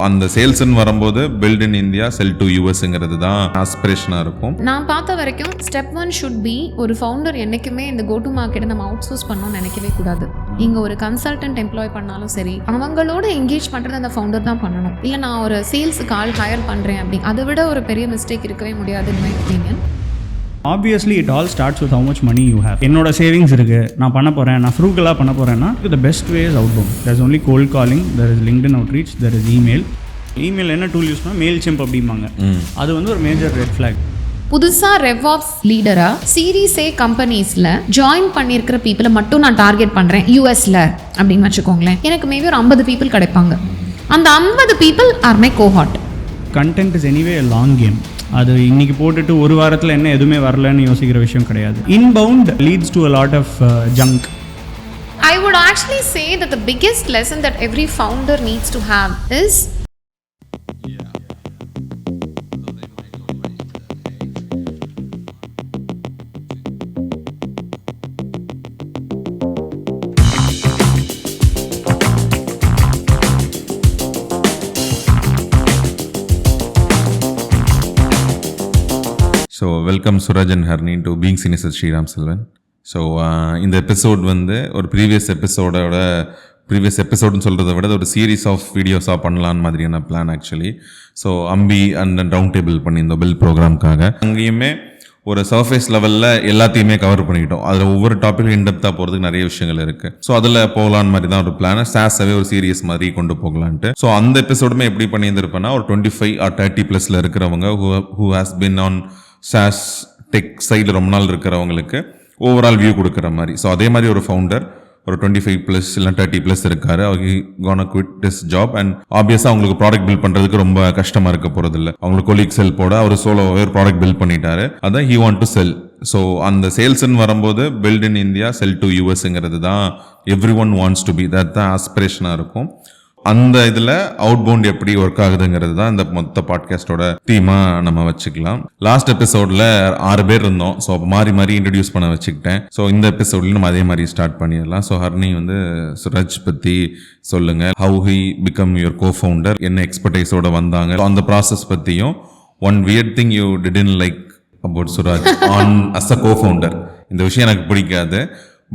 அந்த சேல்ஸ்ன்னு வரும்போது build in India sell to யூஎஸ்ங்கிறது தான் ஆஸ்பிரேஷனாக இருக்கும். நான் பார்த்த வரைக்கும் ஸ்டெப் 1 ஷுட் பி ஒரு ஃபவுண்டர் என்றைக்குமே இந்த கோ டு மார்க்கெட்டை நம்ம அவுட் சோர்ஸ் பண்ணணும்னு நினைக்கவே கூடாது. இங்கே ஒரு கன்சல்டன்ட் எம்ப்ளாய் பண்ணாலும் சரி, அவங்களோட என்கேஜ் பண்ணுறது அந்த ஃபவுண்டர் தான் பண்ணணும். இல்லை நான் ஒரு சேல்ஸுக்கு ஆள் ஹையர் பண்ணுறேன் அப்படி, அதை விட ஒரு பெரிய மிஸ்டேக் இருக்கவே முடியாது in my opinion. Obviously it all starts with how much money you have. என்னோட சேவிங்ஸ் இருக்குது, நான் பண்ண போகிறேன், நான் ஃப்ரூகலாக பண்ண போகிறேன்னா the best way is outbound. There's only cold calling, there is LinkedIn outreach, there is email. Email என்ன tool யூஸ்னா மெயில்சிம்ப் அப்படிம்பாங்க. அது வந்து ஒரு மேஜர் ரெட் ஃப்ளாக். புதுசாக ரெவ்ஆப்ஸ் லீடராக சீரீஸ் ஏ கம்பெனிஸில் ஜாயின் பண்ணியிருக்கிற பீப்புளை மட்டும் நான் டார்கெட் பண்ணுறேன் யூஎஸில் அப்படின்னு வச்சுக்கோங்களேன். எனக்கு மேபி ஒரு 50 பீப்புள் கிடைப்பாங்க. அந்த 50 people are my cohort. Content is anyway a long game. அது இன்னைக்கு போட்டுட்டு ஒரு வாரத்தில் என்ன எதுவுமே வரலன்னு யோசிக்கிற விஷயம் கிடையாது. Inbound leads to a lot of junk. I would actually say that the biggest lesson that every founder needs to have is so welcome Suraj and Harni to being seniors with Sriram Selvan. So இந்த எபிசோட் வந்து ஒரு previous எபிசோடுன்னு சொல்கிறத விட ஒரு series of வீடியோஸாக பண்ணலான்னு மாதிரியான plan actually. So Ambi and round table பண்ணியிருந்தோம் bill ப்ரோக்ராம்காக. அங்கேயுமே ஒரு சர்ஃபேஸ் லெவலில் எல்லாத்தையுமே கவர் பண்ணிக்கிட்டோம். அதில் ஒவ்வொரு டாப்பிக்கும் இன்டெப்த்தாக போகிறதுக்கு நிறைய விஷயங்கள் இருக்குது. ஸோ அதில் போகலான்னு மாதிரி தான் ஒரு பிளான், சாஸாகவே ஒரு சீரியஸ் மாதிரி கொண்டு போகலான்ட்டு. ஸோ அந்த எபிசோடுமே எப்படி பண்ணியிருந்திருப்பேன்னா, ஒரு 25 or 30+ இருக்கிறவங்க who has been on sauce tech சைடில் ரொம்ப நாள் இருக்கிறவங்களுக்கு ஓவரால் வியூ கொடுக்குற மாதிரி. ஸோ அதே மாதிரி ஒரு ஃபவுண்டர் ஒரு 25+ இல்லை 30+ இருக்காரு. அவர் gonna quit this job and ஆப்வியஸாக அவங்களுக்கு ப்ராடக்ட் பில்ட் பண்ணுறதுக்கு ரொம்ப கஷ்டமாக இருக்க போகிறது இல்லை. அவங்களுக்கு கொலீக்ஸ் ஹெல்ப்போட அவர் சோலோவாகவே ஒரு ப்ராடக்ட் பில்ட் பண்ணிட்டாரு. அதான் he want to sell. So அந்த சேல்ஸ்ன்னு வரும்போது build in India sell to யூஎஸ்ங்கிறது தான் everyone wants to be, that தான் ஆஸ்பிரேஷனாக இருக்கும். அந்த இதில் அவுட்பவுண்ட் எப்படி ஒர்க் ஆகுதுங்கிறது தான் இந்த மொத்த பாட்காஸ்டோட தீமாக நம்ம வச்சுக்கலாம். லாஸ்ட் எபிசோடில் 6 பேர் இருந்தோம். ஸோ மாறி மாறி இன்ட்ரடியூஸ் பண்ண வச்சுக்கிட்டேன். ஸோ இந்த எபிசோட்லையும் நம்ம அதே மாதிரி ஸ்டார்ட் பண்ணிடலாம். ஸோ ஹர்னி வந்து சுரஜ் பற்றி சொல்லுங்கள். How he become your co founder, என்ன எக்ஸ்பர்டைஸோட வந்தாங்க, அந்த ப்ராசஸ் பற்றியும். One weird thing you didn't like about Suraj on as a co founder, இந்த விஷயம் எனக்கு பிடிக்காது.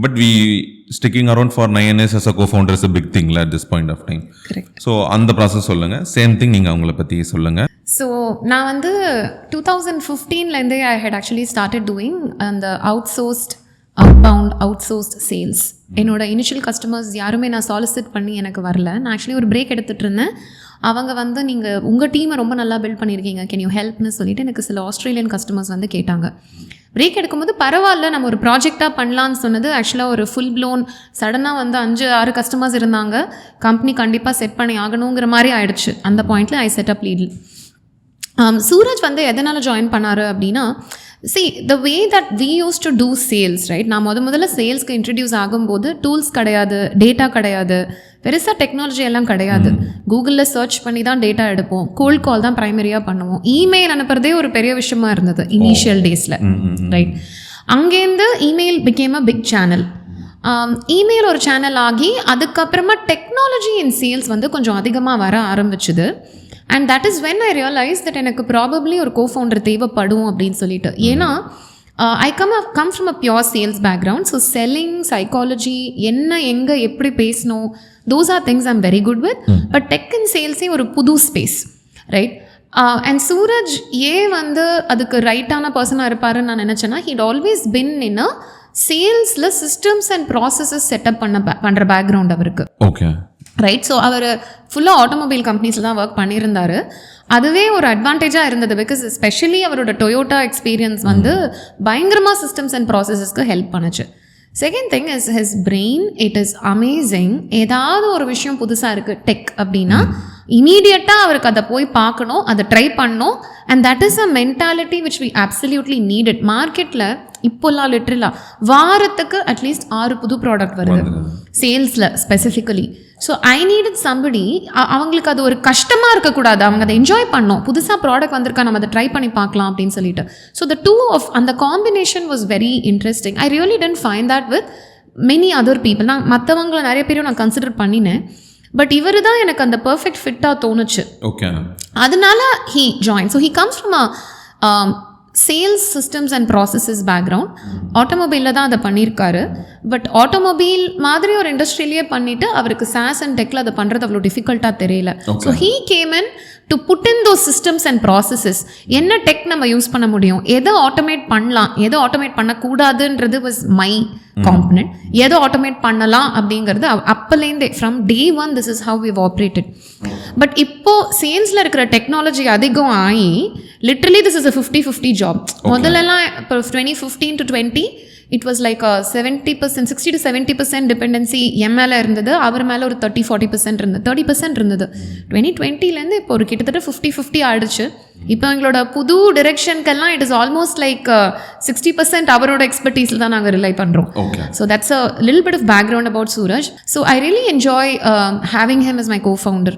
But we sticking around for 9 years as a co-founder is a big thing at this point of time. Correct. So அந்த process சொல்லுங்க. Same thing நீங்கள் அவங்கள பற்றி சொல்லுங்க. ஸோ நான் வந்து 2015லேருந்தே ஐ ஹேட் ஆக்சுவலி ஸ்டார்டட் டூயிங் அந்த அவுட்சோர்ஸ்ட் சேல்ஸ். என்னோட இனிஷியல் கஸ்டமர்ஸ் யாருமே நான் சாலிசிட் பண்ணி எனக்கு வரல. நான் ஆக்சுவலி ஒரு பிரேக் எடுத்துகிட்டு இருந்தேன். அவங்க வந்து நீங்கள் உங்கள் டீமை ரொம்ப நல்லா பில்ட் பண்ணியிருக்கீங்க, கேன் யூ ஹெல்ப்னு சொல்லிட்டு எனக்கு சில ஆஸ்திரேலியன் கஸ்டமர்ஸ் வந்து கேட்டாங்க. பிரேக் எடுக்கும்போது பரவாயில்ல, நம்ம ஒரு ப்ராஜெக்டாக பண்ணலான்னு சொன்னது ஆக்சுவலாக ஒரு ஃபுல் ப்ளோன் சடனாக வந்து 5-6 கஸ்டமர்ஸ் இருந்தாங்க. கம்பெனி கண்டிப்பாக செட் பண்ணி ஆகணுங்கிற மாதிரி ஆயிடுச்சு. அந்த பாயிண்டில் I set up lead. Suraj வந்து எதனால் ஜாயின் பண்ணார் அப்படின்னா, see the way that we used to do sales, right? நான் முதல்ல சேல்ஸ்க்கு இன்ட்ரடியூஸ் ஆகும்போது டூல்ஸ் கிடையாது, டேட்டா கிடையாது, பெருசாக டெக்னாலஜி எல்லாம் கிடையாது. கூகுளில் சர்ச் பண்ணி தான் டேட்டா எடுப்போம், கோல்ட் கால் தான் ப்ரைமரியாக பண்ணுவோம். இமெயில் அனுப்புறதே ஒரு பெரிய விஷயமா இருந்தது இனிஷியல் டேஸில், ரைட்? அங்கேருந்து email became a big channel. Email ஒரு சேனல் ஆகி அதுக்கப்புறமா டெக்னாலஜி இன் சேல்ஸ் வந்து கொஞ்சம் அதிகமாக வர ஆரம்பிச்சுது. And that is when I realise that எனக்கு ப்ராபப்ளி ஒரு கோஃபவுண்டர் தேவைப்படும் அப்படின்னு சொல்லிட்டு. ஏன்னா I come from a pure sales background. So selling, psychology, என்ன எங்கே எப்படி பேசணும், those are things I'm very good with. But tech and சேல்ஸே ஒரு புது ஸ்பேஸ், ரைட்? அண்ட் சூரஜ் வந்து அதுக்கு ரைட்டான பர்சனாக இருப்பாருன்னு நான் நினச்சேன்னா, he'd always been in a சேல்ஸில் சிஸ்டம்ஸ் அண்ட் ப்ராசஸஸ் செட்டப் பண்ணுற பேக்ரவுண்ட் அவருக்கு. Okay, right? ஸோ அவர் ஃபுல்லாக ஆட்டோமொபைல் கம்பெனிஸில் தான் ஒர்க் பண்ணியிருந்தார். அதுவே ஒரு அட்வான்டேஜாக இருந்தது. பிகாஸ் எஸ்பெஷலி அவரோட டொயோட்டா எக்ஸ்பீரியன்ஸ் வந்து பயங்கரமாக சிஸ்டம்ஸ் அண்ட் ப்ராசஸஸ்க்கு ஹெல்ப் பண்ணுச்சு. Second thing is his brain. It is amazing. ஏதாவது ஒரு விஷயம் புதுசாக இருக்குது டெக் அப்படின்னா இமீடியட்டாக அவருக்கு அதை போய் பார்க்கணும், அதை ட்ரை பண்ணணும். And that is a mentality which we absolutely needed. மார்க்கெட்டில் இப்போல்லாம் லிட்ரலாக வாரத்துக்கு அட்லீஸ்ட் 6 புது ப்ராடக்ட் வருது சேல்ஸில் specifically. So I needed somebody, அவங்களுக்கு அது ஒரு கஷ்டமாக இருக்கக்கூடாது, அவங்க அதை என்ஜாய் பண்ணோம். புதுசாக ப்ராடக்ட் வந்திருக்கா, நம்ம அதை ட்ரை பண்ணி பார்க்கலாம் அப்படின்னு சொல்லிட்டு. ஸோ த டூ ஆஃப் அந்த combination was very interesting. I really tent find that with many other people. நான் மற்றவங்களை நிறைய பேரும் நான் கன்சிடர் பண்ணினேன். பட் இவர் தான் எனக்கு அந்த பர்ஃபெக்ட் ஃபிட்டாக தோணுச்சு. ஓகே. அதனால he joined. So he comes from a sales systems and processes background. ஆட்டோமொபைலில் தான் அதை பண்ணியிருக்காரு. பட் ஆட்டோமொபைல் மாதிரி ஒரு இண்டஸ்ட்ரியிலேயே பண்ணிவிட்டு அவருக்கு சாஸ் அண்ட் டெக்கில் அதை பண்ணுறது அவ்வளோ டிஃபிகல்ட்டாக தெரியல. So he came in to put in those systems and processes. என்ன டெக் நம்ம யூஸ் பண்ண முடியும், எதை ஆட்டோமேட் பண்ணலாம், எதை ஆட்டோமேட் பண்ணக்கூடாதுன்றது வாஸ் மை காம்பனண்ட். எதை ஆட்டோமேட் பண்ணலாம் அப்படிங்கிறது அப்போலேருந்தே from day one this is how we've operated. பட் இப்போது சேல்ஸில் இருக்கிற டெக்னாலஜி அதிகம் ஆகி literally this is a 50-50 job. முதல்லலாம் இப்போ 2015 to 20 it was like 70%, 60 to 70% dependency என் மேலே இருந்தது, அவர் மேலே ஒரு 30-40% இருந்தது, 30% இருந்தது. 2020லேருந்து இப்போ ஒரு கிட்டத்தட்ட 50-50 ஆயிடுச்சு. இப்போ எங்களோட புது டிரெக்ஷனுக்கெல்லாம் இட் இஸ் ஆல்மோஸ்ட் லைக் 60% அவரோட எக்ஸ்பர்டீஸில் தான் நாங்கள் ரிலை பண்ணுறோம். So that's a little bit of background about Suraj. So I really enjoy having him as my co-founder.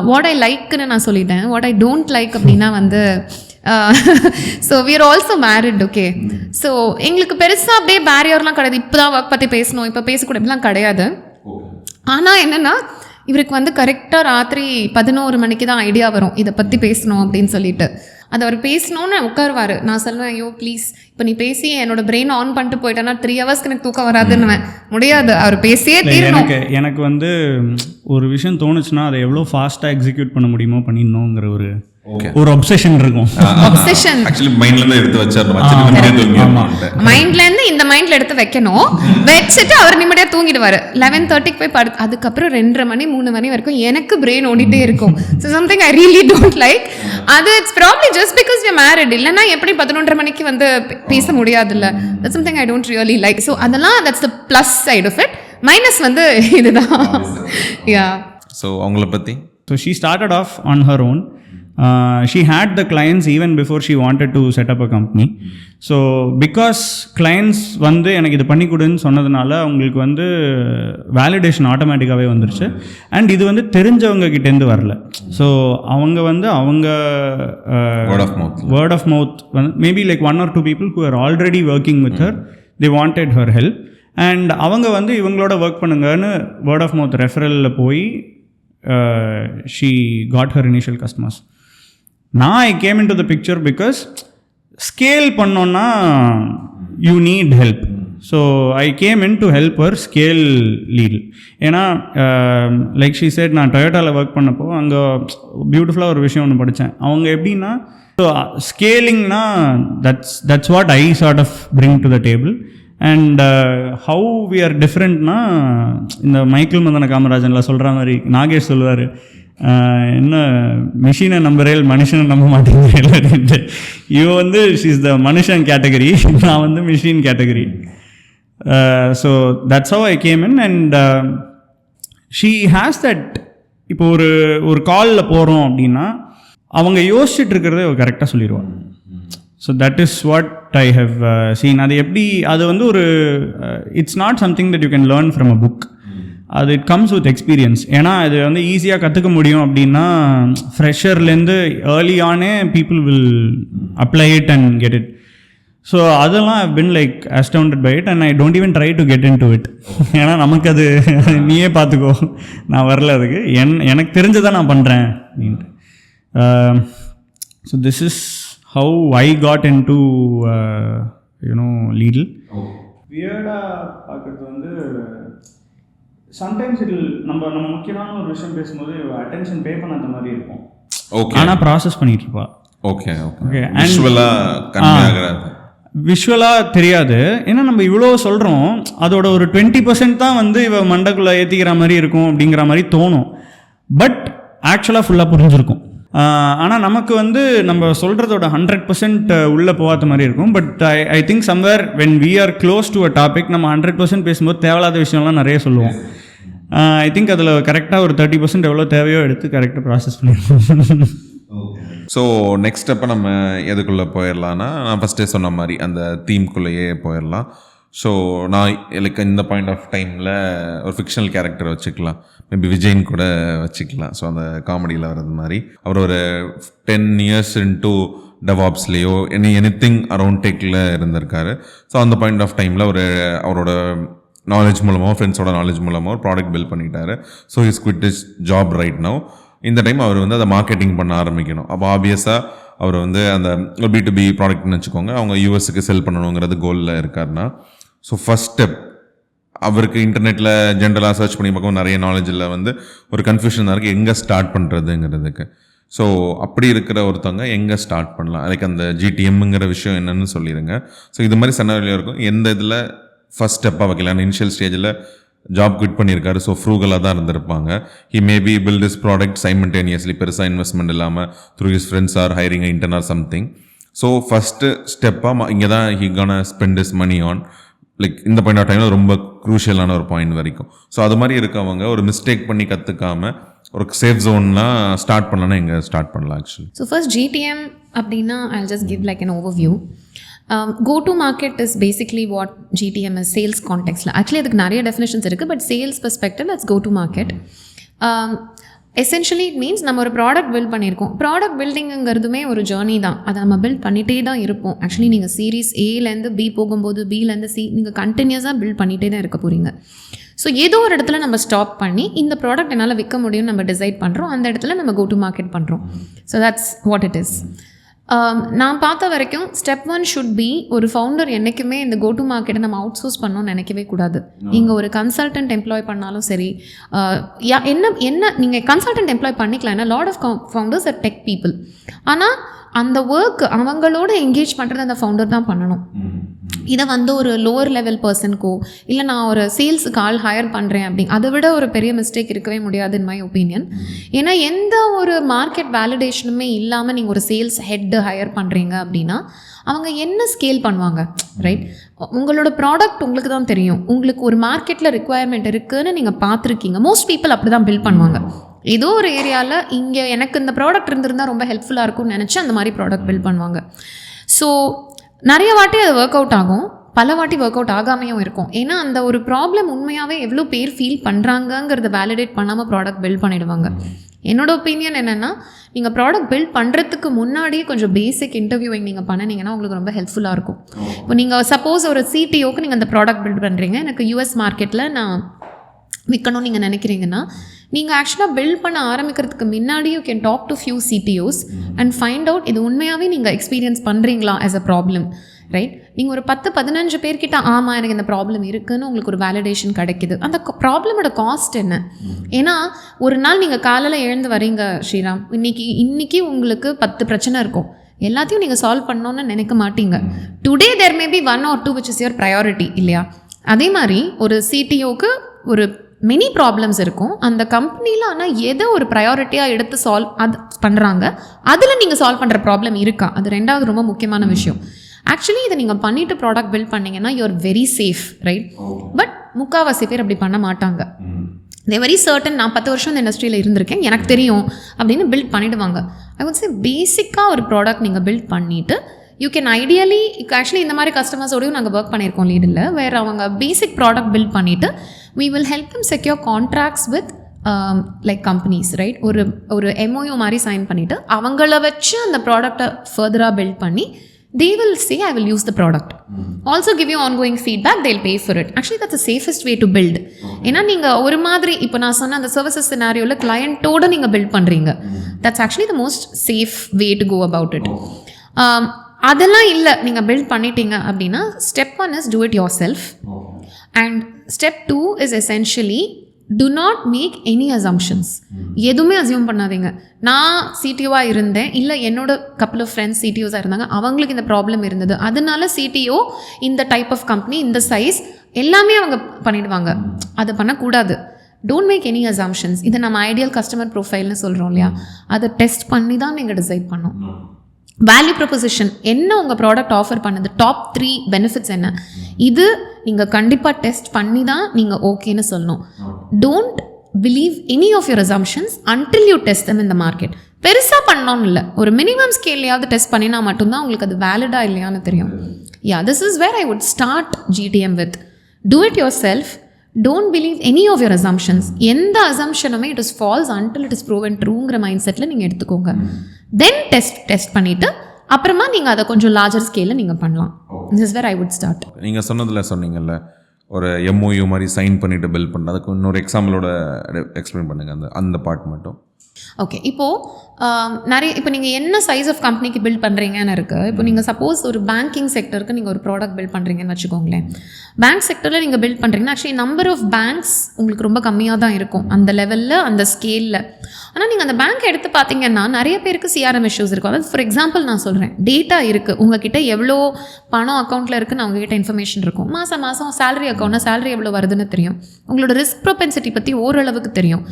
What I லைக்குன்னு நான் சொல்லிட்டேன். வாட் ஐ டோன்ட் லைக் அப்படின்னா வந்து so we are also married. Okay. So எங்களுக்கு பெருசாக அப்படியே பேரியர்லாம் கிடையாது. இப்போ தான் ஒர்க் பற்றி பேசணும், இப்போ பேசக்கூடாதுலாம் கிடையாது. ஆனால் என்னென்னா இவருக்கு வந்து கரெக்டாக ராத்திரி 11 மணிக்கு தான் ஐடியா வரும் இதை பற்றி பேசணும் அப்படின்னு சொல்லிட்டு. அது அவர் பேசணும்னு உட்காருவார். நான் சொல்லுவேன், ஐயோ ப்ளீஸ் இப்போ நீ பேசி என்னோட பிரெயின் ஆன் பண்ணிட்டு போயிட்டேன்னா 3 hours எனக்கு தூக்கம் வராதுன்னு. முடியாது, அவர் பேசியே தீரணும். எனக்கு வந்து ஒரு விஷயம் தோணுச்சுன்னா அதை எவ்வளோ ஃபாஸ்ட்டாக எக்ஸிக்யூட் பண்ண முடியுமோ பண்ணிடணுங்கிற ஒரு அப்சஷன் இருக்கும். அப்சஷன் ஆக்சுவலி மைண்ட்ல இருந்து எடுத்து வச்சாரு. மைண்ட்ல இருந்து இந்த மைண்ட்ல எடுத்து வைக்கணும். வச்சுட்டு அவர் நிம்மதியா தூங்கிடுவாரு. 11:30க்கு போய் படு. அதுக்கப்புறம் 2:30 மணி 3 மணி வரைக்கும் எனக்கு பிரெயின் ஓடிட்டே இருக்கும். So something I really don't like. அது it's probably just because we are married. இல்லைன்னா எப்படி 11:30 மணிக்கு வந்து பேச முடியாதுல்ல. That's something I don't really like. So அதெல்லாம் that's the plus side of it. Minus வந்து இதுதான். யா. ஸோ அவங்கள பற்றி so she started off on her own. She had the clients even before she wanted to set up a company. So because clients வந்து எனக்கு இது பண்ணி கொடுன்னு சொன்னதுனால அவங்களுக்கு வந்து வேலிடேஷன் ஆட்டோமேட்டிக்காகவே வந்துருச்சு. அண்ட் இது வந்து தெரிஞ்சவங்க கிட்டேருந்து வரல. ஸோ அவங்க வந்து அவங்க வேர்ட் ஆஃப் மவுத் வந்து maybe like 1 or 2 people who are already working with her, they wanted her help. And அவங்க வந்து இவங்களோட ஒர்க் பண்ணுங்கன்னு வேர்ட் ஆஃப் மவுத் ரெஃபரலில் போய் she got her initial customers. Now I came into the picture because scale பண்ணோன்னா you need help. So I came in to help her scale lead. ஏன்னா like she said, நான் டொயோட்டாவில் work பண்ணப்போ அங்கே பியூட்டிஃபுல்லாக ஒரு விஷயம் ஒன்று படித்தேன். அவங்க எப்படின்னா ஸோ ஸ்கேலிங்னா that's what I sort of bring to the table. And how we are டிஃப்ரெண்ட்னா இந்த மைக்கேல் மதன காமராஜனில் சொல்கிற மாதிரி நாகேஷ் சொல்லுவார், என்ன மிஷினை நம்புறேன் மனுஷனை நம்ப மாட்டேங்கிறேன் அப்படின்ட்டு. இவன் வந்து ஷீஸ் த மனுஷன் கேட்டகரி, நான் வந்து machine category. So that's how I came in. And she has that. இப்போ ஒரு காலில் போகிறோம் அப்படின்னா அவங்க யோசிச்சுட்டு இருக்கிறத கரெக்டாக சொல்லிடுவாங்க. So that is what I have seen. அது எப்படி அது வந்து ஒரு it's not something that you can learn from a book. அது இட் கம்ஸ் வித் எக்ஸ்பீரியன்ஸ். ஏன்னா அது வந்து ஈஸியாக கற்றுக்க முடியும் அப்படின்னா ஃப்ரெஷர்லேருந்து early on people will apply it and get it. So அதெல்லாம் I've been like astounded by it and I don't even try to get into it. ஏன்னா நமக்கு அது நீயே பார்த்துக்கோ, நான் வரல அதுக்கு, எனக்கு தெரிஞ்சதான் நான் பண்ணுறேன் அப்படின்ட்டு. So this is how I got into Lidl. வியர்டாக பார்க்குறது வந்து சம்டைம்ஸ் இட் நம்ம முக்கியமான ஒரு விஷயம் பேசும்போது அட்டென்ஷன் பே பண்ணாத மாதிரி இருக்கும். ஓகே. ஆனால் ப்ராசஸ் பண்ணிட்டு இருப்பா. Okay okay. விஷுவலாக தெரியாது. ஏன்னா நம்ம இவ்வளோ சொல்கிறோம், அதோட ஒரு 20% தான் வந்து இவ மண்டைக்குள்ளே ஏற்றிக்கிற மாதிரி இருக்கும் அப்படிங்கிற மாதிரி தோணும். பட் ஆக்சுவலாக ஃபுல்லாக புரிஞ்சிருக்கும். ஆனால் நமக்கு வந்து நம்ம சொல்கிறதோட 100% உள்ளே போகாத மாதிரி இருக்கும். But I think somewhere when we are close to a topic நம்ம 100% பேசும்போது தேவையில்லாத விஷயம்லாம் நிறைய சொல்லுவோம். ஐ திங்க் அதில் கரெக்டாக ஒரு 30% எவ்வளோ தேவையோ எடுத்து கரெக்டாக ப்ராசஸ் பண்ணிடுவோம். ஸோ நெக்ஸ்ட் அப்போ நம்ம எதுக்குள்ளே போயிடலான்னா, நான் ஃபஸ்ட்டே சொன்ன மாதிரி அந்த தீம்குள்ளேயே போயிடலாம். ஸோ நான் எனக்கு இந்த பாயிண்ட் ஆஃப் டைமில் ஒரு ஃபிக்ஷனல் கேரக்டர் வச்சுக்கலாம், மேபி விஜய்ன் கூட வச்சுக்கலாம். ஸோ அந்த காமெடியில் வர்றது மாதிரி அவர் ஒரு 10 years இன்டூ டெவாப்ஸ்லேயோ எனிதிங் அரவுண்ட் டெக்கில் இருந்திருக்காரு. ஸோ அந்த பாயிண்ட் ஆஃப் டைமில் அவரோட நாலேஜ் மூலமாக ஃப்ரெண்ட்ஸோட நாலேஜ் மூலமாக ஒரு ப்ராடக்ட் பில்ட் பண்ணிட்டாரு. So is quit is job right now. இந்த டைம் அவர் வந்து அதை மார்க்கெட்டிங் பண்ண ஆரம்பிக்கணும். அப்போ ஆப்வியஸாக அவர் வந்து அந்த B2B ப்ராடக்ட்னு வச்சுக்கோங்க, அவங்க யூஎஸ்க்கு செல் பண்ணணுங்கிறது கோலில் இருக்காருன்னா, ஸோ ஃபஸ்ட் ஸ்டெப் அவருக்கு இன்டர்நெட்டில் ஜென்ரலாக சர்ச் பண்ணி பார்க்கவும் நிறைய நாலேஜில் வந்து ஒரு கன்ஃபியூஷன் இருக்குது எங்கே ஸ்டார்ட் பண்ணுறதுங்கிறதுக்கு. ஸோ அப்படி இருக்கிற ஒருத்தவங்க எங்கே ஸ்டார்ட் பண்ணலாம், அதுக்கு அந்த GTMங்கிற விஷயம் என்னன்னு சொல்லிடுங்க. ஸோ இது மாதிரி சன்னரியாக இருக்கும். எந்த இதில் ஃபஸ்ட் ஸ்டெப்பாக வைக்கலாம். இனிஷியல் ஸ்டேஜில் ஜாப் குவிட் பண்ணியிருக்காரு, ஸோ ஃப்ரூகலாக தான் இருந்திருப்பாங்க. He maybe build his product simultaneously, பெருசாக இன்வெஸ்ட்மெண்ட் இல்லாமல் through his friends or hiring intern or something. So first ஸ்டெப்பாக இங்கே தான் he gonna spend his money on, like இந்த பாயிண்ட் ஆஃப் டைமில் ரொம்ப க்ரூஷியலான ஒரு பாயிண்ட் வரைக்கும். ஸோ அது மாதிரி இருக்கவங்க ஒரு மிஸ்டேக் பண்ணி கற்றுக்காம ஒரு சேஃப் ஜோன்லாம் ஸ்டார்ட் பண்ணலன்னா எங்கே ஸ்டார்ட் பண்ணலாம் ஆக்சுவலி? ஸோ ஃபர்ஸ்ட் GTM அப்படின்னா I'll just give like an overview. Go to market is basically what GTM is, sales context. Actually அதுக்கு நிறைய டெஃபினேஷன்ஸ் இருக்குது, but sales perspective let's go to market. Essentially it means நம்ம ஒரு product build பண்ணியிருக்கோம். Product பில்டிங்குங்கிறதுமே ஒரு journey தான், அதை நம்ம பில்ட் பண்ணிகிட்டே தான் இருப்போம். ஆக்சுவலி நீங்கள் சீரீஸ் ஏலேருந்து B போகும்போது Bலேருந்து C நீங்கள் கண்டினியூஸாக பில்ட் பண்ணிகிட்டே தான் இருக்க போகிறீங்க. ஸோ ஏதோ ஒரு இடத்துல நம்ம ஸ்டாப் பண்ணி இந்த ப்ராடக்ட் என்னால் விற்க முடியும்னு நம்ம டிசைட் பண்ணுறோம், அந்த இடத்துல நம்ம கோ டு மார்க்கெட் பண்ணுறோம். So that's what it is. நான் பார்த்த வரைக்கும் ஸ்டெப் 1 ஷுட் பி, ஒரு ஃபவுண்டர் என்றைக்குமே இந்த கோ டு மார்க்கெட்டை நம்ம அவுட் சோர்ஸ் பண்ணணும்னு நினைக்கவே கூடாது. நீங்கள் ஒரு கன்சல்டன்ட் எம்ப்ளாய் பண்ணாலும் சரி, என்ன நீங்கள் கன்சல்டன்ட் எம்ப்ளாய் பண்ணிக்கலாம். ஏன்னா lot of founders are tech people. ஆனால் அந்த ஒர்க் அவங்களோட என்கேஜ் பண்ணுறது அந்த ஃபவுண்டர் தான் பண்ணணும். இதை வந்து ஒரு லோவர் லெவல் பர்சனுக்கோ இல்லை நான் ஒரு சேல்ஸுக்கு ஆள் ஹையர் பண்ணுறேன் அப்படி, அதை விட ஒரு பெரிய மிஸ்டேக் இருக்கவே முடியாது இன் மை ஒப்பீனியன். ஏன்னா எந்த ஒரு மார்க்கெட் வேலிடேஷனுமே இல்லாமல் நீங்கள் ஒரு சேல்ஸ் ஹெட்டு ஹையர் பண்ணுறீங்க அப்படின்னா அவங்க என்ன ஸ்கேல் பண்ணுவாங்க, ரைட்? உங்களோட ப்ராடக்ட் உங்களுக்கு தான் தெரியும், உங்களுக்கு ஒரு மார்க்கெட்டில் ரிக்குவயர்மெண்ட் இருக்குதுன்னு நீங்கள் பார்த்துருக்கீங்க. மோஸ்ட் பீப்புள் அப்படி தான் பில்ட் பண்ணுவாங்க. ஏதோ ஒரு ஏரியாவில் இங்கே எனக்கு இந்த ப்ராடக்ட் இருந்திருந்தால் ரொம்ப ஹெல்ப்ஃபுல்லாக இருக்கும்னு நினச்சி அந்த மாதிரி ப்ராடக்ட் பில்ட் பண்ணுவாங்க. ஸோ நிறைய வாட்டி அது ஒர்க் அவுட் ஆகும், பல வாட்டி ஒர்க் அவுட் ஆகாமையும் இருக்கும். ஏன்னா அந்த ஒரு ப்ராப்ளம் உண்மையாகவே எவ்வளோ பேர் ஃபீல் பண்ணுறாங்கங்கிறத வேலிடேட் பண்ணாமல் ப்ராடக்ட் பில்ட் பண்ணிடுவாங்க. என்னோட ஒப்பீனியன் என்னென்னா, நீங்கள் ப்ராடக்ட் பில்ட் பண்ணுறதுக்கு முன்னாடியே கொஞ்சம் பேசிக் இன்டர்வியூவிங் நீங்கள் பண்ணினீங்கன்னா உங்களுக்கு ரொம்ப ஹெல்ப்ஃபுல்லாக இருக்கும். இப்போ நீங்கள் சப்போஸ் ஒரு CTOக்கு நீங்கள் அந்த ப்ராடக்ட் பில்ட் பண்ணுறீங்க, எனக்கு US மார்க்கெட்டில் நான் விற்கணும்னு நீங்கள் நினைக்கிறீங்கன்னா, நீங்கள் ஆக்சுவலாக பில்ட் பண்ண ஆரம்பிக்கிறதுக்கு முன்னாடி you can talk to few CTOs and find out இது உண்மையாகவே நீங்கள் எக்ஸ்பீரியன்ஸ் பண்ணுறீங்களா ஆஸ் அ ப்ராப்ளம், ரைட்? நீங்கள் ஒரு 10-15 பேர்கிட்ட ஆமாம் எனக்கு இந்த ப்ராப்ளம் இருக்குதுன்னு உங்களுக்கு ஒரு வேலிடேஷன் கிடைக்கிது. அந்த ப்ராப்ளமோட காஸ்ட் என்ன? ஏன்னா ஒரு நாள் நீங்கள் காலையில் எழுந்து வரீங்க ஸ்ரீராம், இன்னைக்கு உங்களுக்கு 10 பிரச்சனை இருக்கும், எல்லாத்தையும் நீங்கள் சால்வ் பண்ணணுன்னு நினைக்க மாட்டீங்க. Today there may be 1 or 2 which is your priority, இல்லையா? அதே மாதிரி ஒரு CTOக்கு ஒரு மெனி ப்ராப்ளம்ஸ் இருக்கும் அந்த கம்பெனியில். ஆனால் எதை ஒரு ப்ரையாரிட்டியாக எடுத்து சால்வ் அது பண்ணுறாங்க, அதில் நீங்கள் சால்வ் பண்ணுற ப்ராப்ளம் இருக்கா, அது ரெண்டாவது ரொம்ப முக்கியமான விஷயம். ஆக்சுவலி இதை நீங்கள் பண்ணிவிட்டு ப்ராடக்ட் பில்ட் பண்ணிங்கன்னா you are very safe, right? But முக்கால்வாசி பேர் அப்படி பண்ண மாட்டாங்க. தே வெரி சர்டன், நான் 10 வருஷம் இந்த இண்டஸ்ட்ரியில் இருந்திருக்கேன், எனக்கு தெரியும் அப்படின்னு பில்ட் பண்ணிவிடுவாங்க. ஐ வுட் சே பேசிக்காக ஒரு ப்ராடக்ட் நீங்கள் பில்ட் பண்ணிவிட்டு யூ கேன் ஐடியலி, ஆக்சுவலி இந்த மாதிரி கஸ்டமர்ஸோடையும் நாங்கள் ஒர்க் பண்ணியிருக்கோம் லீடில், வேறு அவங்க பேசிக் ப்ராடக்ட் பில்ட் பண்ணிவிட்டு we will help them secure contracts with like companies, right? ஒரு MOU மாதிரி சைன் பண்ணிவிட்டு அவங்கள வச்சு அந்த ப்ராடக்டை ஃபர்தராக பில்ட் பண்ணி they will say I will use the product. Also give you ongoing feedback, they'll pay for it. Actually that's the safest way to build. ஏன்னா நீங்கள் ஒரு மாதிரி இப்போ நான் சொன்ன அந்த சர்வீசஸ் சினாரியோவில் கிளையண்ட்டோடு நீங்கள் பில்ட் பண்ணுறீங்க, that's actually the most safe way to go about it. அதெல்லாம் இல்லை, நீங்கள் பில்ட் பண்ணிட்டீங்க அப்படின்னா step 1 is do it yourself and step 2 is essentially do not make any assumptions. எதுவுமே அசியூம் பண்ணாதீங்க. நான் CTO-வாக இருந்தேன், இல்லை என்னோட couple of friends CTOs-ஆக இருந்தாங்க, அவங்களுக்கு இந்த ப்ராப்ளம் இருந்தது, அதனால CTO இந்த டைப் ஆஃப் கம்பெனி இந்த சைஸ் எல்லாமே அவங்க பண்ணிடுவாங்க. அது பண்ணக்கூடாது. Don't make any assumptions. இதை நம்ம ஐடியல் கஸ்டமர் ப்ரொஃபைல்னு சொல்கிறோம் இல்லையா, அதை டெஸ்ட் பண்ணி தான் நீங்கள் டிசைட் பண்ணோம். வேல்யூ ப்ரொபோசிஷன் என்ன, உங்கள் ப்ராடக்ட் ஆஃபர் பண்ணது, டாப் 3 பெனிஃபிட்ஸ் என்ன, இது நீங்கள் கண்டிப்பாக டெஸ்ட் பண்ணி தான் நீங்கள் ஓகேன்னு சொல்லணும். Don't believe any of your assumptions until you test them in the market. பெருசாக பண்ணணும்னு இல்லை, ஒரு மினிமம் ஸ்கேல்லையாவது டெஸ்ட் பண்ணினா மட்டும்தான் உங்களுக்கு அது வேலிடா இல்லையான்னு தெரியும். Yeah, this is where I would start GTM with. Do it yourself. Don't believe any of your assumptions. எந்த அசம்ஷனுமே it is false until it is proven ட்ரூங்கிற மைண்ட் செட்டில் நீங்கள் எடுத்துக்கோங்க. தென் டெஸ்ட் பண்ணிவிட்டு அப்புறமா நீங்கள் அதை கொஞ்சம் லார்ஜர் ஸ்கேலில் நீங்கள் பண்ணலாம். This is where I would start. நீங்கள் சொன்னதில் சொன்னீங்கல்ல, ஒரு எம்ஓயு மாதிரி சைன் பண்ணிவிட்டு பில் பண்ணுறது, அதுக்கு இன்னொரு எக்ஸாம்பிளோட எக்ஸ்பிளைன் பண்ணுங்கள் அந்த பார்ட் மட்டும். ஓகே, இப்போ நீங்கள் என்ன சைஸ் ஆஃப் கம்பெனிக்கு பில்ட் பண்ணுறீங்கன்னு இருக்குது. இப்போ நீங்கள் சப்போஸ் ஒரு பேங்கிங் செக்டருக்கு நீங்கள் ஒரு ப்ராடக்ட் பில்ட் பண்ணுறீங்கன்னு வச்சுக்கோங்களேன். பேங்க் செக்டரில் நீங்கள் பில்ட் பண்ணுறீங்கன்னா ஆக்சுவலி நம்பர் ஆஃப் பேங்க்ஸ் உங்களுக்கு ரொம்ப கம்மியாக தான் இருக்கும் அந்த லெவலில், அந்த ஸ்கேலில். ஆனால் நீங்கள் அந்த பேங்க் எடுத்து பார்த்தீங்கன்னா நிறைய பேருக்கு சிஆர்எம் இஷ்யூஸ் இருக்கும். அதாவது ஃபார் எக்ஸாம்பிள் நான் சொல்கிறேன், டேட்டா இருக்குது உங்ககிட்ட, எவ்வளோ பணம் அக்கௌண்ட்டில் இருக்குன்னு அவங்ககிட்ட இன்ஃபர்மேஷன் இருக்கும். மாதம் சேலரி அக்கௌண்ட்னா சேலரி எவ்வளோ வருதுன்னு தெரியும், உங்களோட ரிஸ்க் ப்ரொபென்சிட்டி பற்றி ஓரளவுக்கு தெரியும்.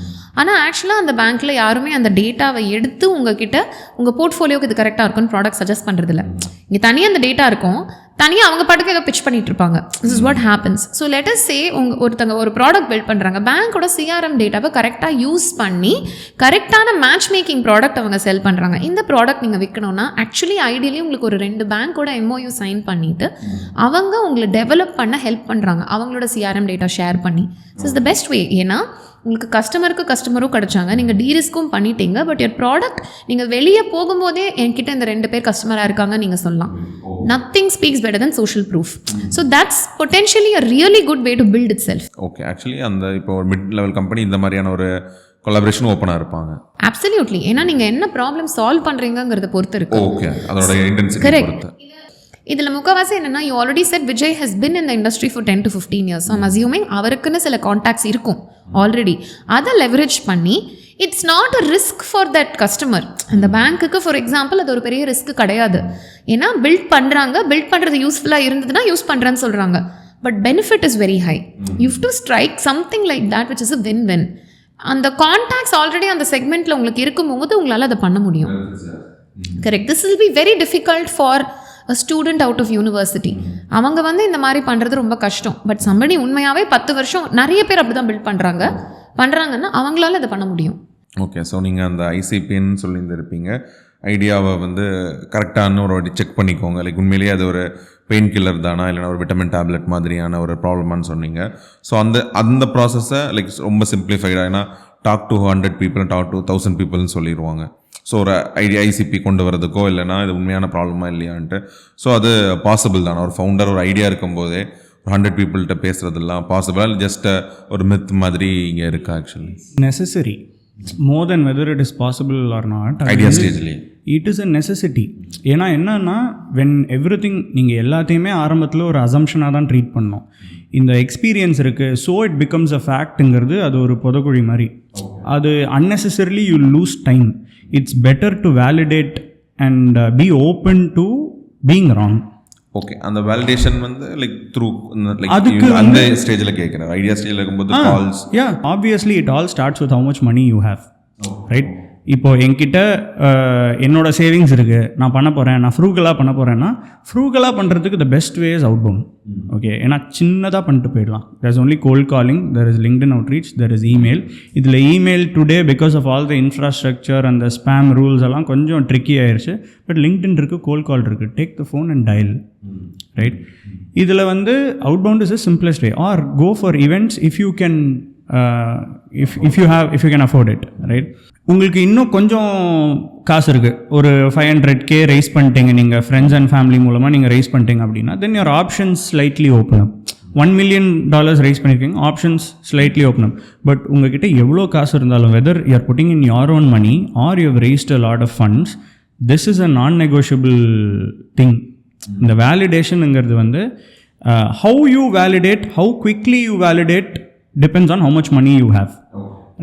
ஆனால் ஆக்சுவலாக அந்த பேங்க்கில் யாருமே அந்த டேட்டாவை எடுத்து உங்ககிட்ட உங்கள் போர்ட்ஃபோலியோக்கு இது கரெக்டாக இருக்குன்னு ப்ராடக்ட் சஜஸ்ட் பண்ணுறதில்ல. இங்கே தனியாக அந்த டேட்டா இருக்கும், தனியாக அவங்க பாட்டுக்கு ஏதோ பிச் பண்ணிட்டு இருப்பாங்க. This is what happens. So let us சே ஒருத்தங்க ஒரு ப்ராடக்ட் பில்ட் பண்ணுறாங்க, பேங்க்கோட சிஆர்எம் டேட்டாவை கரெக்டாக யூஸ் பண்ணி கரெக்டான மேட்ச் மேக்கிங் ப்ராடக்ட் அவங்க செல் பண்ணுறாங்க. இந்த ப்ராடக்ட் நீங்கள் விற்கணும்னா ஆக்சுவலி ஐடியலி உங்களுக்கு ஒரு 2 பேங்க்கோட எம்ஓயு சைன் பண்ணிவிட்டு அவங்க உங்களை டெவலப் பண்ண ஹெல்ப் பண்ணுறாங்க அவங்களோட சிஆர்எம் டேட்டா ஷேர் பண்ணி. திஸ் இஸ் த பெஸ்ட் வே. ஏன்னா உங்களுக்கு கஸ்டமரும் கிடச்சாங்க, நீங்கள் டீரிஸ்க்கும் பண்ணிட்டீங்க. பட் யர் ப்ராடக்ட் நீங்கள் வெளியே போகும்போதே என்கிட்ட இந்த 2 பேர் கஸ்டமராக இருக்காங்க நீங்கள் சொல்லலாம். Nothing speaks better than social proof. So that's potentially a really good way to build itself. Okay, actually இப்போ ஒரு மிட் லெவல் கம்பெனி இந்த மாதிரியான ஒரு கொலாபரேஷன் ஓப்பனாக இருப்பாங்க. அப்சல்யூட்லி. ஏன்னா நீங்கள் என்ன ப்ராப்ளம் சால்வ் பண்ணுறீங்கிறத பொறுத்து இருக்கு. ஓகே, அதோட இன்டென்சிட்டி பொறுத்து. இதில் முக்கால்வாசி என்னென்னா, you already set Vijay has been in the industry for 10 to 15 years. I'm assuming அவருக்குன்னு சில கான்டாக்ட்ஸ் இருக்கும் ஆல்ரெடி. அதை லெவரேஜ் பண்ணி it's not a risk for that customer. அந்த பேங்க்குக்கு ஃபார் எக்ஸாம்பிள் அது ஒரு பெரிய ரிஸ்க் கிடையாது. ஏன்னா பில்ட் பண்ணுறது யூஸ்ஃபுல்லாக இருந்ததுன்னா யூஸ் பண்ணுறேன்னு சொல்கிறாங்க. But benefit is very high. You have to strike something like that which is a win win. அந்த கான்டாக்ட்ஸ் ஆல்ரெடி அந்த செக்மெண்ட்டில் உங்களுக்கு இருக்கும்போது உங்களால் அதை பண்ண முடியும். Correct. This will be very difficult for a student out of university. அவங்க இந்த மாதிரி பண்ணுறது ரொம்ப கஷ்டம். பட் சம்படி உண்மையாகவே 10 வருஷம் நிறைய பேர் அப்படி தான் பில்ட் பண்ணுறாங்கன்னா அவங்களால அதை பண்ண முடியும். ஓகே, ஸோ நீங்கள் அந்த ஐசிபின்னு சொல்லியிருந்திருப்பீங்க, ஐடியாவை கரெக்டான ஒரு வாட்டி செக் பண்ணிக்கோங்க. லைக் உண்மையிலேயே அது ஒரு பெயின் கில்லர் தானா இல்லைனா ஒரு விட்டமின் டேப்லெட் மாதிரியான ஒரு ப்ராப்ளமானு சொன்னீங்க. ஸோ அந்த ப்ராசஸை ரொம்ப சிம்பிளிஃபைடாக, ஏன்னா talk to 100 people, talk to 1000 peopleன்னு சொல்லிடுவாங்க. ஸோ ஒரு ஐசிபி கொண்டு வரதுக்கோ இல்லைனா இது உண்மையான ப்ராப்ளமாக இல்லையான்ட்டு. ஸோ அது பாசிபிள் தானே? ஒரு ஃபவுண்டர் ஒரு ஐடியா இருக்கும்போதே 100 peopleகிட்ட பேசுகிறதுலாம் பாசிபிள், ஜஸ்ட் ஒரு மித் மாதிரி இங்கே இருக்கா? Actually necessary more than whether it is possible or not. Idea ஸ்டேஜ்லேயே இட் இஸ் அ நெசசிட்டி. ஏன்னா என்னன்னா, வென் எவ்ரிதிங் நீங்கள் எல்லாத்தையுமே ஆரம்பத்தில் ஒரு அசம்ஷனாக தான் ட்ரீட் பண்ணோம். இந்த எக்ஸ்பீரியன்ஸ் இருக்குது, ஸோ இட் பிகம்ஸ் அ ஃபேக்ட்டுங்கிறது அது ஒரு புதக்குழி மாதிரி. அது unnecessarily you lose time. It's better to validate and be open to being wrong. Okay, அந்த வேலிடேஷன் லைக் த்ரூ அதுக்கு அந்த ஸ்டேஜில் கேட்குறேன். ஐடியா ஸ்டேஜில் இருக்கும்போது calls. Obviously it all starts with how much money you have, right? இப்போது என்கிட்ட என்னோட சேவிங்ஸ் இருக்குது, நான் பண்ண போகிறேன், நான் ஃப்ரூகலாக பண்ண போகிறேன்னா ஃப்ரூகலாக பண்ணுறதுக்கு the best way is outbound. Okay, ஏன்னா சின்னதாக பண்ணிட்டு போயிடலாம். There is only cold calling, there is LinkedIn outreach, there is email. இதில் email today because of all the infrastructure அந்த ஸ்பேம் ரூல்ஸ் எல்லாம் கொஞ்சம் ட்ரிக்கி ஆயிடுச்சு. பட் லிங்க்டின் இருக்குது, கோல்ட் கால் இருக்குது, take the phone and dial, right? இதில் outbound is simplest way. Or go for events if you can if you can afford it, right? உங்களுக்கு இன்னும் கொஞ்சம் காசு இருக்குது, ஒரு 500K ரைஸ் பண்ணிட்டீங்க நீங்கள், ஃப்ரெண்ட்ஸ் அண்ட் ஃபேமிலி மூலமாக நீங்கள் ரைஸ் பண்ணிட்டீங்க அப்படின்னா, then your options slightly open up. $1 million raise பண்ணியிருக்கீங்க, options slightly open up. But உங்ககிட்ட எவ்வளோ காசு இருந்தாலும், whether you are putting in your own money or you have raised a lot of funds, this is a non negotiable thing. இந்த வேலிடேஷனுங்கிறது how you validate, how quickly you validate depends on how much money you have,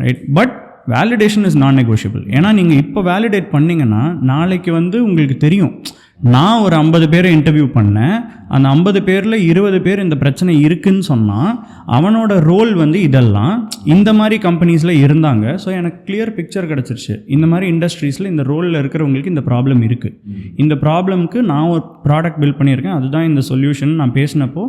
right? But validation is non-negotiable. ஏன்னா நீங்கள் இப்போ validate பண்ணிங்கன்னா நாளைக்கு உங்களுக்கு தெரியும், நான் ஒரு 50 பேரை இன்டர்வியூ பண்ணேன், அந்த 50 பேரில் 20 பேர் இந்த பிரச்சனை இருக்குன்னு சொன்னால் அவனோட ரோல் இதெல்லாம் இந்த மாதிரி கம்பெனிஸில் இருந்தாங்க. ஸோ எனக்கு கிளியர் பிக்சர் கிடச்சிருச்சு, இந்த மாதிரி இண்டஸ்ட்ரீஸில் இந்த ரோலில் இருக்கிறவங்களுக்கு இந்த ப்ராப்ளம் இருக்குது, இந்த ப்ராப்ளம்க்கு நான் ஒரு ப்ராடக்ட் பில்ட் பண்ணியிருக்கேன், அதுதான் இந்த சொல்யூஷன் நான் பேசினப்போ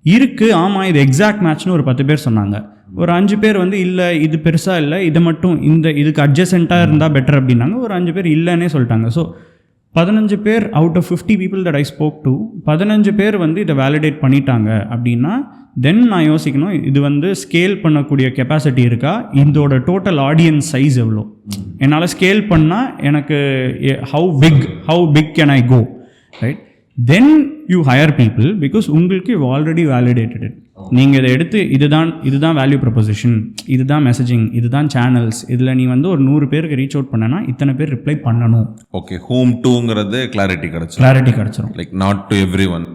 இருக்குது. ஆமாம், இது எக்ஸாக்ட் மேட்ச்னு ஒரு 10 பேர் சொன்னாங்க. ஒரு 5 பேர் இல்லை இது பெருசாக இல்லை, இதை மட்டும் இதுக்கு அட்ஜசென்ட்டாக இருந்தால் பெட்டர் அப்படின்னாங்க. ஒரு 5 பேர் இல்லைன்னே சொல்லிட்டாங்க. ஸோ 15 பேர் out of 50 people that I spoke to, 15 பேர் இதை வேலிடேட் பண்ணிட்டாங்க அப்படின்னா தென் நான் யோசிக்கணும், இது ஸ்கேல் பண்ணக்கூடிய கெப்பாசிட்டி இருக்கா, இதோட டோட்டல் ஆடியன்ஸ் சைஸ் எவ்வளோ, என்னால் ஸ்கேல் பண்ணால் எனக்கு how big can I go, right? Then you hire people because உங்களுக்கு you've already validated it. நீங்கள் இதை எடுத்து இதுதான் வேல்யூ ப்ரொபோசிஷன், இதுதான் மெசேஜிங், இதுதான் சேனல்ஸ், இதில் நீ வந்து ஒரு 100 பேருக்கு ரீச் அவுட் பண்ணனா இத்தனை பேர் ரிப்ளை பண்ணணும். ஓகே, ஹோம் டூங்கிறது கிளாரிட்டி கிடச்சிரும். Like not to everyone.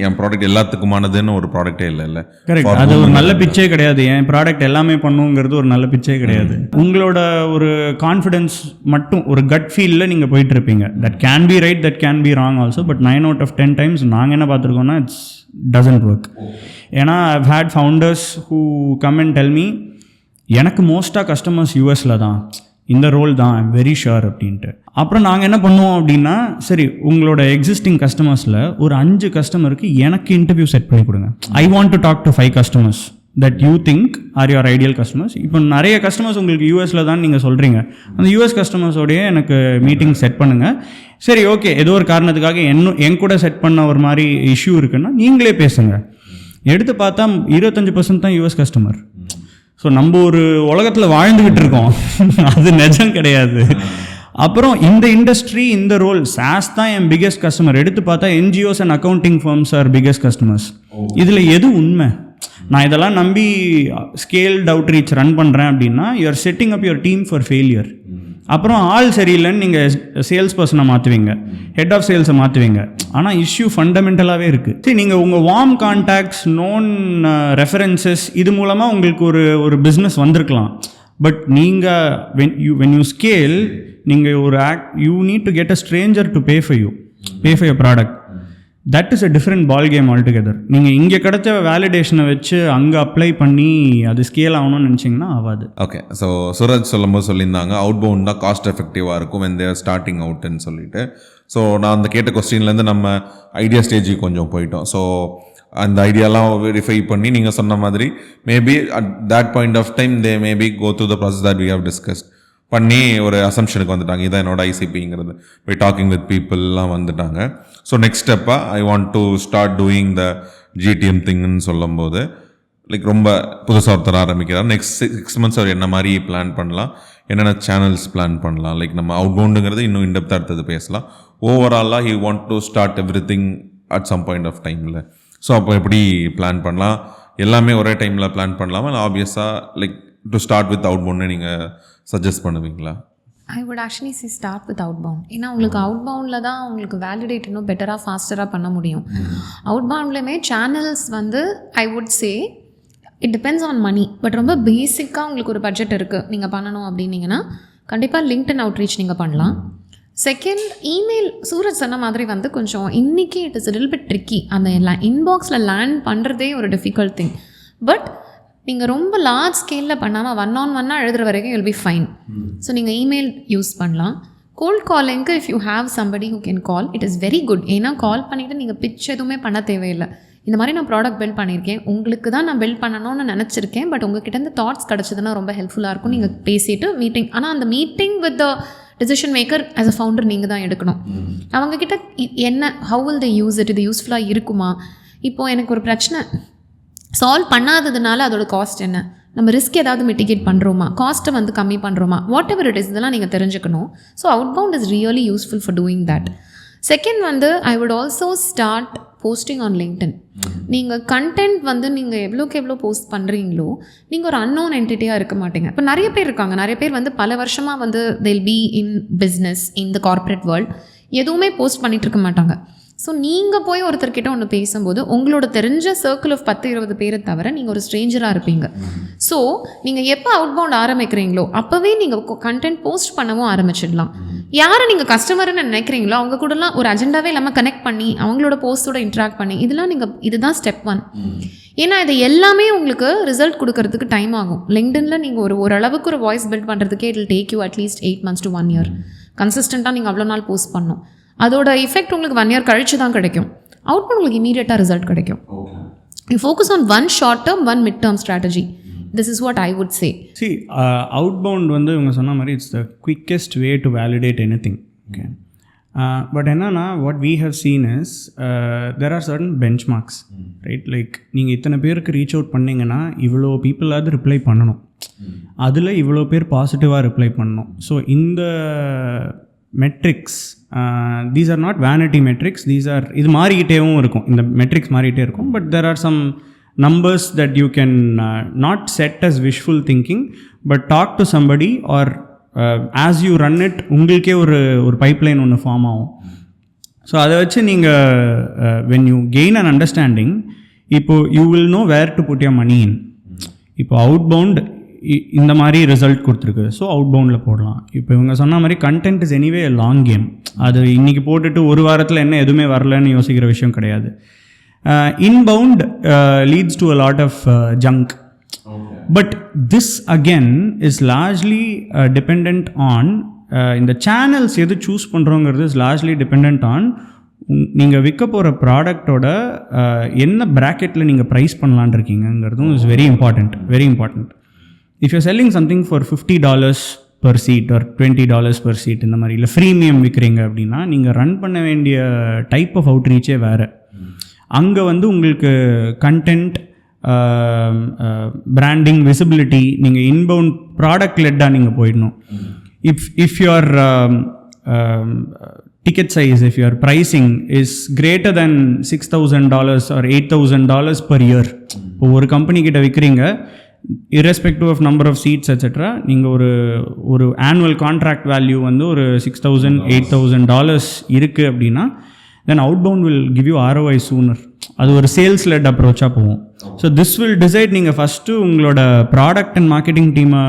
என் ப்ராடக்ட் எல்லாத்துக்குமானதுன்னு ஒரு ப்ராடக்டே இல்லை. கரெக்ட். அது ஒரு நல்ல பிச்சே கிடையாது. என் ப்ராடக்ட் எல்லாமே பண்ணுங்கிறது ஒரு நல்ல பிச்சே கிடையாது. உங்களோட ஒரு கான்ஃபிடன்ஸ் மட்டும், ஒரு கட் ஃபீலில் நீங்கள் போயிட்டு இருப்பீங்க. That can be right, that can be wrong also. But 9 out of 10 times நாங்கள் என்ன பார்த்துருக்கோம்னா இட்ஸ் டசன்ட் ஒர்க். ஏன்னா I've had founders who come and tell me, எனக்கு மோஸ்ட்டாக கஸ்டமர்ஸ் யூஎஸில் தான், இந்த ரோல் தான், ஐம் வெரி ஷுர் அப்படின்ட்டு. அப்புறம் நாங்கள் என்ன பண்ணுவோம் அப்படின்னா, சரி உங்களோட எக்ஸிஸ்டிங் கஸ்டமர்ஸில் ஒரு 5 கஸ்டமருக்கு எனக்கு இன்டர்வியூ செட் பண்ணி கொடுங்க. I want to talk to 5 customers that you think are your ideal customers. இப்போ நிறைய கஸ்டமர்ஸ் உங்களுக்கு யூஎஸில் தான் நீங்கள் சொல்கிறீங்க. அந்த யூஎஸ் கஸ்டமர்ஸோடைய எனக்கு மீட்டிங் செட் பண்ணுங்கள். சரி ஓகே, ஏதோ ஒரு காரணத்துக்காக என் கூட செட் பண்ண ஒரு மாதிரி இஷ்யூ இருக்குன்னா நீங்களே பேசுங்க. எடுத்து பார்த்தா 25% தான் யூஎஸ் கஸ்டமர். ஸோ நம்ம ஒரு உலகத்தில் வாழ்ந்துக்கிட்டு இருக்கோம், அது நிஜம் கிடையாது. அப்புறம் இந்த இண்டஸ்ட்ரி, இந்த ரோல், சாஸ் தான் என் பிக்கெஸ்ட் கஸ்டமர். எடுத்து பார்த்தா NGOs and accounting firms are biggest customers. இதில் எது உண்மை? நான் இதெல்லாம் நம்பி ஸ்கேல்ட் அவுட்ரீச் ரன் பண்ணுறேன் அப்படின்னா you're setting up your team for failure. அப்புறம் ஆள் சரியில்லைன்னு நீங்கள் சேல்ஸ் பர்சனை மாற்றுவீங்க, ஹெட் ஆஃப் சேல்ஸை மாற்றுவீங்க. ஆனால் இஷ்யூ ஃபண்டமெண்டலாகவே இருக்குது. சரி, நீங்கள் உங்கள் வார்ம் கான்டாக்ட்ஸ், நோன் ரெஃபரன்சஸ், இது மூலமாக உங்களுக்கு ஒரு பிஸ்னஸ் வந்திருக்கலாம். பட் நீங்கள் வென் யூ ஸ்கேல், நீங்கள் ஒரு you need to get a stranger to pay for your product. That is a different ball game altogether. நீங்கள் இங்கே கிடைச்ச வேலிடேஷனை வச்சு அங்கே அப்ளை பண்ணி அது ஸ்கேல் ஆகணும்னு நினச்சிங்கன்னா ஆகாது. ஓகே, ஸோ சூரஜ் சொல்லும்போது சொல்லியிருந்தாங்க அவுட்பவுண்ட் தான் காஸ்ட் எஃபெக்டிவாக இருக்கும் when they are starting outன்னு சொல்லிட்டு. ஸோ நான் அந்த கேட்ட கொஸ்டின்லேருந்து நம்ம ஐடியா ஸ்டேஜுக்கு கொஞ்சம் போயிட்டோம். ஸோ அந்த ஐடியாலாம் வெரிஃபை பண்ணி நீங்கள் சொன்ன மாதிரி maybe at that point of time they maybe go through the process that we have discussed பண்ணி ஒரு அசம்ஷனுக்கு வந்துட்டாங்க. இதான் என்னோட ஐசிபிங்கிறது, பை டாக்கிங் வித் பீப்புளெலாம் வந்துட்டாங்க. ஸோ நெக்ஸ்ட் ஸ்டெப்பாக I want to start doing the GTM திங்னு சொல்லும்போது லைக் ரொம்ப புதுசாக ஒருத்தர் ஆரம்பிக்கிறார். நெக்ஸ்ட் 6 months அவர் என்ன மாதிரி பிளான் பண்ணலாம், என்னென்ன சேனல்ஸ் பிளான் பண்ணலாம், லைக் நம்ம அவுட்பவுண்டுங்கிறது இன்னும் இன்டெப்த்தாக அடுத்தது பேசலாம். ஓவராலாக he want to start everything at some point of டைமில். ஸோ அப்போ எப்படி பிளான் பண்ணலாம், எல்லாமே ஒரே டைமில் பிளான் பண்ணலாமா, இல்லை ஆப்வியஸாக லைக் டு ஸ்டார்ட் வித் அவுட்பவுண்ட்னு நீங்கள் சஜஸ்ட் பண்ணுவீங்களா? I would actually start with outbound. ஏன்னா உங்களுக்கு அவுட்பவுண்டில் தான் உங்களுக்கு வேலிடேட் இன்னும் பெட்டராக ஃபாஸ்டராக பண்ண முடியும். அவுட்பவுண்ட்லேயுமே சேனல்ஸ் வந்து I would say it depends on money. But ரொம்ப பேசிக்காக உங்களுக்கு ஒரு பட்ஜெட் இருக்குது நீங்கள் பண்ணணும் அப்படின்னீங்கன்னா கண்டிப்பாக லிங்க்டின் அவுட்ரீச் நீங்கள் பண்ணலாம். செகண்ட், இமெயில் சூரஜ் சொன்ன மாதிரி வந்து கொஞ்சம் இன்றைக்கி it is little bit tricky. அந்த இன்பாக்ஸில் லேண்ட் பண்ணுறதே ஒரு டிஃபிகல்ட் திங். பட் நீங்கள் ரொம்ப லார்ஜ் ஸ்கேலில் பண்ணாமல் 1-on-1 எழுதுகிற வரைக்கும் வில் பி ஃபைன். ஸோ நீங்கள் இமெயில் யூஸ் பண்ணலாம். கோல்ட் காலிங்க்கு if you have somebody who can call, it is very good. ஏன்னா கால் பண்ணிவிட்டு நீங்கள் பிச் எதுவுமே பண்ண தேவையில்லை. இந்த மாதிரி நான் ப்ராடக்ட் பில்ட் பண்ணியிருக்கேன், உங்களுக்கு தான் நான் பில்ட் பண்ணணும்னு நினச்சிருக்கேன், பட் உங்ககிட்ட தாட்ஸ் கிடச்சதுன்னா ரொம்ப ஹெல்ப்ஃபுல்லாக இருக்கும். நீங்கள் பேசிட்டு மீட்டிங், ஆனால் அந்த meeting with the decision maker as a founder நீங்கள் தான் எடுக்கணும். அவங்கக்கிட்ட என்ன, how will they use it, இது யூஸ்ஃபுல்லாக இருக்குமா, இப்போது எனக்கு ஒரு பிரச்சனை சால்வ் பண்ணாததுனால அதோட காஸ்ட் என்ன, நம்ம ரிஸ்க் ஏதாவது மிட்டிகேட் பண்ணுறோமா, காஸ்ட்டை வந்து கம்மி பண்ணுறோமா, வாட் எவர் இட் இஸ், இதெல்லாம் நீங்கள் தெரிஞ்சுக்கணும். So outbound is really useful for doing that. Second வந்து I would also start posting on LinkedIn. நீங்கள் கண்டென்ட் வந்து நீங்கள் எவ்வளோக்கு எவ்வளோ போஸ்ட் பண்ணுறீங்களோ நீங்கள் ஒரு அன்னோன் என்டிட்டியாக இருக்க மாட்டீங்க. இப்போ நிறைய பேர் இருக்காங்க, நிறைய பேர் வந்து பல வருஷமாக வந்து they'll be in business in the corporate world, எதுவுமே போஸ்ட் பண்ணிகிட்டு இருக்க மாட்டாங்க. ஸோ நீங்கள் போய் ஒருத்தர்கிட்ட ஒன்று பேசும்போது உங்களோட தெரிஞ்ச சர்க்கிள் ஆஃப் 10-20 பேரை தவிர நீங்கள் ஒரு ஸ்ட்ரேஞ்சராக இருப்பீங்க. ஸோ நீங்கள் எப்போ அவுட்பவுண்ட் ஆரம்பிக்கிறீங்களோ அப்போவே நீங்கள் கண்டென்ட் போஸ்ட் பண்ணவும் ஆரம்பிச்சிடலாம். யாரை நீங்கள் கஸ்டமர்னு நினைக்கிறீங்களோ அவங்க கூடலாம் ஒரு அஜெண்டாவே இல்லாமல் கனெக்ட் பண்ணி அவங்களோட போஸ்ட்டோட இன்ட்ராக்ட் பண்ணி இதுதான் ஸ்டெப் 1. ஏன்னா இது எல்லாமே உங்களுக்கு ரிசல்ட் கொடுக்கறதுக்கு டைம் ஆகும். லிங்க்டின்ல நீங்கள் ஓரளவுக்கு ஒரு வாய்ஸ் பில்ட் பண்ணுறதுக்கே it will take you at least 8 months to 1 year. கன்சிஸ்டண்ட்டாக நீங்கள் அவ்வளோ நாள் போஸ்ட் பண்ணணும். அதோட எஃபெக்ட் உங்களுக்கு 1 year கழிச்சு தான் கிடைக்கும். அவுட்புட் உங்களுக்கு இமீடியட்டாக ரிசல்ட் கிடைக்கும். You focus on 1 short term 1 mid term strategy. This is what I would say. See, outbound வந்து இவங்க சொன்ன மாதிரி it's the quickest way to validate anything. Okay, but என்னன்னா what we have seen is there are certain benchmarks, right? Like நீங்கள் இத்தனை பேருக்கு reach out பண்ணிங்கன்னா இவ்வளோ பீப்புளாவது ரிப்ளை பண்ணணும், அதில் இவ்வளோ பேர் பாசிட்டிவாக ரிப்ளை பண்ணணும். ஸோ இந்த metrics, these are not vanity metrics, these are, இது மாறிக்கிட்டேவும் இருக்கும், இந்த மெட்ரிக்ஸ் மாறிக்கிட்டே இருக்கும். But there are some numbers that you can not set as wishful thinking, but talk to somebody or as you run it உங்களுக்கே ஒரு pipeline ஒன்று form ஆகும். ஸோ அதை வச்சு நீங்கள் when you gain an understanding, இப்போது you will know where to put your money in. இப்போ outbound இந்த மாதிரி ரிசல்ட் கொடுத்துருக்கு, ஸோ அவுட்பவுண்டில் போடலாம். இப்போ இவங்க சொன்ன மாதிரி content is anyway long game. அது இன்றைக்கி போட்டுட்டு ஒரு வாரத்தில் என்ன எதுவுமே வரலன்னு யோசிக்கிற விஷயம் கிடையாது. Inbound leads to a lot of junk. Okay. But this again is largely dependent on இந்த சேனல்ஸ் எது சூஸ் பண்ணுறோங்கிறது இஸ் லார்ஜ்லி டிபெண்ட் ஆன் நீங்கள் விற்க போகிற ப்ராடக்டோட என்ன ப்ராக்கெட்டில் நீங்கள் ப்ரைஸ் பண்ணலான் இருக்கீங்கிறதும் is very important, very important. If you selling something for $50 per seat or $20 per seat இந்த மாதிரி இல்லை ஃப்ரீமியம் விற்கிறீங்க அப்படின்னா நீங்கள் ரன் பண்ண வேண்டிய டைப் ஆஃப் அவுட்ரீச்சே வேறு. அங்கே வந்து உங்களுக்கு கண்டென்ட், பிராண்டிங், விசிபிலிட்டி, நீங்கள் இன்பவுண்ட் ப்ராடக்ட் லெட்டாக நீங்கள் போயிடணும். If your ticket size, if your pricing is greater than $6,000 or $8,000 per year, இப்போ ஒரு கம்பெனி கிட்ட விற்கிறீங்க, irrespective of number of seats etc., நீங்கள் ஒரு ஆனுவல் கான்ட்ராக்ட் வேல்யூ வந்து ஒரு $6,000 $8,000 இருக்குது அப்படின்னா then outbound will give you ROI sooner. அது ஒரு சேல்ஸ் லெட் அப்ரோச்சாக போகும். ஸோ திஸ் வில் டிசைட் நீங்கள் ஃபஸ்ட்டு உங்களோட ப்ராடக்ட் அண்ட் மார்க்கெட்டிங் டீமை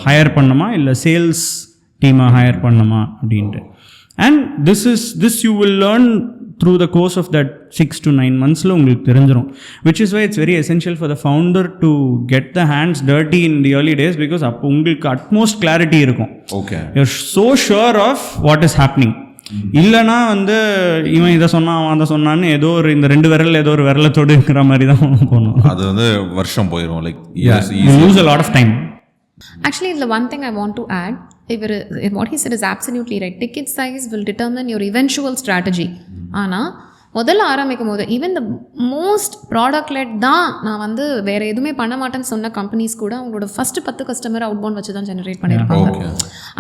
ஹையர் பண்ணணுமா இல்லை சேல்ஸ் டீமை ஹையர் பண்ணணுமா அப்படின்ட்டு. And this you will learn through the course of that 6 to 9 monthஸில் உங்களுக்கு தெரிஞ்சிடும். Which is why it's very essential for the founder to get the hands dirty in the early days, because அப்போ உங்களுக்கு utmost clarity இருக்கும். Okay, you are so sure of what is happening. இல்லைனா வந்து இவன் இதை சொன்னான் அவன் அதை சொன்னான்னு ஏதோ ஒரு இந்த 2 விரல் ஏதோ ஒரு விரலை தொடுங்கிற மாதிரி தான் போகணும். அது வந்து வருஷம் போயிடும். Like lose a lot of time. Actually, the one thing I want to add, what he said is absolutely right. Ticket size will determine your eventual strategy. ஆனால் முதல்ல ஆரம்பிக்கும் போது even the most product let தான் நான் வந்து வேறு எதுவுமே பண்ண மாட்டேன்னு சொன்ன கம்பெனிஸ் கூட அவங்களோட ஃபஸ்ட்டு 10 கஸ்டமர் அவுட்பவுண்ட் வச்சு தான் ஜென்ரேட் பண்ணியிருப்பாங்க.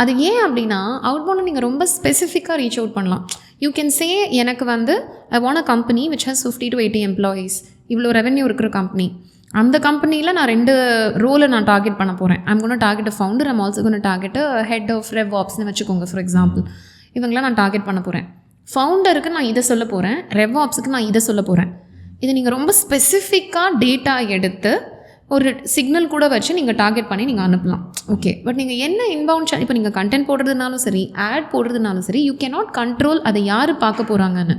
அது ஏன் அப்படின்னா அவுட்பவுண்டை நீங்கள் ரொம்ப ஸ்பெசிஃபிக்காக ரீச் அவுட் பண்ணலாம். யூ கேன் சே எனக்கு வந்து I want a company which has 50 to 80 employees, இவ்வளோ ரெவென்யூ இருக்கிற கம்பெனி. அந்த கம்பெனியில் நான் 2 ரோலை நான் டார்கெட் பண்ண போகிறேன். I'm gonna target a founder, I'm also gonna target head of rev ஆப்ஸ்னு வச்சுக்கோங்க ஃபார் எக்ஸாம்பிள். இவங்களாம் நான் டார்கெட் பண்ண போகிறேன். ஃபவுண்டருக்கு நான் இதை சொல்ல போகிறேன், ரெவ் ஆப்ஸுக்கு நான் இதை சொல்ல போகிறேன். இது நீங்கள் ரொம்ப ஸ்பெசிஃபிக்காக டேட்டா எடுத்து ஒரு சிக்னல் கூட வச்சு நீங்கள் டார்கெட் பண்ணி நீங்கள் அனுப்பலாம். ஓகே, பட் நீங்கள் என்ன இன்பவுண்ட் இப்போ நீங்கள் கண்டென்ட் போடுறதுனாலும் சரி, ஆட் போடுறதுனாலும் சரி, யூ கேனாட் கண்ட்ரோல் அதை யார் பார்க்க போகிறாங்கன்னு.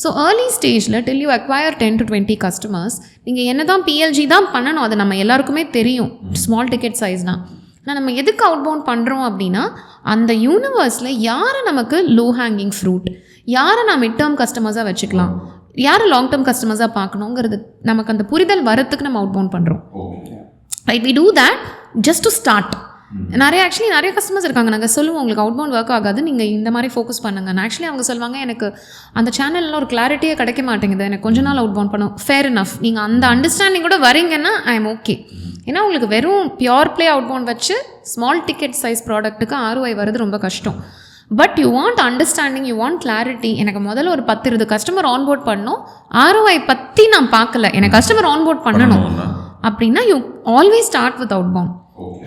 ஸோ ஏர்லி ஸ்டேஜில் டில் யூ அக்வயர் 10 to 20 கஸ்டமர்ஸ், நீங்கள் என்ன தான் PLG தான் பண்ணணும், அது நம்ம எல்லாருக்குமே தெரியும். ஸ்மால் டிக்கெட் சைஸ் தான். ஆனால் நம்ம எதுக்கு அவுட்பவுண்ட் பண்ணுறோம் அப்படின்னா அந்த யூனிவர்ஸில் யாரை நமக்கு லோ ஹேங்கிங் ஃப்ரூட், யாரை நான் மிட் டேர்ம் கஸ்டமர்ஸாக வச்சுக்கலாம், யாரை லாங் டேர்ம் கஸ்டமர்ஸாக பார்க்கணுங்கிறது நமக்கு அந்த புரிதல் வரத்துக்கு நம்ம அவுட்பவுண்ட் பண்ணுறோம். Right, we do that just to start. நிறைய கஸ்டமர்ஸ் இருக்காங்க, நாங்கள் சொல்லுவோம் உங்களுக்கு அவுட்பவுண்ட் ஒர்க் ஆகாது, நீங்கள் இந்த மாதிரி ஃபோக்கஸ் பண்ணுங்க. ஆக்சுவலி அவங்க சொல்லுவாங்க எனக்கு அந்த சேனலில் ஒரு கிளாரிட்டியே கிடைக்க மாட்டேங்குது, எனக்கு கொஞ்ச நாள் அவுட்பவுண்ட் பண்ணும். ஃபேர் இனஃப், நீங்கள் அந்த அண்டர்ஸ்டாண்டிங் கூட வரீங்கன்னா ஐ எம் ஓகே. ஏன்னா உங்களுக்கு வெறும் பியோர் ப்ளே அவுட்பவுண்ட் வச்சு ஸ்மால் டிக்கெட் சைஸ் ப்ராடக்ட்டுக்கு ROI வருது ரொம்ப கஷ்டம். But you want understanding, you want clarity. எனக்கு முதல்ல ஒரு 10-20 கஸ்டமர் ஆன்போர்ட் பண்ணணும், ROI பற்றி நான் பார்க்கல, எனக்கு கஸ்டமர் ஆன்போர்ட் பண்ணணும் அப்படின்னா you always start with outbound.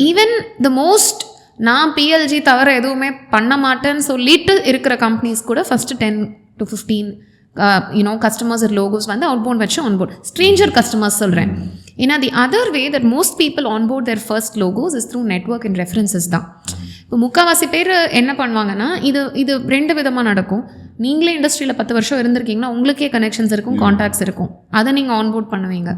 Even the most நான் PLG தவிர எதுவுமே பண்ண மாட்டேன்னு சொல்லிட்டு இருக்கிற கம்பெனிஸ் கூட ஃபஸ்ட்டு 10 to 15 கஸ்டமர்ஸ் லோகோஸ் வந்து அவுட்பவுண்ட் வச்சு ஆன்போர்ட். ஸ்ட்ரேஞ்சர் கஸ்டமர்ஸ் சொல்கிறேன். ஏன்னா the other way that most people onboard their first logos is through network and references தான். இப்போ முக்கால்வாசி பேர் என்ன பண்ணுவாங்கன்னா இது 2 விதமாக நடக்கும். நீங்களே இண்டஸ்ட்ரியில் 10 வருஷம் இருந்திருக்கீங்கன்னா உங்களுக்கே கனெக்ஷன்ஸ் இருக்கும், கான்டாக்ட்ஸ் இருக்கும், அதை நீங்கள் ஆன்போர்ட் பண்ணுவீங்க.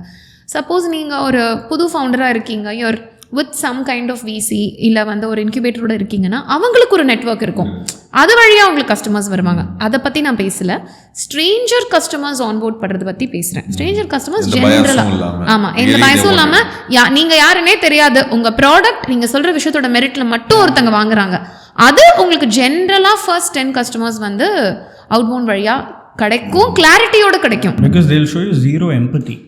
சப்போஸ் நீங்கள் ஒரு புது ஃபவுண்டராக இருக்கீங்க, your with some kind of VC இல்லை வந்து ஒரு இன்குபேட்டரோட இருக்கீங்கன்னா அவங்களுக்கு ஒரு நெட்வொர்க் இருக்கும், அது வழியாக அவங்களுக்கு கஸ்டமர்ஸ் வருவாங்க. அதை பற்றி நான் பேசலை. ஸ்ட்ரேஞ்சர் கஸ்டமர்ஸ் ஆன்போர்ட் பண்ணுறது பற்றி பேசுகிறேன். ஸ்ட்ரேஞ்சர் கஸ்டமர்ஸ் ஜென்ரலாக, ஆமாம், எந்த பயசும் இல்லாமல் நீங்கள் யாருன்னே தெரியாது, உங்கள் ப்ராடக்ட் நீங்கள் சொல்கிற விஷயத்தோட மெரிட்டில் மட்டும் ஒருத்தங்க வாங்குறாங்க, அது உங்களுக்கு ஜென்ரலாக ஃபர்ஸ்ட் 10 கஸ்டமர்ஸ் வந்து அவுட்பவுண்ட் வழியாக கிடைக்கும், கிளாரிட்டியோட கிடைக்கும். Because they'll show you zero empathy.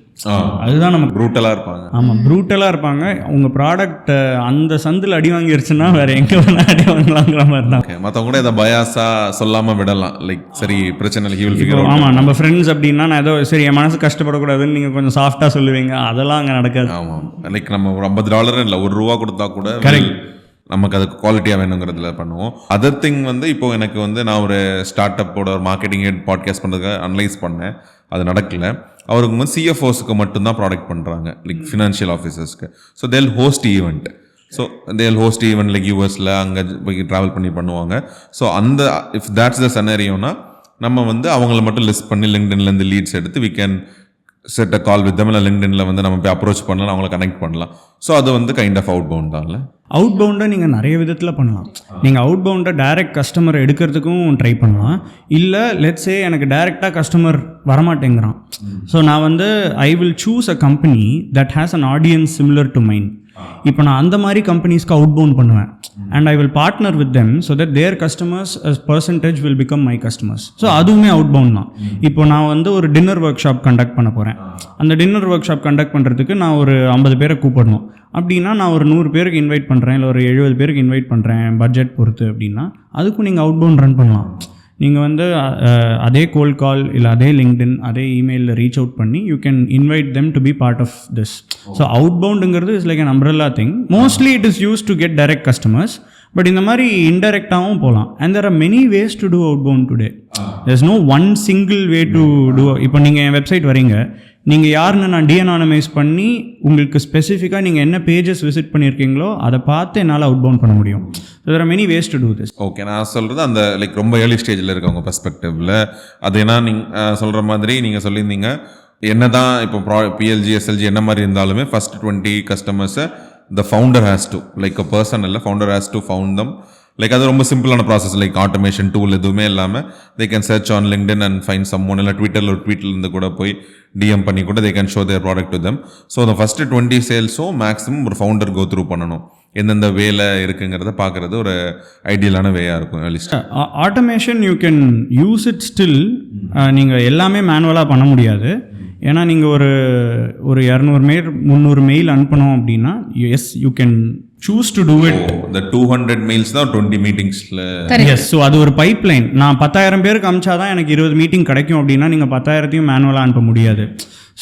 அதுதான் நமக்கு ப்ரூட்டலாக இருப்பாங்க. ஆமாம், ப்ரூட்டலாக இருப்பாங்க. உங்கள் ப்ராடக்ட் அந்த சந்தில் அடி வாங்கிருச்சுன்னா வேறு எங்கே வேணால் அடி வாங்கலாங்கிற மாதிரி தான். ஓகே, மற்றவங்க கூட இதை பயாஸாக சொல்லாமல் விடலாம். லைக் சரி பிரச்சனை இல்லை, ஹி வில் ஃபிகர் அவுட். ஆமாம், நம்ம ஃப்ரெண்ட்ஸ் அப்படின்னா நான் ஏதோ சரி என் மனசு கஷ்டப்படக்கூடாதுன்னு நீங்கள் கொஞ்சம் சாஃப்டாக சொல்லுவீங்க, அதெல்லாம் அங்கே நடக்காது. ஆமாம், லைக் நம்ம ஒரு $50 இல்லை ₹1 கொடுத்தா கூட நமக்கு அதுக்கு குவாலிட்டியாக வேணுங்கிறதுல பண்ணுவோம். அதர் திங் வந்து இப்போ எனக்கு வந்து நான் ஒரு ஸ்டார்ட் அப்போட ஒரு மார்க்கெட்டிங் ஹெட் பாட்காஸ்ட் பண்ணுறதுக்காக அனலைஸ் பண்ணேன், அது நடக்கல. அவருக்கு வந்து சிஎஃப்ஓஸுக்கு மட்டும்தான் ப்ராடக்ட் பண்ணுறாங்க, லைக் ஃபினான்ஷியல் ஆஃபீஸர்ஸ்க்கு. So they'll host event. So they'll host event like யூஎஸில் அங்கே போய் ட்ராவல் பண்ணி பண்ணுவாங்க. ஸோ அந்த இஃப் தேட்ஸ் த செனரியோனா நம்ம வந்து அவங்கள மட்டும் லிஸ்ட் பண்ணி லிங்க்டின்லேருந்து லீட்ஸ் எடுத்து we can set a call with them. இல்லை லிங்க்டின்ல வந்து நம்ம போய் அப்ரோச் பண்ணலாம், அவங்கள கனெக்ட் பண்ணலாம். ஸோ அது வந்து கைண்ட் ஆஃப் அவுட் பவுண்ட் தான். இல்லை அவுட் பவுண்டை நீங்கள் நிறைய விதத்தில் பண்ணலாம். நீங்கள் அவுட் பவுண்டை டைரக்ட் கஸ்டமர் எடுக்கிறதுக்கும் ட்ரை பண்ணலாம். இல்லை லெட்ஸே எனக்கு டைரெக்டாக கஸ்டமர் வரமாட்டேங்கிறான், ஸோ நான் வந்து I will choose a company that has an audience similar to mind. இப்போ நான் அந்த மாதிரி கம்பெனிஸ்க்கு அவுட் பவுண்ட் பண்ணுவேன் and I will partner with them so that their customers as percentage will become my customers. So அதுவுமே outbound தான். இப்போ நான் வந்து ஒரு டின்னர் ஒர்க் ஷாப் கண்டக்ட் பண்ண போகிறேன். அந்த டின்னர் ஒர்க் ஷாப் கண்டக்ட் பண்ணுறதுக்கு நான் ஒரு 50 பேரை கூப்பிடணும் அப்படின்னா நான் ஒரு 100 பேருக்கு இன்வைட் பண்ணுறேன், இல்லை ஒரு 70 பேருக்கு இன்வைட் பண்ணுறேன் பட்ஜெட் பொறுத்து அப்படின்னா அதுக்கும் நீங்கள் அவுட் பவுண்ட் ரன் பண்ணலாம். நீங்கள் வந்து அதே கோல்ட் கால் இல்லை அதே லிங்க்டின் அதே இமெயிலில் ரீச் அவுட் பண்ணி you can invite them to be part of this. So அவுட் பவுண்டுங்கிறது is like an umbrella thing. Mostly it is use to get direct customers, but இந்த மாதிரி இன்டெரக்டாகவும் போகலாம். And there are many ways to do outbound today. There is no one single way to do. இப்போ நீங்கள் என் website வரீங்க, நீங்கள் யாருன்னு நான் டீஅனானமைஸ் பண்ணி உங்களுக்கு ஸ்பெசிஃபிக்காக நீங்கள் என்ன பேஜஸ் விசிட் பண்ணியிருக்கீங்களோ அதை பார்த்து என்னால் அவுட் பவுண்ட் பண்ண முடியும். There are many ways to do this. Okay, நான் சொல்கிறது அந்த லைக் ரொம்ப ஏர்லி ஸ்டேஜில் இருக்கவங்க பெர்ஸ்பெக்டிவில் அது ஏன்னா நீங்கள் சொல்கிற மாதிரி நீங்கள் சொல்லியிருந்தீங்க என்ன தான் இப்போ பிஎல்ஜி எஸ்எல்ஜி என்ன மாதிரி இருந்தாலுமே ஃபஸ்ட் 20 கஸ்டமர்ஸை the founder has to like a person இல்லை founder has to found them. Like அது ரொம்ப சிம்பிளான ப்ராசஸ், லைக் ஆட்டோமேஷன் டூல் எதுவுமே இல்லாமல் they can search on LinkedIn and find someone. இல்லை ட்விட்டரில் ஒரு ட்வீட்லேருந்து கூட போய் டிஎம் பண்ணி கூட they can show their product to them. So அந்த ஃபஸ்ட்டு 20 சேல்ஸும் மேக்ஸிமம் ஒரு ஃபவுண்டர் கோ த்ரூ பண்ணணும். எந்தெந்த வேலை இருக்குங்கிறத பார்க்குறது ஒரு ஐடியலான வேயாக இருக்கும். Automation you can use it still. நீங்கள் எல்லாமே மேனுவலாக பண்ண முடியாது. ஏன்னா நீங்கள் ஒரு 200 மெயில் 300 மெயில் அனுப்பணும் அப்படின்னா yes you can choose to do it. The 200 mails தான் 20 மீட்டிங்ஸில். எஸ், ஸோ அது ஒரு பைப் லைன். நான் 10,000 பேருக்கு அமிச்சாதான் எனக்கு 20 மீட்டிங் கிடைக்கும் அப்படின்னா நீங்கள் 10,000த்தையும் மேனுவலாக அனுப்ப முடியாது.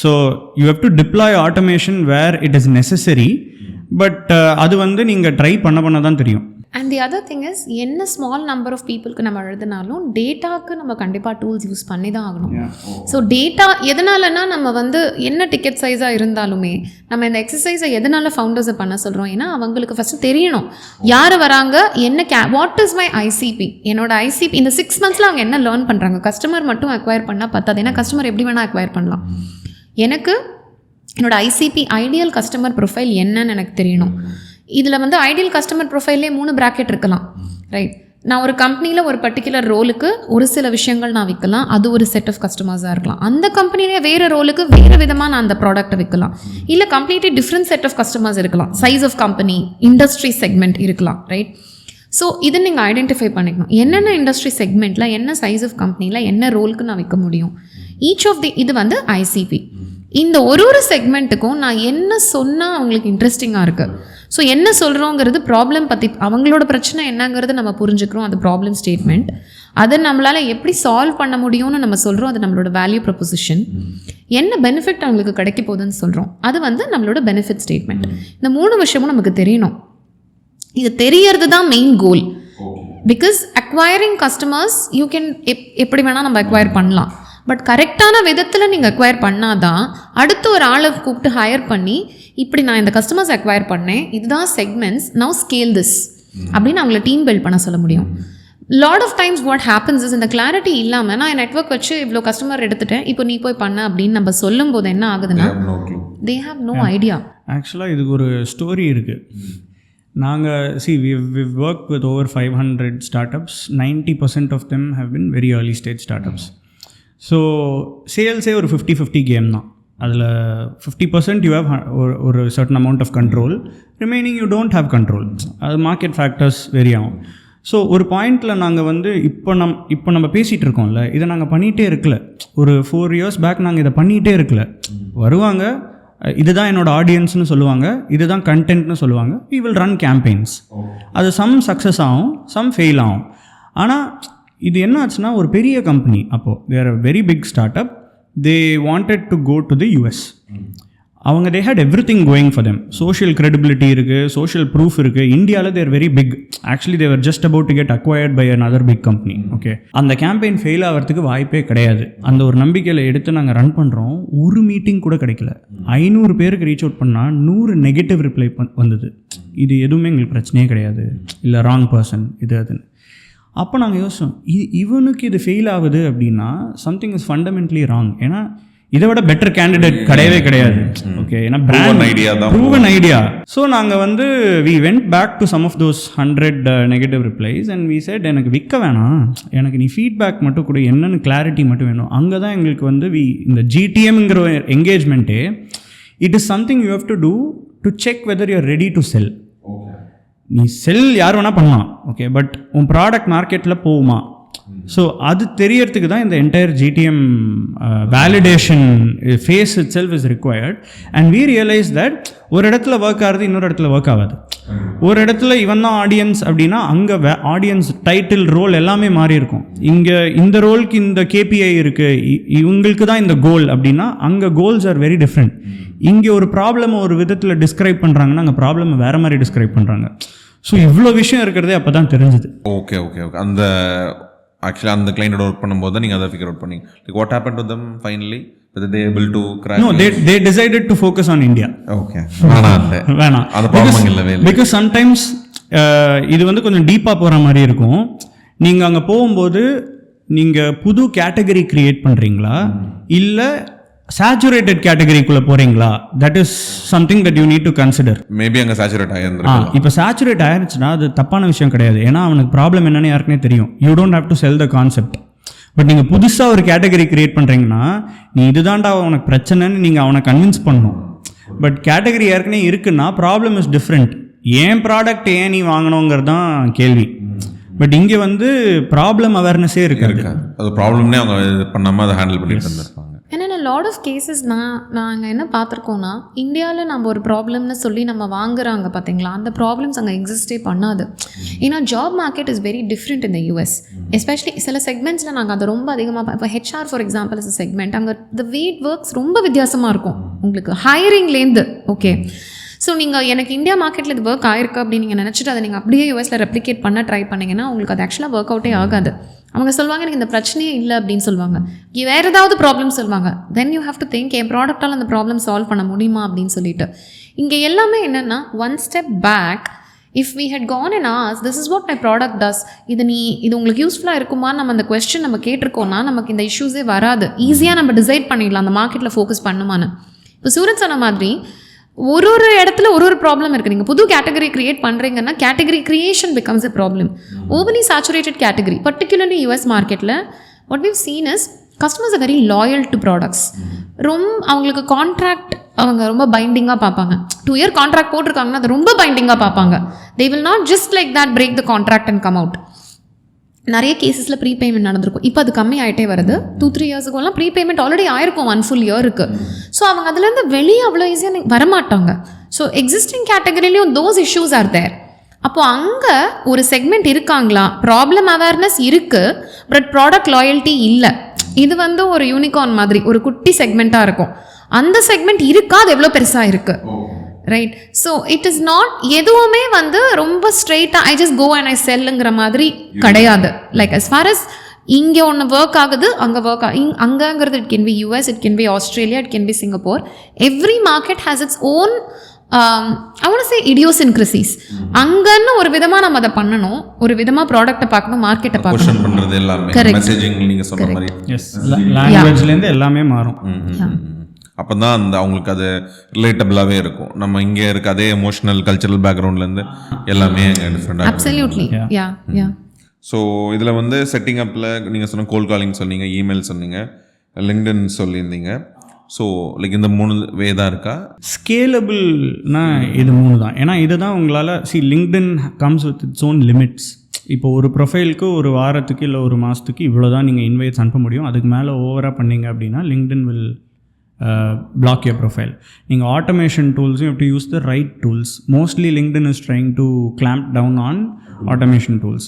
So you have to deploy automation where it is necessary. But அது வந்து நீங்கள் ட்ரை பண்ண தான் தெரியும். And the other thing is என்ன ஸ்மால் நம்பர் ஆஃப் பீப்புளுக்கு நம்ம எழுதினாலும் டேட்டாவுக்கு நம்ம கண்டிப்பாக டூல்ஸ் யூஸ் பண்ணி தான் ஆகணும். ஸோ டேட்டா எதனாலனா நம்ம வந்து என்ன டிக்கெட் சைஸாக இருந்தாலுமே நம்ம இந்த எக்ஸசைஸை எதனால ஃபவுண்டர்ஸை பண்ண சொல்கிறோம், ஏன்னா அவங்களுக்கு ஃபஸ்ட்டு தெரியணும் யார் வராங்க, என்ன வாட் இஸ் மை ஐசிபி, என்னோட ஐசிபி இந்த 6 monthஸில் அவங்க என்ன லேர்ன் பண்ணுறாங்க. கஸ்டமர் மட்டும் அக்வயர் பண்ணால் பத்தாது, ஏன்னா கஸ்டமர் எப்படி வேணால் அக்வயர் பண்ணலாம். எனக்கு என்னோட ஐசிபி ஐடியல் கஸ்டமர் ப்ரொஃபைல் என்னன்னு எனக்கு தெரியணும். இதில் வந்து ஐடியல் கஸ்டமர் ப்ரொஃபைல்லே 3 bracket இருக்கலாம், ரைட். நான் ஒரு கம்பெனியில் ஒரு பர்டிகுலர் ரோலுக்கு ஒரு சில விஷயங்கள் நான் விற்கலாம், அது ஒரு செட் ஆஃப் கஸ்டமர்ஸாக இருக்கலாம். அந்த கம்பெனிலே வேறு ரோலுக்கு வேறு விதமாக நான் அந்த ப்ராடக்ட்டை விற்கலாம். இல்லை completely different set of customers இருக்கலாம், size of company, industry segment இருக்கலாம், ரைட். ஸோ இதை நீங்கள் ஐடென்டிஃபை பண்ணிக்கணும். என்னென்ன இண்டஸ்ட்ரி செக்மெண்ட்டில் என்ன சைஸ் ஆஃப் கம்பெனியில் என்ன ரோலுக்கு நான் விற்க முடியும். ஈச் ஆஃப் தி இது வந்து ஐசிபி. இந்த ஒரு செக்மெண்ட்டுக்கும் நான் என்ன சொன்னால் அவங்களுக்கு இன்ட்ரெஸ்டிங்காக இருக்குது. ஸோ என்ன சொல்கிறோங்கிறது ப்ராப்ளம் பற்றி, அவங்களோட பிரச்சனை என்னங்கிறது நம்ம புரிஞ்சுக்கிறோம், அது ப்ராப்ளம் ஸ்டேட்மெண்ட். அதை நம்மளால் எப்படி சால்வ் பண்ண முடியும்னு நம்ம சொல்கிறோம், அது நம்மளோட வேல்யூ ப்ரொபொசிஷன். என்ன பெனிஃபிட் அவங்களுக்கு கிடைக்க போகுதுன்னு சொல்கிறோம், அது வந்து நம்மளோட பெனிஃபிட் ஸ்டேட்மெண்ட். இந்த 3 விஷயமும் நமக்கு தெரியணும். இது தெரியறது தான் main goal. Because acquiring customers you can எப்படி வேணால் நம்ம அக்வயர் பண்ணலாம். பட் கரெக்டான விதத்தில் நீங்கள் அக்வயர் பண்ணாதான் அடுத்து ஒரு ஆளை கூப்பிட்டு ஹையர் பண்ணி இப்படி நான் இந்த கஸ்டமர்ஸ் அக்வயர் பண்ணேன், இதுதான் செக்மெண்ட்ஸ், நவ் ஸ்கேல் திஸ் அப்படின்னு அவங்கள டீம் பில்ட் பண்ண சொல்ல முடியும். Lot of times what happens is இந்த கிளாரிட்டி இல்லாமல் நான் என் நெட்வொர்க் வச்சு இவ்வளோ கஸ்டமர் எடுத்துட்டேன், இப்போ நீ போய் பண்ண அப்படின்னு நம்ம சொல்லும் போது என்ன ஆகுதுன்னா தே ஹாவ் நோ ஐடியா. ஆக்சுவலாக இதுக்கு ஒரு ஸ்டோரி இருக்குது. நாங்கள் we've worked with over 500 startups. 90% of them have been very early stage startups. So சேல்ஸே ஒரு 50-50 கேம் தான். அதில் 50% யூ ஹேவ் ஒரு certain amount of control, remaining you don't have control. அது மார்க்கெட் ஃபேக்டர்ஸ் வெரி ஆகும். ஸோ ஒரு பாயிண்டில் நாங்கள் வந்து இப்போ நம்ம பேசிகிட்டு இருக்கோம்ல, இதை நாங்கள் பண்ணிகிட்டே இருக்கல. ஒரு 4 years பேக் நாங்கள் இதை பண்ணிகிட்டே இருக்கல. வருவாங்க, இதுதான் என்னோட ஆடியன்ஸ்னு சொல்லுவாங்க, இதுதான் கண்டென்ட்னு சொல்லுவாங்க, we will run campaigns. அது சம் சக்ஸஸ் ஆகும், சம் ஃபெயில் ஆகும். ஆனால் இது என்ன ஆச்சுன்னா, ஒரு பெரிய கம்பெனி, அப்போது there a very big startup, they wanted to go to the US. அவங்க they had everything going for them. Social credibility இருக்குது, சோஷியல் ப்ரூஃப் இருக்குது. இந்தியாவில் there very big. Actually they were just about to get acquired by another big company. Okay, அந்த campaign fail ஆகிறதுக்கு வாய்ப்பே கிடையாது. அந்த ஒரு நம்பிக்கையில் எடுத்து நாங்கள் ரன் பண்ணுறோம். ஒரு மீட்டிங் கூட கிடைக்கல. 500 பேருக்கு ரீச் அவுட் பண்ணால் 100 நெகட்டிவ் ரிப்ளை வந்தது. இது எதுவுமே எங்களுக்கு பிரச்சனையே கிடையாது, இல்லை ராங் பர்சன் இது அதுன்னு. அப்போ நாங்கள் யோசிச்சோம், இவனுக்கு இது ஃபெயில் ஆகுது அப்படின்னா சம்திங் இஸ் ஃபண்டமெண்டலி ராங். ஏன்னா இதை விட பெட்டர் கேண்டிடேட் கிடையவே கிடையாது. ஓகே, ஏன்னா ப்ரூவன் ஐடியா. ஸோ நாங்கள் வந்து we went back to some of those 100 negative replies and we said, எனக்கு விற்க வேணாம், எனக்கு நீ ஃபீட்பேக் மட்டும் கூட, என்னென்னு கிளாரிட்டி மட்டும் வேணும். அங்கே தான் எங்களுக்கு வந்து இந்த GTMங்கிற என்கேஜ்மெண்ட்டே, it is something you have to do to check whether you are ready to sell. நீ செல் யார் வேணால் பண்ணலாம், ஓகே, பட் உன் ப்ராடக்ட் மார்க்கெட்டில் போகுமா? ஸோ அது தெரியறதுக்கு தான் இந்த entire GTM validation phase itself is required. And we realise that ஒரு இடத்துல ஒர்க் ஆகுது, இன்னொரு இடத்துல ஒர்க் ஆகாது. ஒரு இடத்துல இவன் தான் ஆடியன்ஸ் அப்படின்னா அங்கே ஆடியன்ஸ் டைட்டில் ரோல் எல்லாமே மாறி இருக்கும். இங்கே இந்த ரோலுக்கு இந்த KPI இருக்குது, இவங்களுக்கு தான் இந்த கோல் அப்படின்னா அங்கே கோல்ஸ் ஆர் வெரி டிஃப்ரெண்ட். இங்கே ஒரு ப்ராப்ளமை ஒரு விதத்தில் டிஸ்கிரைப் பண்ணுறாங்கன்னா அங்கே ப்ராப்ளமை வேறு மாதிரி டிஸ்கிரைப் பண்ணுறாங்க. ஸோ இவ்வளோ விஷயம் இருக்கிறதே அப்போ தான் தெரிஞ்சுது. Okay okay okay. அந்த ஆக்சுவலாக அந்த கிளைண்டோட ஒர்க் பண்ணும்போது நீங்கள் அதை ஃபிகர் அவுட் பண்ணீங்க. Like what happen to them finally? whether they able to crack? No, they decided to focus on India. Okay, வேணாம் அந்த ப்ராப்ளம் இல்லவே இல்லை. Because sometimes இது வந்து கொஞ்சம் டீப்பாக போகிற மாதிரி இருக்கும். நீங்கள் அங்கே போகும்போது நீங்கள் புது கேட்டகரி கிரியேட் பண்ணுறீங்களா இல்லை சேச்சுரேட்டட் கேட்டகரிக்குள்ளே போகிறீங்களா? That is something that you need to consider. Maybe அங்கே சேச்சுரேட் ஆகிருந்துருக்கலாம். இப்போ சேச்சுரேட் ஆயிருச்சுன்னா அது தப்பான விஷயம் கிடையாது. ஏன்னா அவனுக்கு ப்ராப்ளம் என்னன்னு யாருக்குனே தெரியும். You don't have to sell the concept. But நீங்கள் புதுசாக ஒரு கேட்டகரி கிரியேட் பண்ணுறீங்கன்னா நீ இதுதான்டா உனக்கு பிரச்சனைன்னு நீங்கள் அவனை கன்வின்ஸ் பண்ணணும். பட் கேட்டகரி ஏற்கனவே இருக்குன்னா ப்ராப்ளம் இஸ் டிஃப்ரெண்ட். ஏன் ப்ராடக்ட் ஏன் நீ வாங்கணுங்கிறது தான் கேள்வி. பட் இங்கே வந்து ப்ராப்ளம் அவேர்னஸே இருக்காது. அது ப்ராப்ளம்னே அவங்க இது பண்ணாமல் அதை ஹேண்டில் பண்ணிட்டு இருந்திருப்பாங்க. ஏன்னா லாட் ஆஃப் கேசஸ் நாங்கள் என்ன பார்த்துருக்கோன்னா, இந்தியாவில் நம்ம ஒரு ப்ராப்ளம்னு சொல்லி நம்ம வாங்குறாங்க பார்த்தீங்களா, அந்த ப்ராப்ளம்ஸ் அங்கே எக்ஸிஸ்டே பண்ணாது. ஏன்னா job market is very different in the US. Especially சில செக்மெண்ட்ஸில் நாங்கள் அதை ரொம்ப அதிகமாக இப்போ HR for example is segment, அங்கே த வே இட் ஒர்க்ஸ் ரொம்ப வித்தியாசமாக இருக்கும் உங்களுக்கு ஹையரிங்லேருந்து. ஓகே, ஸோ நீங்கள் எனக்கு இந்தியா மார்க்கெட்டில் இது ஒர்க் ஆயிருக்கு அப்படின்னு நீங்கள் நினச்சிட்டு அதை நீங்கள் அப்படியே USல ரெப்ளிகேட் பண்ண ட்ரை பண்ணிங்கன்னா உங்களுக்கு அது ஆக்சுவலாக ஒர்க் அவுட்டே ஆகாது. அவங்க சொல்லுவாங்க எனக்கு இந்த பிரச்சனையே இல்லை அப்படின்னு சொல்லுவாங்க. வேறு ஏதாவது ப்ராப்ளம் சொல்லுவாங்க. Then you have to think என் ப்ராடக்டால் அந்த ப்ராப்ளம் சால்வ் பண்ண முடியுமா அப்படின்னு சொல்லிட்டு. இங்கே எல்லாமே என்னென்னா one step back. If we had gone and ask this is what my product does, இது உங்களுக்கு யூஸ்ஃபுல்லாக இருக்குமான்னு நம்ம அந்த கொஸ்டின் நம்ம கேட்டிருக்கோம்னா நமக்கு இந்த இஷ்யூஸே வராது. ஈஸியாக நம்ம டிசைட் பண்ணிடலாம் அந்த மார்க்கெட்டில் ஃபோக்கஸ் பண்ணுமான்னு. இப்போ சூரத் சொன்ன மாதிரி ஒரு இடத்துல ஒரு ப்ராப்ளம் இருக்குது. நீங்கள் புது கேட்டகரி கிரியேட் பண்ணுறீங்கன்னா category creation becomes a problem. Overly saturated category particularly US மார்க்கெட்டில் what we've seen is customers are very loyal to products. அவங்களுக்கு கான்ட்ராக்ட் அவங்க ரொம்ப பைண்டிங்காக பார்ப்பாங்க. 2 year கான்ட்ராக்ட் போட்டிருக்காங்கன்னா அதை ரொம்ப பைண்டிங்காக பார்ப்பாங்க. They will not just like that break the contract and come out. நிறைய கேசஸில் prepayment நடந்திருக்கும். இப்போ அது கம்மி ஆகிட்டே வருது. 2-3 yearsக்குலாம் ப்ரீபேமெண்ட் ஆல்ரெடி ஆயிருக்கும் 1 full year. ஸோ அவங்க அதுலேருந்து வெளியே அவ்வளோ ஈஸியாக வரமாட்டாங்க. ஸோ எக்ஸிஸ்டிங் கேட்டகரிலையும் தோஸ் இஷ்யூஸ் ஆர் தேர். அப்போது அங்கே ஒரு செக்மெண்ட் இருக்காங்களா, ப்ராப்ளம் அவேர்னஸ் இருக்குது பட் ப்ராடக்ட் லாயல்ட்டி இல்லை. இது வந்து ஒரு யூனிகார்ன் மாதிரி ஒரு குட்டி செக்மெண்ட்டாக இருக்கும். அந்த செக்மெண்ட் இருக்கா, அது எவ்வளோ பெருசாக இருக்குது, right? So it is not எதுவுமே வந்து ரொம்ப ஸ்ட்ரெயிட்டாக I just go and I செல்லுங்கிற மாதிரி கிடையாது. லைக் அஸ் ஃபார் அஸ் இங்கே ஒன்று ஒர்க் ஆகுது அங்கே ஒர்க் அங்கேங்கிறது it can be US, it can be Australia, it can be Singapore. Every market has its own I want to say idiosyncrasies. அங்கன்னு ஒரு விதமாக நம்ம அதை பண்ணணும், ஒரு விதமாக ப்ராடக்ட்டை பார்க்கணும், மார்க்கெட்டை பார்க்கணும். பண்ணுறது எல்லாமே மெசேஜிங் நீங்கள் சொன்ன மாதிரி லாங்குவேஜ்லேருந்து எல்லாமே மாறும். அப்போ தான் அந்த அவங்களுக்கு அது ரிலேட்டபிளாகவே இருக்கும். நம்ம இங்கே இருக்க அதே எமோஷனல் கல்ச்சரல் பேக்ரவுண்ட்லேருந்து எல்லாமே டிஃப்ரெண்டாக. அப்சல்யூட்லி, யா யா. ஸோ இதில் வந்து செட்டிங் அப்பில் நீங்கள் சொன்ன கோல் காலிங் சொன்னீங்க, இமெயில் சொன்னீங்க, லிங்க்டின் சொல்லியிருந்தீங்க. ஸோ லைக் இந்த 3 வே தான் இருக்கா? ஸ்கேலபிள்னா இது 3 தான். ஏன்னா இதுதான் உங்களால் LinkedIn comes with its own limits. இப்போ ஒரு ப்ரொஃபைலுக்கு ஒரு வாரத்துக்கு இல்லை ஒரு மாதத்துக்கு இவ்வளோ தான் நீங்கள் இன்வைட்ஸ் அனுப்ப முடியும். அதுக்கு மேலே ஓவராக பண்ணீங்க அப்படின்னா LinkedIn will block your profile. நீங்கள் ஆட்டோமேஷன் டூல்ஸும் you to use the right tools. Mostly LinkedIn is trying to clamp down on automation tools.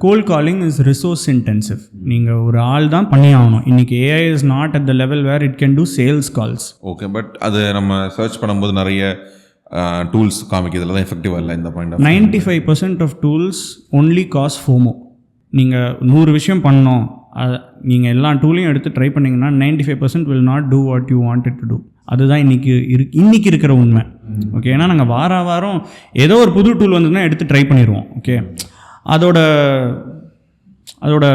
Cold calling is resource intensive. நீங்கள் ஒரு ஆள் தான் பண்ணி ஆகணும். இன்றைக்கி AI is not at the level where it can do sales calls. Okay, but அது நம்ம search பண்ணும்போது நிறைய டூல்ஸ் காமிக்கிறதுல தான் எஃபெக்டிவாக இல்லை இந்த point. 95% of tools only cause FOMO. நீங்கள் 100 விஷயம் பண்ணோம், நீங்கள் எல்லா டூலையும் எடுத்து ட்ரை பண்ணிங்கன்னா 95% will not do what you wanted to do. அதுதான் இன்றைக்கி இருக்கிற உண்மை. ஓகே, ஏன்னா நாங்கள் வாரம் ஏதோ ஒரு புது டூல் வந்ததுன்னா எடுத்து ட்ரை பண்ணிடுவோம். ஓகே, அதோட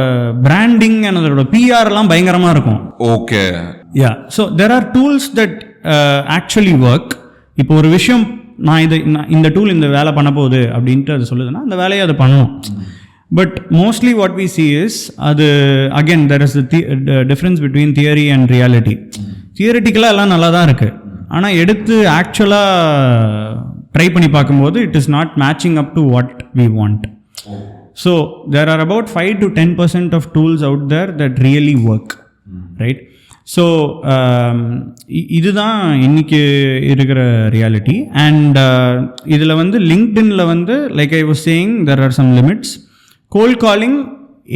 பிராண்டிங் அண்ட் அதோட பிஆர்லாம் பயங்கரமாக இருக்கும். Okay, yeah. So there are tools that actually work. இப்போ ஒரு விஷயம் நான் இந்த டூல் இந்த வேலை பண்ண போகுது அப்படின்ட்டு அது சொல்லுதுன்னா அந்த வேலையை அதை பண்ணணும். But mostly what we see is அது again there is difference between theory and reality. தியரிட்டிக்கலாக எல்லாம் நல்லா தான் இருக்குது, ஆனால் எடுத்து ஆக்சுவலாக ட்ரை பண்ணி பார்க்கும்போது it is not matching up to what we want. So there are about 5 to 10% of tools out there that really work, right? So இதுதான் இன்றைக்கி இருக்கிற ரியாலிட்டி. அண்ட் இதில் வந்து லிங்க்டின்ல வந்து like I was saying there are some limits. Cold calling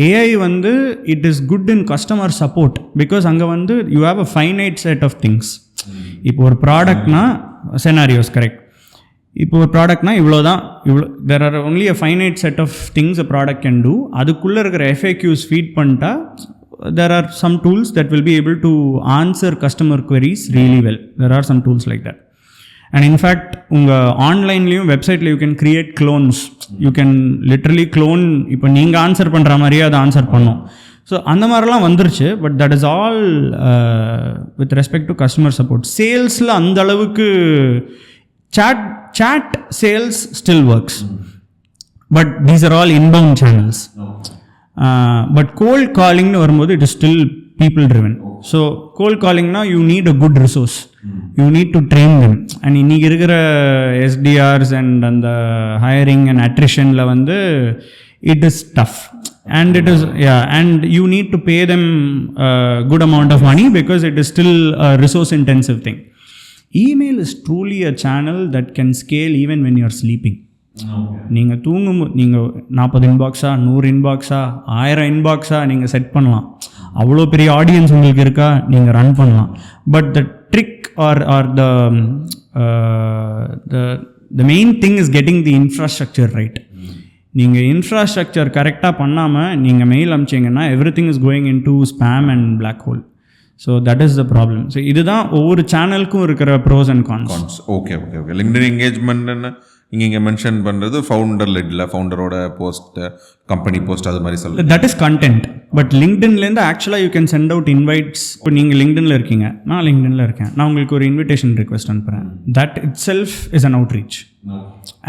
AI வந்து it is good in customer support because அங்கே வந்து you have a finite set of things. இப்போ ஒரு ப்ராடக்ட்னா செனாரியோஸ் கரெக்ட். இப்போ ஒரு ப்ராடக்ட்னா இவ்வளோ there are only a finite set of things a product can do. அதுக்குள்ளே இருக்கிற FAQs ஃபீட் பண்ணிட்டா there are some tools that will be able to answer customer queries really well. There are some tools like that. And in fact உங்கள் ஆன்லைன்லேயும் வெப்சைட்டில் you can create clones. You can literally clone. இப்போ நீங்கள் answer பண்ணுற மாதிரியே அதை answer பண்ணும். So அந்த மாதிரிலாம் வந்துருச்சு. But that is all with respect to customer support. சேல்ஸில் அந்த அளவுக்கு chat sales still works. But these are all inbound channels. But cold காலிங்னு வரும்போது it is still people driven. So cold காலிங்னா you need a good resource, you need to train them. And இன்றைக்கி இருக்கிற SDRs and அந்த hiring and அட்ரிஷனில் வந்து it is tough. And it is, and you need to pay them a good amount of money because it is still a resource intensive thing. Email is truly a channel that can scale even when you are sleeping. நீங்கள் நீங்கள் 40 இன்பாக்ஸா 100 இன்பாக்ஸா 1000 இன்பாக்ஸா நீங்கள் set பண்ணலாம். அவ்வளோ பெரிய audience உங்களுக்கு இருக்கா, நீங்கள் run பண்ணலாம். But the trick are the main thing is getting the infrastructure right. நீங்கள் இன்ஃப்ராஸ்ட்ரக்சர் கரெக்டாக பண்ணாமல் நீங்கள் மெயில் அனுப்பிச்சிங்கன்னா everything is going into spam and black hole. So that is the problem. So இதுதான் ஒவ்வொரு சேனலுக்கும் இருக்கிற pros and cons. Okay. LinkedIn என்கேஜ்மெண்ட்னு இங்கே மென்ஷன் பண்ணுறது ஃபவுண்டர் லெட்டில் ஃபவுண்டரோட போஸ்ட், கம்பெனி போஸ்ட், அது மாதிரி சொல்லுங்கள். That is content. பட் லிங்க்டின்லேருந்து ஆக்சுவலாக you can send out invites. இப்போ நீங்கள் லிங்க்டின்ல இருக்கீங்க, நான் லிங்க்டின்ல இருக்கேன், நான் உங்களுக்கு ஒரு இன்விடேஷன் ரிக்வெஸ்ட் அனுப்புகிறேன். That itself is an outreach.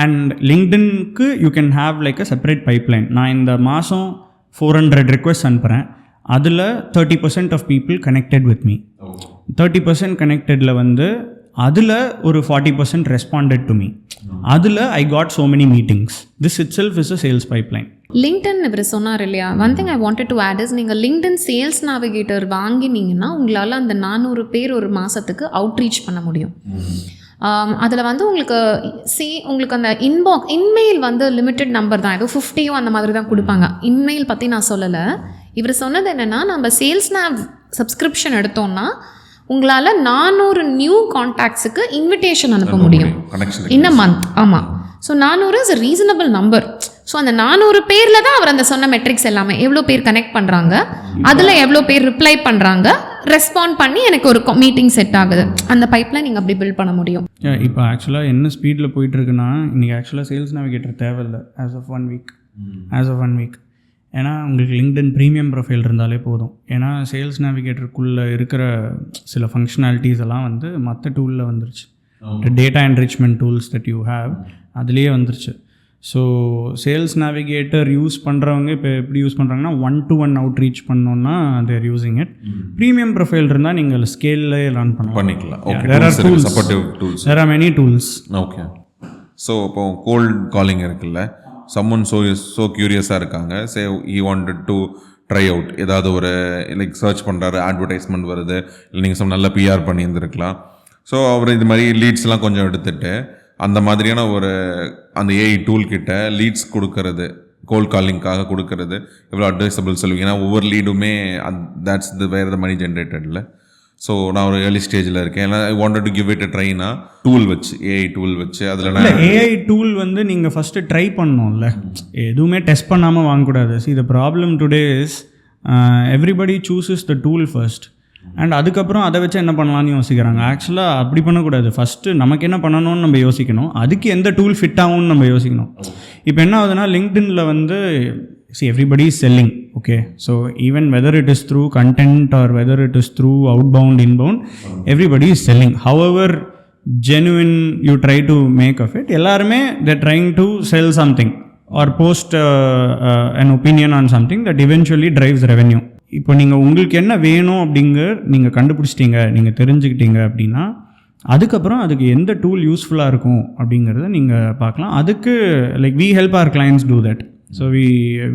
And லிங்க்டின்க்கு you can have like a separate pipeline. நான் இந்த மாதம் 400 ரிக்வெஸ்ட் அனுப்புகிறேன். அதில் 30% of people connected with me. 30% கனெக்டடில் வந்து அதில் ஒரு 40% ரெஸ்பாண்டட் டு மீ. அதில் I got so many meetings. This itself is a sales pipeline. LinkedIn இவர் சொன்னார் இல்லையா, one thing I wanted to add is, நீங்கள் லிங்க்டின் சேல்ஸ் நேவிகேட்டர் வாங்கினீங்கன்னா உங்களால் அந்த 400 பேர் ஒரு மாதத்துக்கு அவுட்ரீச் பண்ண முடியும். அதில் வந்து உங்களுக்கு அந்த இன்மெயில் வந்து லிமிட்டட் நம்பர் தான், ஏதோ 50 அந்த மாதிரி தான் கொடுப்பாங்க. இன்மெயில் பற்றி நான் சொல்லலை. இவர் சொன்னது என்னென்னா, நம்ம சேல்ஸ் நேவ் சப்ஸ்கிரிப்ஷன் எடுத்தோம்னா உங்களால் 400 நியூ கான்டாக்ட்ஸுக்கு இன்விடேஷன் அனுப்ப முடியும் இன் அ மந்த். ஆமாம். So 400 is a reasonable number. So அந்த 400 பேரில் தான் அவர் அந்த சொன்ன மெட்ரிக்ஸ் எல்லாமே, எவ்வளோ பேர் கனெக்ட் பண்ணுறாங்க, அதில் எவ்வளோ பேர் ரிப்ளை பண்ணுறாங்க, ரெஸ்பாண்ட் பண்ணி எனக்கு ஒரு மீட்டிங் செட் ஆகுது, அந்த பைப்பில் நீங்கள் அப்படி பில்ட் பண்ண முடியும். இப்போ ஆக்சுவலாக என்ன ஸ்பீடில் போயிட்டுருக்குன்னா, இன்றைக்கி ஆக்சுவலாக சேல்ஸ் நேவிகேட்டர் தேவையில்லை ஆஸ் ஆஃப் ஒன் வீக். ஏன்னா உங்களுக்கு லிங்க்டின் ப்ரீமியம் ப்ரொஃபைல் இருந்தாலே போதும். ஏன்னா சேல்ஸ் நேவிகேட்டருக்குள்ளே இருக்கிற சில ஃபங்க்ஷனாலிட்டிஸ் எல்லாம் வந்து மற்ற டூலில் வந்துருச்சு. Data enrichment tools that you have அதுலேயே வந்துருச்சு. ஸோ சேல்ஸ் நேவிகேட்டர் யூஸ் பண்ணுறவங்க இப்போ எப்படி யூஸ் பண்ணுறாங்கன்னா, 1-to-1 அவுட் ரீச் பண்ணோன்னா they're using it. Premium profile இருந்தால் நீங்கள் ஸ்கேலில் ரன் பண்ணிக்கலாம். There are tools, there are many tools. Okay. So இப்போ கோல்ட் காலிங் இருக்குல்ல, someone so curious-ஆக இருக்காங்க, say he wanted to try out, ஏதாவது ஒரு லைக் சர்ச் பண்ணுறாரு, அட்வர்டைஸ்மெண்ட் வருது, இல்லை நீங்கள் நல்ல பிஆர் பண்ணியிருந்துருக்கலாம். ஸோ அவர் இது மாதிரி லீட்ஸ்லாம் கொஞ்சம் எடுத்துகிட்டு அந்த மாதிரியான ஒரு அந்த ஏஐ டூல் கிட்ட லீட்ஸ் கொடுக்கறது, கோல்ட் காலிங்காக கொடுக்கறது எவ்வளோ அட்வைசபிள் சொல்லுவீங்க? ஏன்னா ஒவ்வொரு லீடுமே தட்ஸ் வேறு த மணி ஜென்ரேட்டடில். ஸோ நான் ஒரு ஏர்லி ஸ்டேஜில் இருக்கேன், ஏன்னா I wanted to give it a ட்ரைனா டூல் வச்சு, ஏஐ டூல் வச்சு. அதில் நான் ஏஐ டூல் வந்து நீங்கள் ஃபஸ்ட்டு ட்ரை பண்ணணும்ல, எதுவுமே டெஸ்ட் பண்ணாமல் வாங்கக்கூடாது. See the problem today is everybody chooses the tool first and அதுக்கப்புறம் அதை வச்சு என்ன பண்ணலான்னு யோசிக்கிறாங்க. ஆக்சுவலாக அப்படி பண்ணக்கூடாது. ஃபஸ்ட்டு நமக்கு என்ன பண்ணணும்னு நம்ம யோசிக்கணும், அதுக்கு எந்த டூல் ஃபிட் ஆகும்னு நம்ம யோசிக்கணும். இப்போ என்ன ஆகுதுன்னா லிங்க்டின்ல வந்து everybody is selling, okay, so even whether it is through content or whether it is through outbound, inbound, everybody is selling. However genuine you try to make of it, ellarume they're trying to sell something or post an opinion on something that eventually drives revenue. இப்போ நீங்கள் உங்களுக்கு என்ன வேணும் அப்படிங்கிற நீங்கள் கண்டுபிடிச்சிட்டீங்க, நீங்கள் தெரிஞ்சுக்கிட்டீங்க அப்படின்னா அதுக்கப்புறம் அதுக்கு எந்த டூல் யூஸ்ஃபுல்லாக இருக்கும் அப்படிங்கிறத நீங்கள் பார்க்கலாம். அதுக்கு like we help our clients do that. So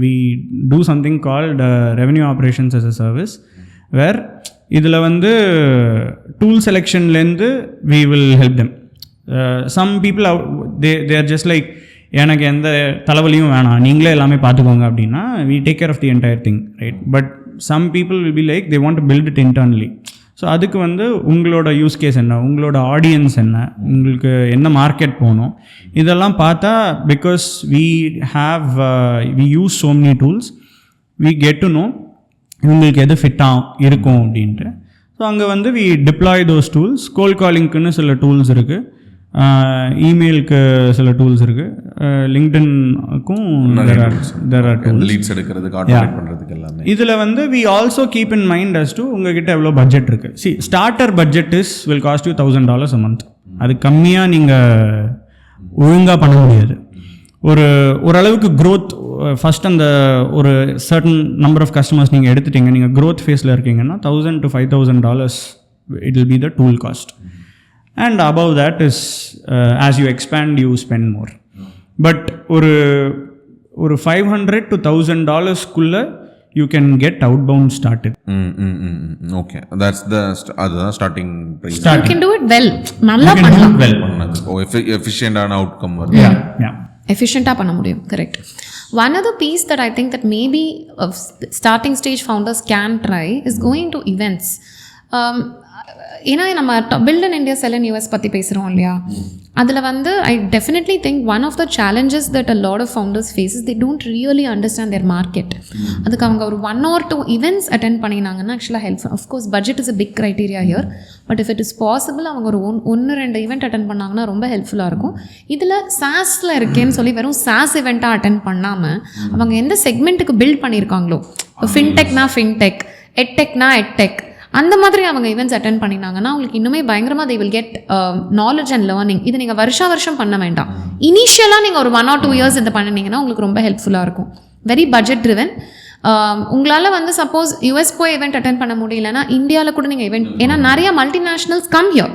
we do something called revenue operations as a service, where இதில் வந்து tool செலெக்ஷன்லேருந்து we will help them. Some people they are just like, எனக்கு எந்த தலைவலியும் வேணாம், நீங்களே எல்லாமே பார்த்துக்கோங்க அப்படின்னா we take care of the entire thing, right? But some people will be like they want to build it internally. So அதுக்கு வந்து உங்களோட யூஸ் கேஸ் என்ன, உங்களோட ஆடியன்ஸ் என்ன, உங்களுக்கு என்ன மார்க்கெட் போகணும், இதெல்லாம் பார்த்தா because we use so many tools, we get to know உங்களுக்கு எது ஃபிட்டாக இருக்கும் அப்படின்ட்டு. ஸோ அங்கே வந்து we deploy those tools. Cold காலிங்க்குன்னு சில டூல்ஸ் இருக்குது, இமெயிலுக்கு சில டூல்ஸ் இருக்குது, லிங்க்டின்க்கும் there are tools. லீட்ஸ் எடுக்கிறதுக்கு, ஆட்டோமேட் பண்ணுறதுக்கு எல்லாமே. இதில் வந்து we also keep in mind as to உங்ககிட்ட எவ்வளோ பட்ஜெட் இருக்குது. see starter budget will cost you $1,000 a month. அது கம்மியாக நீங்கள் ஒழுங்காக பண்ண முடியாது. ஓரளவுக்கு க்ரோத் ஃபஸ்ட் அந்த ஒரு சர்டன் நம்பர் ஆஃப் கஸ்டமர்ஸ் நீங்கள் எடுத்துட்டீங்க, நீங்கள் க்ரோத் ஃபேஸில் இருக்கீங்கன்னா $1,000 to $5,000 it will be the tool cost. And above that is as you expand you spend more. But ஒரு $500 to $1,000 குள்ள you can get outbound started. Okay, that's the அதுதான் starting price. You can do it well, நல்லா பண்ணலாம், well பண்ணது எஃபிஷியன்டான outcome வருது. yeah எஃபிஷியண்ட்டாக பண்ண முடியும். Correct. One other piece that I think that maybe starting stage founders can try is going to events. ஏன்னா நம்ம build in India sell in US பற்றி பேசுகிறோம் இல்லையா, அதில் வந்து I definitely think one of the challenges that a lot of founders faces they don't really understand their market. அதுக்கு அவங்க ஒரு 1 or 2 events அட்டென்ட் பண்ணினாங்கன்னா ஆக்சுவலாக helpful. Of course budget is a big criteria here, but if it is possible அவங்க ஒரு 1-2 event attend பண்ணாங்கன்னா ரொம்ப ஹெல்ப்ஃபுல்லாக இருக்கும். இதில் சாஸில் இருக்கேன்னு சொல்லி வெறும் சாஸ் இவெண்ட்டாக அட்டென்ட் பண்ணாமல் அவங்க எந்த செக்மெண்ட்டுக்கு பில்ட் பண்ணியிருக்காங்களோ, ஃபின்டெக்னா ஃபின்டெக், எட்டெக்னா எட்டெக், அந்த மாதிரி அவங்க ஈவெண்ட்ஸ் அட்டென்ட் பண்ணினாங்கன்னா அவங்களுக்கு இன்னுமே பயங்கரமாக they will get knowledge and learning. இது நீங்கள் வருஷம் பண்ண வேண்டாம், இனிஷியலாக நீங்கள் ஒரு 1 or 2 years இதை பண்ணினீங்கன்னா உங்களுக்கு ரொம்ப ஹெல்ப்ஃபுல்லாக இருக்கும். Very budget driven. உங்களால் வந்து சப்போஸ் யூஎஸ் போய் ஈவெண்ட் அட்டென்ட் பண்ண முடியலன்னா இந்தியாவில் கூட நீங்கள் ஈவெண்ட், ஏன்னா நிறைய multinationals come here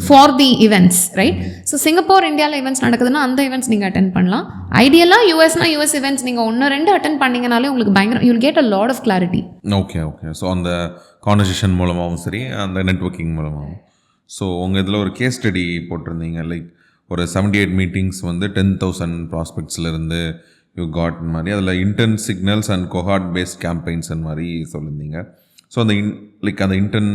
for the events, right? So Singapore இந்தியாவில் ஈவெண்ட்ஸ் நடக்குதுன்னா அந்த ஈவெண்ட்ஸ் நீங்கள் அட்டென்ட் பண்ணலாம். ஐடியலாக யூஎஸ்னா யூஎஸ் ஈவெண்ட்ஸ் நீங்கள் 1-2 அட்டென்ட் பண்ணிங்கனாலே உங்களுக்கு பயங்கர you will get a lot of clarity. Okay. So அந்த கான்வர்சேஷன் மூலமாகவும் சரி, அந்த நெட்வொர்க்கிங் மூலமாகவும். ஸோ உங்கள் இதில் ஒரு கேஸ் ஸ்டடி போட்டிருந்தீங்க, லைக் ஒரு 78 மீட்டிங்ஸ் வந்து 10,000 ப்ராஸ்பெக்ட்ஸ்லேருந்து யூ காட் மாதிரி, அதில் intent signals and cohort based campaigns மாதிரி சொல்லியிருந்தீங்க. ஸோ அந்த லைக் அந்த இன்டர்ன்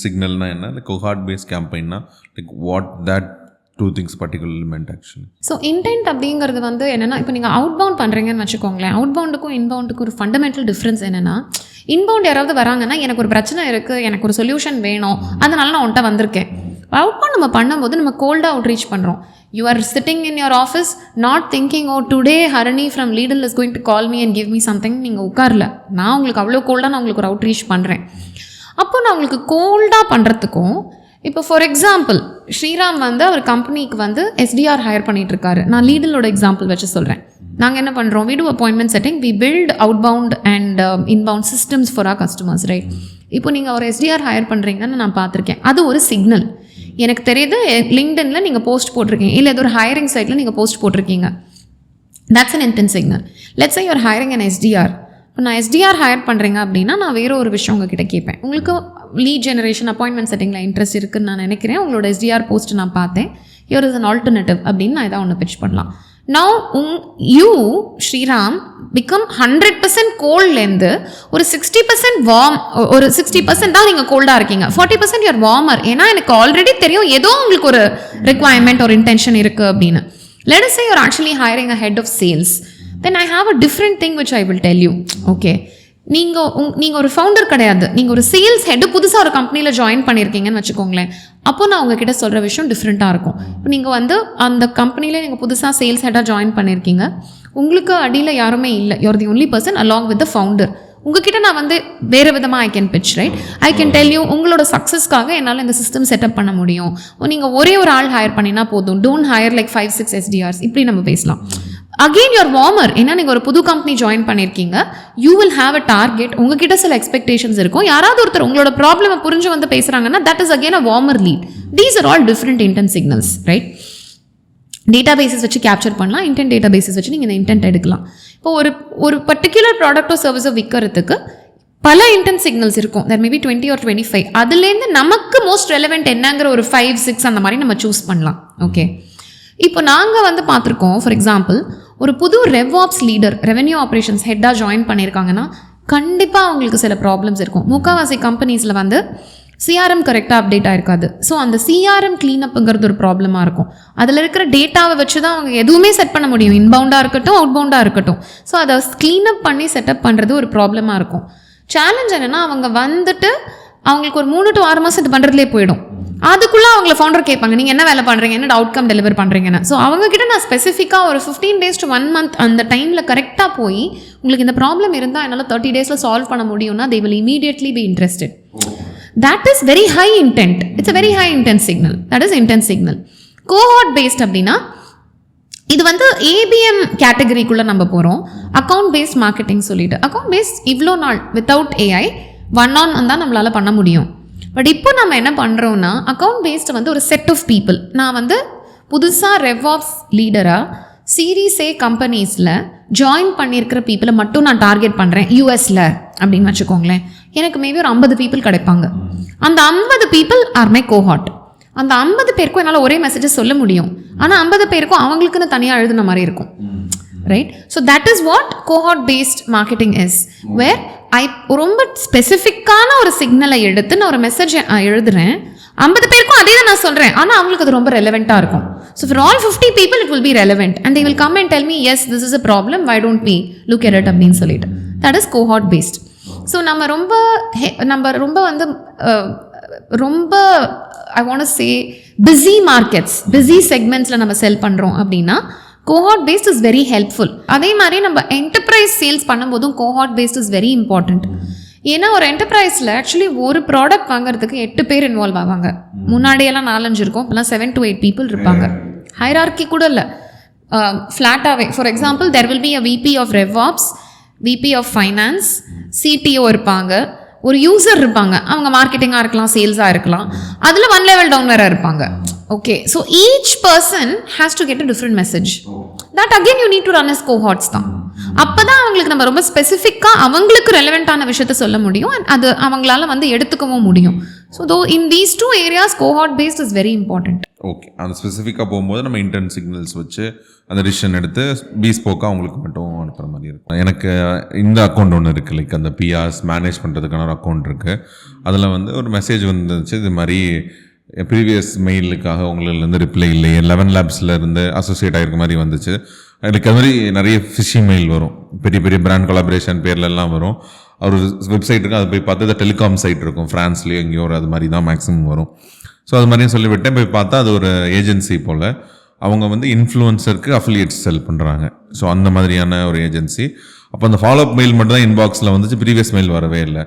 சிக்னல்னா என்ன, லைக் கொஹார்ட் பேஸ்ட் கேம்பெயின்னா like what that 2 things particularly meant actually. So intent அப்படிங்கிறது வந்து என்னென்னா, இப்போ நீங்கள் அவுட்பவுண்ட் பண்ணுறீங்கன்னு வச்சுக்கோங்களேன், அவுட்பவுண்டுக்கும் இன்பவுண்டுக்கும் ஒரு ஃபண்டமெண்டல் டிஃப்ரென்ஸ் என்னென்னா, இன்பவுண்ட் யாராவது வராங்கன்னா எனக்கு ஒரு பிரச்சனை இருக்குது, எனக்கு ஒரு சொல்யூஷன் வேணும், அதனால நான் உன்ட்ட வந்திருக்கேன். அவுட்பவுண்ட் நம்ம பண்ணும்போது நம்ம கோல்டாக அவுட் ரீச் பண்ணுறோம். You are sitting in your office not thinking, oh today Harini from Lidl is going to call me and give me something. நீங்கள் உட்காரல, நான் உங்களுக்கு அவ்வளோ கோல்டாக நான் உங்களுக்கு ஒரு அவுட் ரீச் பண்ணுறேன். அப்போ நான் உங்களுக்கு கோல்டாக பண்ணுறதுக்கும், இப்போ ஃபார் எக்ஸாம்பிள் ஸ்ரீராம் வந்து அவர் கம்பெனிக்கு வந்து SDR ஹையர் பண்ணிகிட்ருக்காரு. நான் லீடலோட எக்ஸாம்பிள் வச்சு சொல்கிறேன். நாங்கள் என்ன பண்ணுறோம், we do appointment setting, we build outbound and inbound systems for our customers, right? இப்போ நீங்கள் ஒரு SDR ஹையர் பண்ணுறீங்கன்னு நான் பார்த்துருக்கேன், அது ஒரு சிக்னல். எனக்கு தெரியுது லிங்க்டின்ல நீங்கள் போஸ்ட் போட்டிருக்கீங்க, இல்லை ஏதோ ஒரு ஹையரிங் சைட்டில் நீங்கள் போஸ்ட் போட்டிருக்கீங்க. That's an intend signal. Let's say you are hiring an SDR. இப்போ நான் SDR ஹையர் பண்ணுறீங்க அப்படின்னா நான் வேறு ஒரு விஷயம் உங்ககிட்ட கேட்பேன். உங்களுக்கு லீட் ஜெனரேஷன் அப்பாயின்மெண்ட் செட்டிங்கில் இன்ட்ரெஸ்ட் இருக்குன்னு நான் நினைக்கிறேன். உங்களோட SDR போஸ்ட் நான் பார்த்தேன். யூர் இஸ் அன் ஆல்டர்னேட்டிவ் அப்படின்னு நான் இதான் ஒன்று பிச் பண்ணலாம். Now you ஸ்ரீராம் பிகம் 100% கோல்ட்லேருந்து ஒரு 60% வார்ம், ஒரு 60% தான் நீங்கள் கோல்டாக இருக்கீங்க, 40% யூஆர் வார்மர். ஏன்னா எனக்கு ஆல்ரெடி தெரியும் ஏதோ உங்களுக்கு ஒரு ரெக்வயர்மெண்ட் ஒரு இன்டென்ஷன் இருக்குது அப்படின்னு. Let us say you're actually hiring a head of sales. Then I have a different thing which I will tell you. Okay, நீங்கள் ஒரு ஃபவுண்டர் கிடையாது, நீங்கள் ஒரு சேல்ஸ் ஹெட்டு புதுசாக ஒரு கம்பெனியில் ஜாயின் பண்ணியிருக்கீங்கன்னு வச்சுக்கோங்களேன். அப்போ நான் உங்ககிட்ட சொல்கிற விஷயம் டிஃப்ரெண்ட்டாக இருக்கும். இப்போ நீங்கள் வந்து அந்த கம்பெனியில் நீங்கள் புதுசாக சேல்ஸ் ஹெட்டாக ஜாயின் பண்ணியிருக்கீங்க, உங்களுக்கு அடியில் யாருமே இல்லை, you're the only person along with the founder. உங்ககிட்ட நான் வந்து வேறு விதமாக I can pitch, right? I can tell you உங்களோட சக்ஸஸ்க்காக என்னால் இந்த சிஸ்டம் செட்டப் பண்ண முடியும், நீங்கள் ஒரே ஒரு ஆள் ஹையர் பண்ணினா போதும், டோன்ட் ஹையர் லைக் 5-6 SDRs, இப்படி நம்ம பேசலாம். Again you're warmer. ஏன்னா நீங்கள் ஒரு புது கம்பெனி ஜாயின் பண்ணியிருக்கீங்க, you will have a target, உங்ககிட்ட சில எக்ஸ்பெக்டேஷன்ஸ் இருக்கும். யாராவது ஒருத்தர் உங்களோட ப்ராப்ளமை புரிஞ்சு வந்து பேசுகிறாங்கன்னா that is again a warmer lead. These are all different intent signals, right? Databases வச்சு கேப்சர் பண்ணலாம், இன்டென்ட் டேட்டா பேசஸ் வச்சு நீங்கள் இந்த இன்டென்ட் எடுக்கலாம். இப்போ ஒரு பர்டிகுலர் ப்ராடக்ட்டோ சர்வீஸோ விற்கிறதுக்கு பல இன்டென்ட் சிக்னல்ஸ் இருக்கும். That maybe 20 or 25. அதுலேருந்து நமக்கு மோஸ்ட் ரெலவெண்ட் என்னங்கிற ஒரு 5-6 அந்த மாதிரி நம்ம சூஸ் பண்ணலாம். ஓகே, இப்போ நாங்கள் வந்து பார்த்துருக்கோம், ஃபார் எக்ஸாம்பிள் ஒரு புது ரெவ்ஆப்ஸ் லீடர் ரெவென்யூ ஆப்ரேஷன்ஸ் ஹெட்டாக ஜாயின் பண்ணியிருக்காங்கன்னா கண்டிப்பாக அவங்களுக்கு சில ப்ராப்ளம்ஸ் இருக்கும். முக்கால்வாசி கம்பெனிஸில் வந்து CRM கரெக்டாக அப்டேட் ஆகிருக்காது. ஸோ அந்த CRM க்ளீனப்புங்கிறது ஒரு ப்ராப்ளமாக இருக்கும். அதில் இருக்கிற டேட்டாவை வச்சு தான் அவங்க எதுவுமே செட் பண்ண முடியும், இன்பவுண்டாக இருக்கட்டும் அவுட்பவுண்டாக இருக்கட்டும். ஸோ அதை க்ளீனப் பண்ணி செட்டப் பண்ணுறது ஒரு ப்ராப்ளமாக இருக்கும். சேலஞ்ச் என்னென்னா அவங்க வந்துட்டு அவங்களுக்கு ஒரு 3 to 6 மாதம் இது பண்ணுறதுலே போயிடும். அதுக்குள்ளே அவங்கள ஃபவுண்டர் கேட்பாங்க, நீங்கள் என்ன வேலை பண்ணுறீங்க, என்ன அவுட்கம் டெலிவர் பண்ணுறீங்கன்னு. ஸோ அவங்கக்கிட்ட நான் ஸ்பெசிஃபிக்காக ஒரு 15 days to 1 month அந்த டைமில் கரெக்டாக போய் உங்களுக்கு இந்த ப்ராப்ளம் இருந்தால் என்னால் 30 daysல சால்வ் பண்ண முடியும்னா they will immediately be interested. That is very high intent. It's a very high intent signal. That is intent signal. Cohort based அப்படின்னா இது வந்து ABM கேட்டகரிக்குள்ளே நம்ம போகிறோம். அக்கௌண்ட் பேஸ்ட் மார்க்கெட்டிங் சொல்லிட்டு அக்கௌண்ட் பேஸ்ட் இவ்வளோ நாள் வித்தவுட் AI 1-on-1 தான் நம்மளால் பண்ண முடியும். பட் இப்போ நம்ம என்ன பண்ணுறோன்னா அக்கௌண்ட் பேஸ்டு வந்து ஒரு செட் ஆஃப் பீப்புள். நான் வந்து புதுசாக ரெவ்ஆப்ஸ் லீடராக சீரீஸ் A கம்பெனிஸில் ஜாயின் பண்ணியிருக்கிற பீப்புளை மட்டும் நான் டார்கெட் பண்ணுறேன் யூஎஸில் அப்படின்னு வச்சுக்கோங்களேன். எனக்கு மேபி ஒரு 50 பீப்புள் கிடைப்பாங்க. அந்த 50 பீப்புள் ஆர் மை கோஹார்ட். அந்த 50 பேருக்கும் என்னால் ஒரே மெசேஜை சொல்ல முடியும், ஆனால் 50 பேருக்கும் அவங்களுக்குன்னு தனியாக எழுதுன மாதிரி இருக்கும், right? So that is what cohort based marketing is, where ரொம்ப ஸ்பெசிஃபிக்கான ஒரு சிக்னலை எடுத்து நான் ஒரு மெசேஜ் எழுதுறேன், 50 பேருக்கும் அதே தான் நான் சொல்கிறேன், ஆனால் அவங்களுக்கு அது ரொம்ப ரெலவெண்ட்டாக இருக்கும். So for all 50 people it will be relevant and they will come and tell me yes this is a problem, why don't we look at it அப்படின்னு சொல்லிட்டு. That is cohort based. So நம்ம ரொம்ப வந்து ரொம்ப I want say busy markets, busy செக்மெண்ட்ஸில் நம்ம sell பண்ணுறோம் அப்படின்னா cohort based is very helpful. அதே மாதிரி நம்ம என்டர்பிரைஸ் சேல்ஸ் பண்ணும்போதும் cohort based is very important. ஏன்னா ஒரு என்டர்பிரைஸில் ஆக்சுவலி ஒரு ப்ராடக்ட் வாங்குறதுக்கு 8 பேர் இன்வால்வ் ஆவாங்க. முன்னாடியெல்லாம் 4-5 இருக்கும், இப்போலாம் 7 to 8 people இருப்பாங்க. ஹைரார்கி கூட இல்லை, ஃப்ளாட்டாகவே. For example there will be a VP of RevOps, VP of finance, CTO இருப்பாங்க, ஒரு யூசர் இருப்பாங்க, அவங்க மார்க்கெட்டிங்காக இருக்கலாம், சேல்ஸாக இருக்கலாம், அதில் 1 level down வேறு இருப்பாங்க. Okay, so each person has to get a different message. That again you need to run as cohorts தான். அப்போ தான் அவங்களுக்கு நம்ம ரொம்ப ஸ்பெசிஃபிக்காக அவங்களுக்கு ரெலவெண்ட்டான விஷயத்த சொல்ல முடியும், அண்ட் அது அவங்களால வந்து எடுத்துக்கவும் முடியும். So though in these 2 areas cohort based is very important. Okay, அந்த ஸ்பெசிஃபிக்காக போகும்போது நம்ம இன்டென்ட் சிக்னல்ஸ் வச்சு அந்த டிசிஷன் எடுத்து பீஸ்போக்காக அவங்களுக்கு மட்டும் அனுப்புகிற மாதிரி இருக்கும். எனக்கு இந்த அக்கௌண்ட் ஒன்று இருக்குது, லைக் அந்த PRs மேனேஜ் பண்ணுறதுக்கான ஒரு அக்கௌண்ட் இருக்குது. அதில் வந்து ஒரு மெசேஜ் வந்துச்சு, இது மாதிரி ப்ரீவியஸ் மெயிலுக்காக உங்களிலேருந்து ரிப்ளை இல்லை, 11 labsல இருந்து அசோசியேட் ஆகிருக்க மாதிரி வந்துச்சு. எனக்கு அது மாதிரி நிறைய ஃபிஷிங் மெயில் வரும், பெரிய பெரிய பிராண்ட் கொலாபரேஷன் பேர்லெல்லாம் வரும். ஒரு வெப்சைட் இருக்குது, அதை போய் பார்த்தா டெலிகாம் சைட் இருக்கும் ஃப்ரான்ஸ்லேயோ எங்கேயோ, அது மாதிரி தான் மேக்ஸிமம் வரும். ஸோ அது மாதிரியும் சொல்லிவிட்டேன். போய் பார்த்தா அது ஒரு ஏஜென்சி போல், அவங்க வந்து இன்ஃப்ளூயன்சருக்கு அஃபிலியேட்ஸ் செல் பண்ணுறாங்க. ஸோ அந்த மாதிரியான ஒரு ஏஜென்சி. அப்போ அந்த ஃபாலோஅப் மெயில் மட்டும் தான் இன்பாக்ஸில் வந்துச்சு, ப்ரீவியஸ் மெயில் வரவே இல்லை.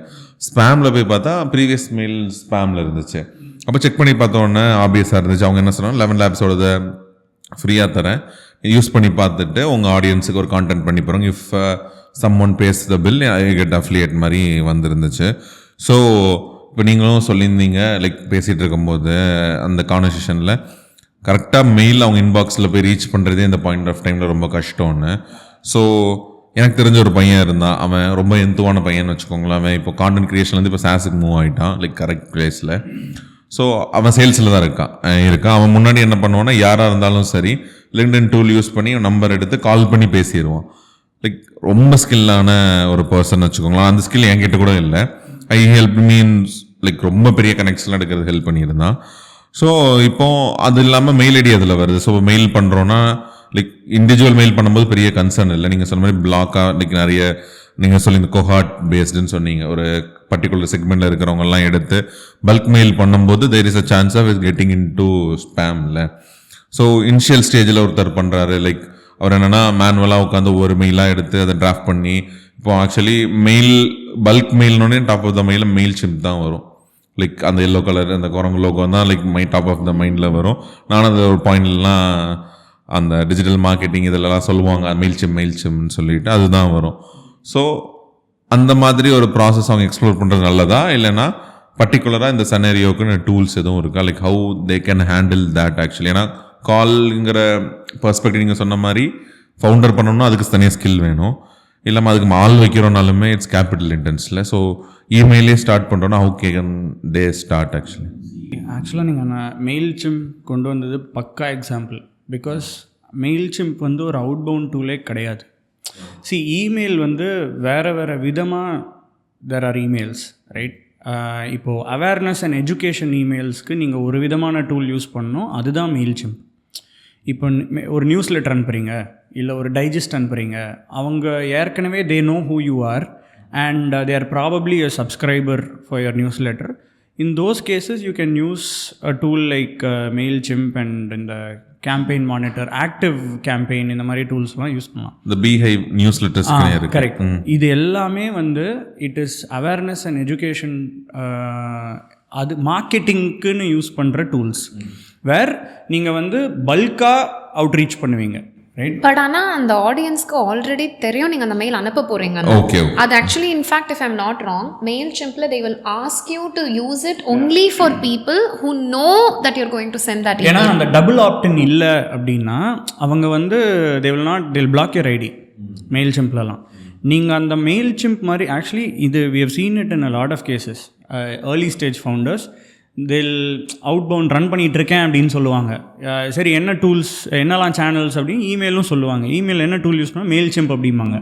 ஸ்பேமில் போய் பார்த்தா ப்ரீவியஸ் மெயில் ஸ்பேமில் இருந்துச்சு. அப்போ செக் பண்ணி பார்த்தோன்னே ஆப்வியஸாக இருந்துச்சு. அவங்க என்ன சொன்னாங்க, 11 labsோட ஃப்ரீயாக தரேன், யூஸ் பண்ணி பார்த்துட்டு உங்கள் ஆடியன்ஸுக்கு ஒரு கான்டென்ட் பண்ணி போகிறோங்க, if someone pays the bill I get affiliate மாதிரி வந்துருந்துச்சு. ஸோ இப்போ நீங்களும் சொல்லியிருந்தீங்க, லைக் பேசிகிட்டு இருக்கும்போது அந்த கான்வர்சேஷனில் கரெக்டாக மெயில் அவங்க இன்பாக்ஸில் போய் ரீச் பண்ணுறதே இந்த பாயிண்ட் ஆஃப் டைமில் ரொம்ப கஷ்டம்னு. ஸோ எனக்கு தெரிஞ்ச ஒரு பையன் இருந்தான், அவன் ரொம்ப எந்துவான பையன் வச்சுக்கோங்களேன். அவன் இப்போ கான்டென்ட் க்ரியேஷன்லேருந்து இப்போ சாஸுக்கு மூவ் ஆகிட்டான், லைக் கரெக்ட் பிளேஸில். ஸோ அவன் சேல்ஸில் தான் இருக்கான். அவன் முன்னாடி என்ன பண்ணுவான்னா, யாராக இருந்தாலும் சரி லிங்க்டின் டூல் யூஸ் பண்ணி நம்பர் எடுத்து கால் பண்ணி பேசிடுவான். லைக் ரொம்ப ஸ்கில்லான ஒரு பர்சன் வச்சுக்கோங்களேன். அந்த ஸ்கில் என்கிட்ட கூட இல்லை. ஐ ஹெல்ப் மீன்ஸ் லைக் ரொம்ப பெரிய கனெக்ஷன்லாம் எடுக்கிறது ஹெல்ப் பண்ணியிருந்தான். ஸோ இப்போ அது இல்லாமல் மெயில் ஐடி அதில் வருது. ஸோ மெயில் பண்ணுறோன்னா லைக் இண்டிவிஜுவல் மெயில் பண்ணும்போது பெரிய கன்சர்ன் இல்லை. நீங்கள் சொன்ன மாதிரி பிளாக்காக லைக் நிறைய நீங்கள் சொல்லி இந்த கோஹார்ட் பேஸ்டுன்னு சொன்னீங்க, ஒரு பர்டிகுலர் செக்மெண்ட்டில் இருக்கிறவங்கலாம் எடுத்து பல்க் மெயில் பண்ணும்போது there is a chance of is getting into ஸ்பேமில். ஸோ இனிஷியல் ஸ்டேஜில் ஒருத்தர் பண்ணுறாரு, லைக் அவர் என்னென்னா மேனுவலாக உட்காந்து ஒரு மெயிலாக எடுத்து அதை டிராஃப்ட் பண்ணி, இப்போ ஆக்சுவலி மெயில் பல்க் மெயில்னோடனே டாப் ஆஃப் த மெயிலில் மெயில் சிம் தான் வரும். லைக் அந்த எல்லோ கலர் அந்த குரங்கு லோகோ தான் like my top of the மைண்டில் வரும். நானும் அந்த ஒரு பாயிண்ட்லாம் அந்த டிஜிட்டல் மார்க்கெட்டிங் இதிலலாம் சொல்லுவாங்க மெயில் சிம்னு சொல்லிட்டு அதுதான் வரும். ஸோ அந்த மாதிரி ஒரு ப்ராசஸ் அவங்க எக்ஸ்ப்ளோர் பண்ணுறது நல்லதா, இல்லைன்னா பர்டிகுலராக இந்த சனேரியோக்குன்னு டூல்ஸ் எதுவும் இருக்கா, like how they can handle that actually? ஏன்னா கால்ங்கிற பர்ஸ்பெக்டிவ் நீங்கள் சொன்ன மாதிரி ஃபவுண்டர் பண்ணணும்னா அதுக்கு தனியாக ஸ்கில் வேணும், இல்லாமல் அதுக்கு ஆள் வைக்கிறோனாலுமே இட்ஸ் கேபிட்டல் இன்டென்ஸில். ஸோ இமெயிலே ஸ்டார்ட் பண்ணுறோன்னா ஹவு கேன் தே ஸ்டார்ட் ஆக்சுவலாக நீங்கள் மெயில் சிம் கொண்டு வந்தது பக்கா எக்ஸாம்பிள். பிகாஸ் மெயில் சிம்ப் வந்து ஒரு அவுட்பவுண்ட் டூலே கிடையாது. இமெயில் வந்து வேறு விதமாக தேர் ஆர் இமெயில்ஸ், ரைட்? இப்போது அவேர்னஸ் அண்ட் எஜுகேஷன் இமெயில்ஸ்க்கு நீங்கள் ஒரு விதமான டூல் யூஸ் பண்ணணும், அதுதான் மெயில் சிம்ப். இப்போ ஒரு நியூஸ் லெட்டர் அனுப்புகிறீங்க, இல்லை ஒரு டைஜஸ்ட் அனுப்புகிறீங்க, அவங்க ஏற்கனவே they know who you are and they are probably a subscriber for your news letter. In those cases, you can use a tool like MailChimp and in the campaign monitor, active campaign இந்த மாதிரி டூல்ஸ்லாம் use பண்ணலாம். The Beehive newsletters correct. இது எல்லாமே வந்து it is awareness and education, அது மார்க்கெட்டிங்க்குன்னு use பண்ணுற tools. வேர் நீங்கள் வந்து பல்காக அவுட்ரீச் பண்ணுவீங்க, ரைட்? பட் ஆனால் அந்த ஆடியன்ஸ்க்கு ஆல்ரெடி தெரியும் நீங்கள் அந்த மெயில் அனுப்ப போகிறீங்க. அது actually in fact if I'm not wrong, Mailchimp they will ask you to use it only for people who know that you're going to send that. ஏன்னா அந்த டபுள் ஆப்டின் இல்லை அப்படின்னா அவங்க வந்து they will block your ID மெயில் சிம்பிளெலாம். நீங்கள் அந்த மெயில் சிம்ப் மாதிரி ஆக்சுவலி இது we have seen it in a lot of cases. Early stage founders தில் அவுட்பவுண்ட் ரன் பண்ணிகிட்ருக்கேன் அப்படின்னு சொல்லுவாங்க. சரி என்ன டூல்ஸ் என்னெல்லாம் சேனல்ஸ் அப்படின்னு இமெயிலும் சொல்லுவாங்க. இமெயில் என்ன டூல் யூஸ் பண்ணால் மெயில் சிம்ப் அப்படிம்பாங்க.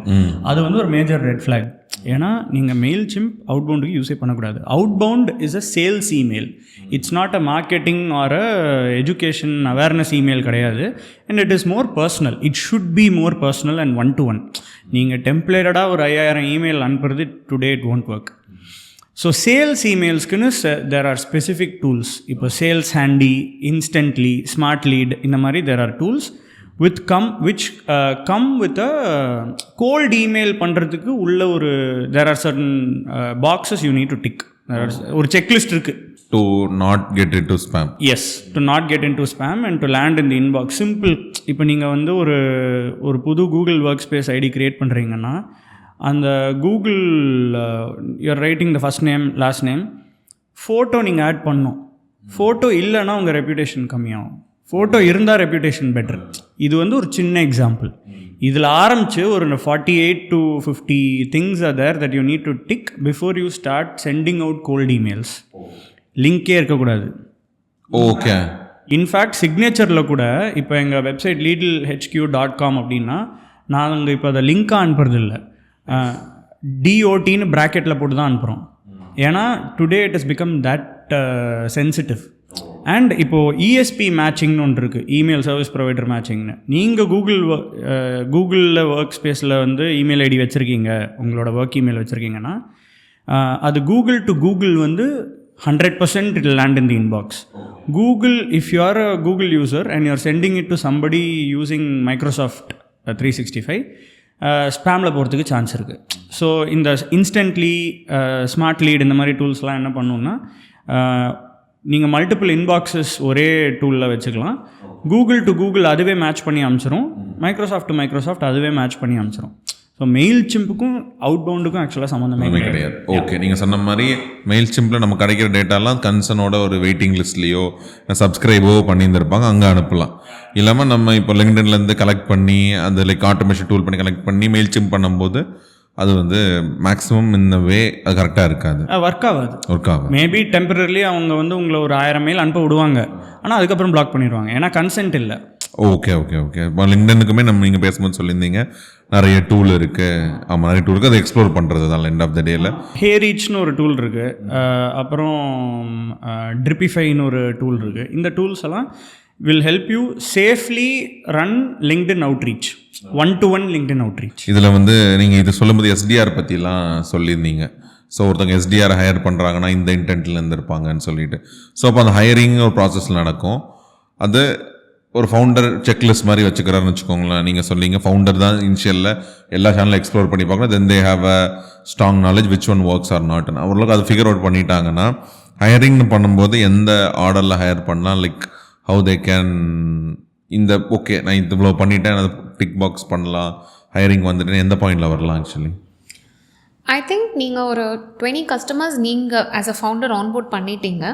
அது வந்து ஒரு மேஜர் ரெட் ஃப்ளாக். ஏன்னா நீங்கள் மெயில் சிம்ப் அவுட்பவுண்டுக்கு யூஸே பண்ணக்கூடாது. Outbound is a sales email, it's not a marketing or a education awareness email கிடையாது. And it is more personal. It should be more personal and one to one. நீங்கள் டெம்ப்ளேட்டடாக ஒரு 5000 email அனுப்புறது today it won't work. So sales இமெயில்ஸ்க்குன்னு there are specific tools. இப்போ sales handy, instantly, smart lead, இந்த மாதிரி there are tools which come with a cold email பண்ணுறதுக்கு உள்ள ஒரு தேர் are certain boxes you need to tick. ஒரு checklist இருக்குது. To not get into spam. Yes, to not get into spam and to land in the inbox. Simple. இப்போ நீங்கள் வந்து ஒரு புது Google workspace ID create பண்ணுறீங்கன்னா அந்த Google you're writing the first name last name, photo நீங்கள் add பண்ணணும். Photo இல்லைன்னா உங்கள் ரெப்யூட்டேஷன் கம்மியாகும், ஃபோட்டோ இருந்தால் ரெப்யூட்டேஷன் பெட்டர். இது வந்து ஒரு சின்ன எக்ஸாம்பிள். இதில் ஆரம்பித்து ஒரு 48 to 50 things are there that you need to tick before you start sending out cold emails. லிங்கே இருக்கக்கூடாது. ஓகே. இன்ஃபேக்ட் சிக்னேச்சரில் கூட இப்போ எங்கள் வெப்சைட் leadlhq.com அப்படின்னா நாங்கள் இப்போ அதை லிங்காக அனுப்புறது இல்லை, டிஓடின்னு ப்ராக்கெட்டில் போட்டு தான் அனுப்புகிறோம். ஏன்னா today it is become that sensitive. And இப்போது இஎஸ்பி மேட்சிங்னு ஒன்று இருக்குது, இமெயில் சர்வீஸ் ப்ரொவைடர் மேட்சிங்னு. நீங்கள் கூகுளில் ஒர்க் ஸ்பேஸில் வந்து இமெயில் ஐடி வச்சுருக்கீங்க, உங்களோட ஒர்க் இமெயில் வச்சுருக்கீங்கன்னா அது கூகுள் டு கூகுள் வந்து 100% it will land in the inbox. Google, if you are a Google user and you are sending it to somebody using Microsoft 365, ஸ்பேமில் போகிறதுக்கு chance இருக்குது. So இந்த instantly, smart lead, இந்த மாதிரி டூல்ஸ்லாம் என்ன பண்ணணுன்னா நீங்கள் மல்டிபிள் இன்பாக்ஸஸ் ஒரே டூலில் வச்சுக்கலாம். கூகுள் டு கூகுள் அதுவே மேட்ச் பண்ணி அனுப்பிச்சிரும், மைக்ரோசாஃப்ட் டு மைக்ரோசாஃப்ட் அதுவே மேட்ச் பண்ணி அனுப்பிச்சிரும். ஸோ மெயில் சிம்புக்கும் அவுட் பவுண்டுக்கும் ஆக்சுவலாக சம்மந்தமே கிடையாது. ஓகே, நீங்கள் சொன்ன மாதிரி மெயில் சிம்பில் நம்ம கிடைக்கிற டேட்டாலாம் கன்சர்னோட ஒரு வெயிட்டிங் லிஸ்ட்லேயோ சப்ஸ்கிரைபோ பண்ணியிருந்திருப்பாங்க, அங்கே அனுப்பலாம். இல்லாமல் நம்ம இப்போ லிங்க்டின்லேருந்து கலெக்ட் பண்ணி அந்த ஆட்டோமேஷன் டூல் பண்ணி கலெக்ட் பண்ணி மெயில் சிம்ப் பண்ணும்போது அது மேக்ஸிமம் இந்த வே அது கரெக்டாக இருக்காது, ஒர்க் ஆகாது. மேபி டெம்பரரிலி அவங்க உங்களை ஒரு 1000 மெயில் அனுப்ப விடுவாங்க, ஆனால் அதுக்கப்புறம் பிளாக் பண்ணிடுவாங்க, ஏன்னா கன்சென்ட் இல்லை. ஓகே. இப்போ லிங்க்டினுக்குமே நீங்கள் பேசும்போது சொல்லியிருந்தீங்க நிறைய டூல் இருக்குது. ஆமாம், நிறைய டூல் இருக்குது, அதை எக்ஸ்ப்ளோர் பண்ணுறது தான் எண்ட் ஆஃப் த டேயில். ஹேரீச்னு ஒரு டூல் இருக்குது, அப்புறம் ட்ரிப்பிஃபைன்னு ஒரு டூல் இருக்குது. இந்த டூல்ஸ் எல்லாம் will help you safely run LinkedIn outreach, one-to-one LinkedIn outreach. இதில் நீங்கள் இது சொல்லும்போது எஸ்டிஆர் பற்றிலாம் சொல்லியிருந்தீங்க. ஸோ ஒருத்தவங்க எஸ்டிஆர் ஹையர் பண்ணுறாங்கன்னா இந்த இன்டென்ட்லேருந்து இருப்பாங்கன்னு சொல்லிட்டு, ஸோ அப்போ அந்த ஹையரிங் ஒரு ப்ராசஸில் நடக்கும். அது ஒரு ஃபவுண்டர் செக்லிஸ்ட் மாதிரி வச்சுக்கிறாருன்னு வச்சுக்கோங்களேன். நீங்கள் சொல்லிங்க ஃபவுண்டர் தான் இனிஷியலில் எல்லா சேனலும் எக்ஸ்ப்ளோர் பண்ணி பார்க்கணும், then they have a strong knowledge which one works or நாட்னு அவர்களுக்கு அதை ஃபிகர் அவுட் பண்ணிட்டாங்கன்னா ஹையரிங்னு பண்ணும்போது எந்த ஆர்டரில் ஹையர் பண்ணலாம், லைக் ஹவு தே கேன் இந்த ஓகே நான் இவ்வளோ பண்ணிட்டேன் அதை டிக் பாக்ஸ் பண்ணலாம், ஹையரிங் வந்துட்டு எந்த பாயிண்டில் வரலாம் ஆக்சுவலி? ஐ திங்க் நீங்கள் ஒரு 20 கஸ்டமர்ஸ் நீங்கள் ஆஸ் அ ஃபவுண்டர் ஆன்போர்ட் பண்ணிட்டீங்க.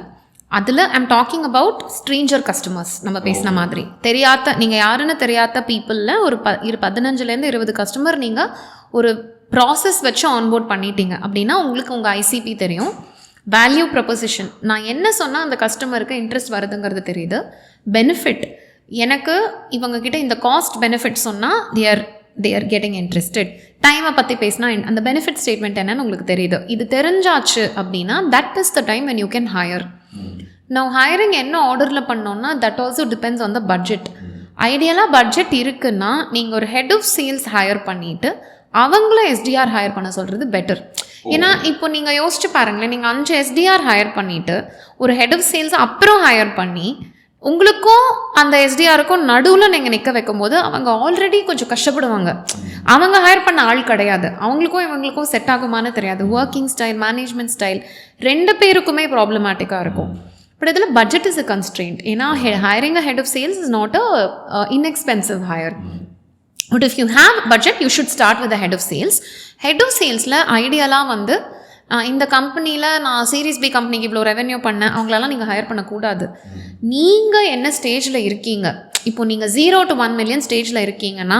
அதில் I'm talking about Stranger customers. நம்ம பேசின மாதிரி தெரியாத, நீங்கள் யாருன்னு தெரியாத பீப்புளில் ஒரு 15 20 கஸ்டமர் நீங்கள் ஒரு ப்ராசஸ் வச்சு ஆன்போர்ட் பண்ணிட்டீங்க அப்படின்னா உங்களுக்கு உங்கள் ஐசிபி தெரியும், வேல்யூ ப்ரொபோசிஷன், நான் என்ன சொன்னால் அந்த கஸ்டமருக்கு இன்ட்ரெஸ்ட் வருதுங்கிறது தெரியுது, பெனிஃபிட் எனக்கு இவங்கக்கிட்ட இந்த காஸ்ட் பெனிஃபிட் சொன்னால் they are getting interested, டைமை பற்றி பேசினா அந்த பெனிஃபிட் ஸ்டேட்மெண்ட் என்னன்னு உங்களுக்கு தெரியுது. இது தெரிஞ்சாச்சு அப்படின்னா that is the time when you can hire. Now hiring என்ன ஆர்டரில் பண்ணோன்னா that also depends on the budget. ஐடியலாக பட்ஜெட் இருக்குன்னா நீங்கள் ஒரு ஹெட் ஆஃப் சேல்ஸ் ஹையர் பண்ணிவிட்டு அவங்கள எஸ்டிஆர் ஹையர் பண்ண சொல்கிறது பெட்டர். ஏன்னா இப்போ நீங்கள் யோசிச்சு பாருங்களேன், நீங்கள் 5 எஸ்டிஆர் ஹையர் பண்ணிவிட்டு ஒரு ஹெட் ஆஃப் சேல்ஸ் அப்புறம் ஹையர் பண்ணி உங்களுக்கும் அந்த எஸ்டிஆருக்கும் நடுவில் நீங்கள் நிற்க வைக்கும் போது அவங்க ஆல்ரெடி கொஞ்சம் கஷ்டப்படுவாங்க. அவங்க ஹையர் பண்ண ஆள் கிடையாது, அவங்களுக்கும் இவங்களுக்கும் செட் ஆகுமான்னு தெரியாது, ஒர்க்கிங் ஸ்டைல் மேனேஜ்மெண்ட் ஸ்டைல் 2 பேருக்குமே ப்ராப்ளமேட்டிக்காக இருக்கும். பட் இதில் பட்ஜெட் இஸ் அ கன்ஸ்ட்ரெயின்ட். ஏன்னா hiring a head of sales is not a inexpensive hire. But if you have budget you should start with head of sales. Head of சேல்ஸில் ஐடியாலாம் இந்த கம்பெனியில் நான் series B கம்பெனிக்கு இவ்வளோ revenue பண்ணேன் அவங்களெல்லாம் நீங்கள் ஹையர் பண்ணக்கூடாது. நீங்கள் என்ன ஸ்டேஜில் இருக்கீங்க, இப்போ நீங்கள் 0 to 1 million ஸ்டேஜில் இருக்கீங்கன்னா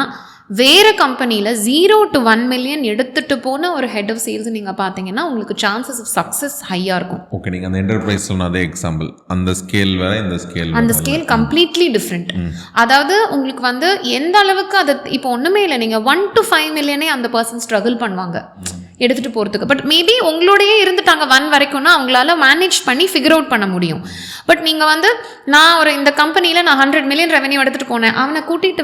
வேறு கம்பெனியில் 0 to 1 million எடுத்துகிட்டு போன ஒரு ஹெட் ஆஃப் சேல்ஸ் நீங்கள் பார்த்தீங்கன்னா உங்களுக்கு சான்சஸ் ஆஃப் சக்ஸஸ் ஹையாக இருக்கும். ஓகே, நீங்கள் அந்த என்டர்பிரைஸ் சொன்ன அதே எக்ஸாம்பிள், அந்த ஸ்கேல் வேறு இந்த ஸ்கேல் கம்ப்ளீட்லி டிஃப்ரெண்ட். அதாவது உங்களுக்கு எந்த அளவுக்கு அது இப்போ ஒன்றுமே இல்லை, நீங்கள் 1 to 5 million அந்த பர்சன் ஸ்ட்ரகிள் பண்ணுவாங்க எடுத்துகிட்டு போகிறதுக்கு. பட் மேபி உங்களோடையே இருந்துட்டாங்க 1 வரைக்கும்னா அவங்களால மேனேஜ் பண்ணி ஃபிகர் அவுட் பண்ண முடியும். பட் நீங்கள் நான் இந்த கம்பெனியில் நான் 100 million ரெவென்யூ எடுத்துகிட்டு போனேன், அவனை கூட்டிகிட்டு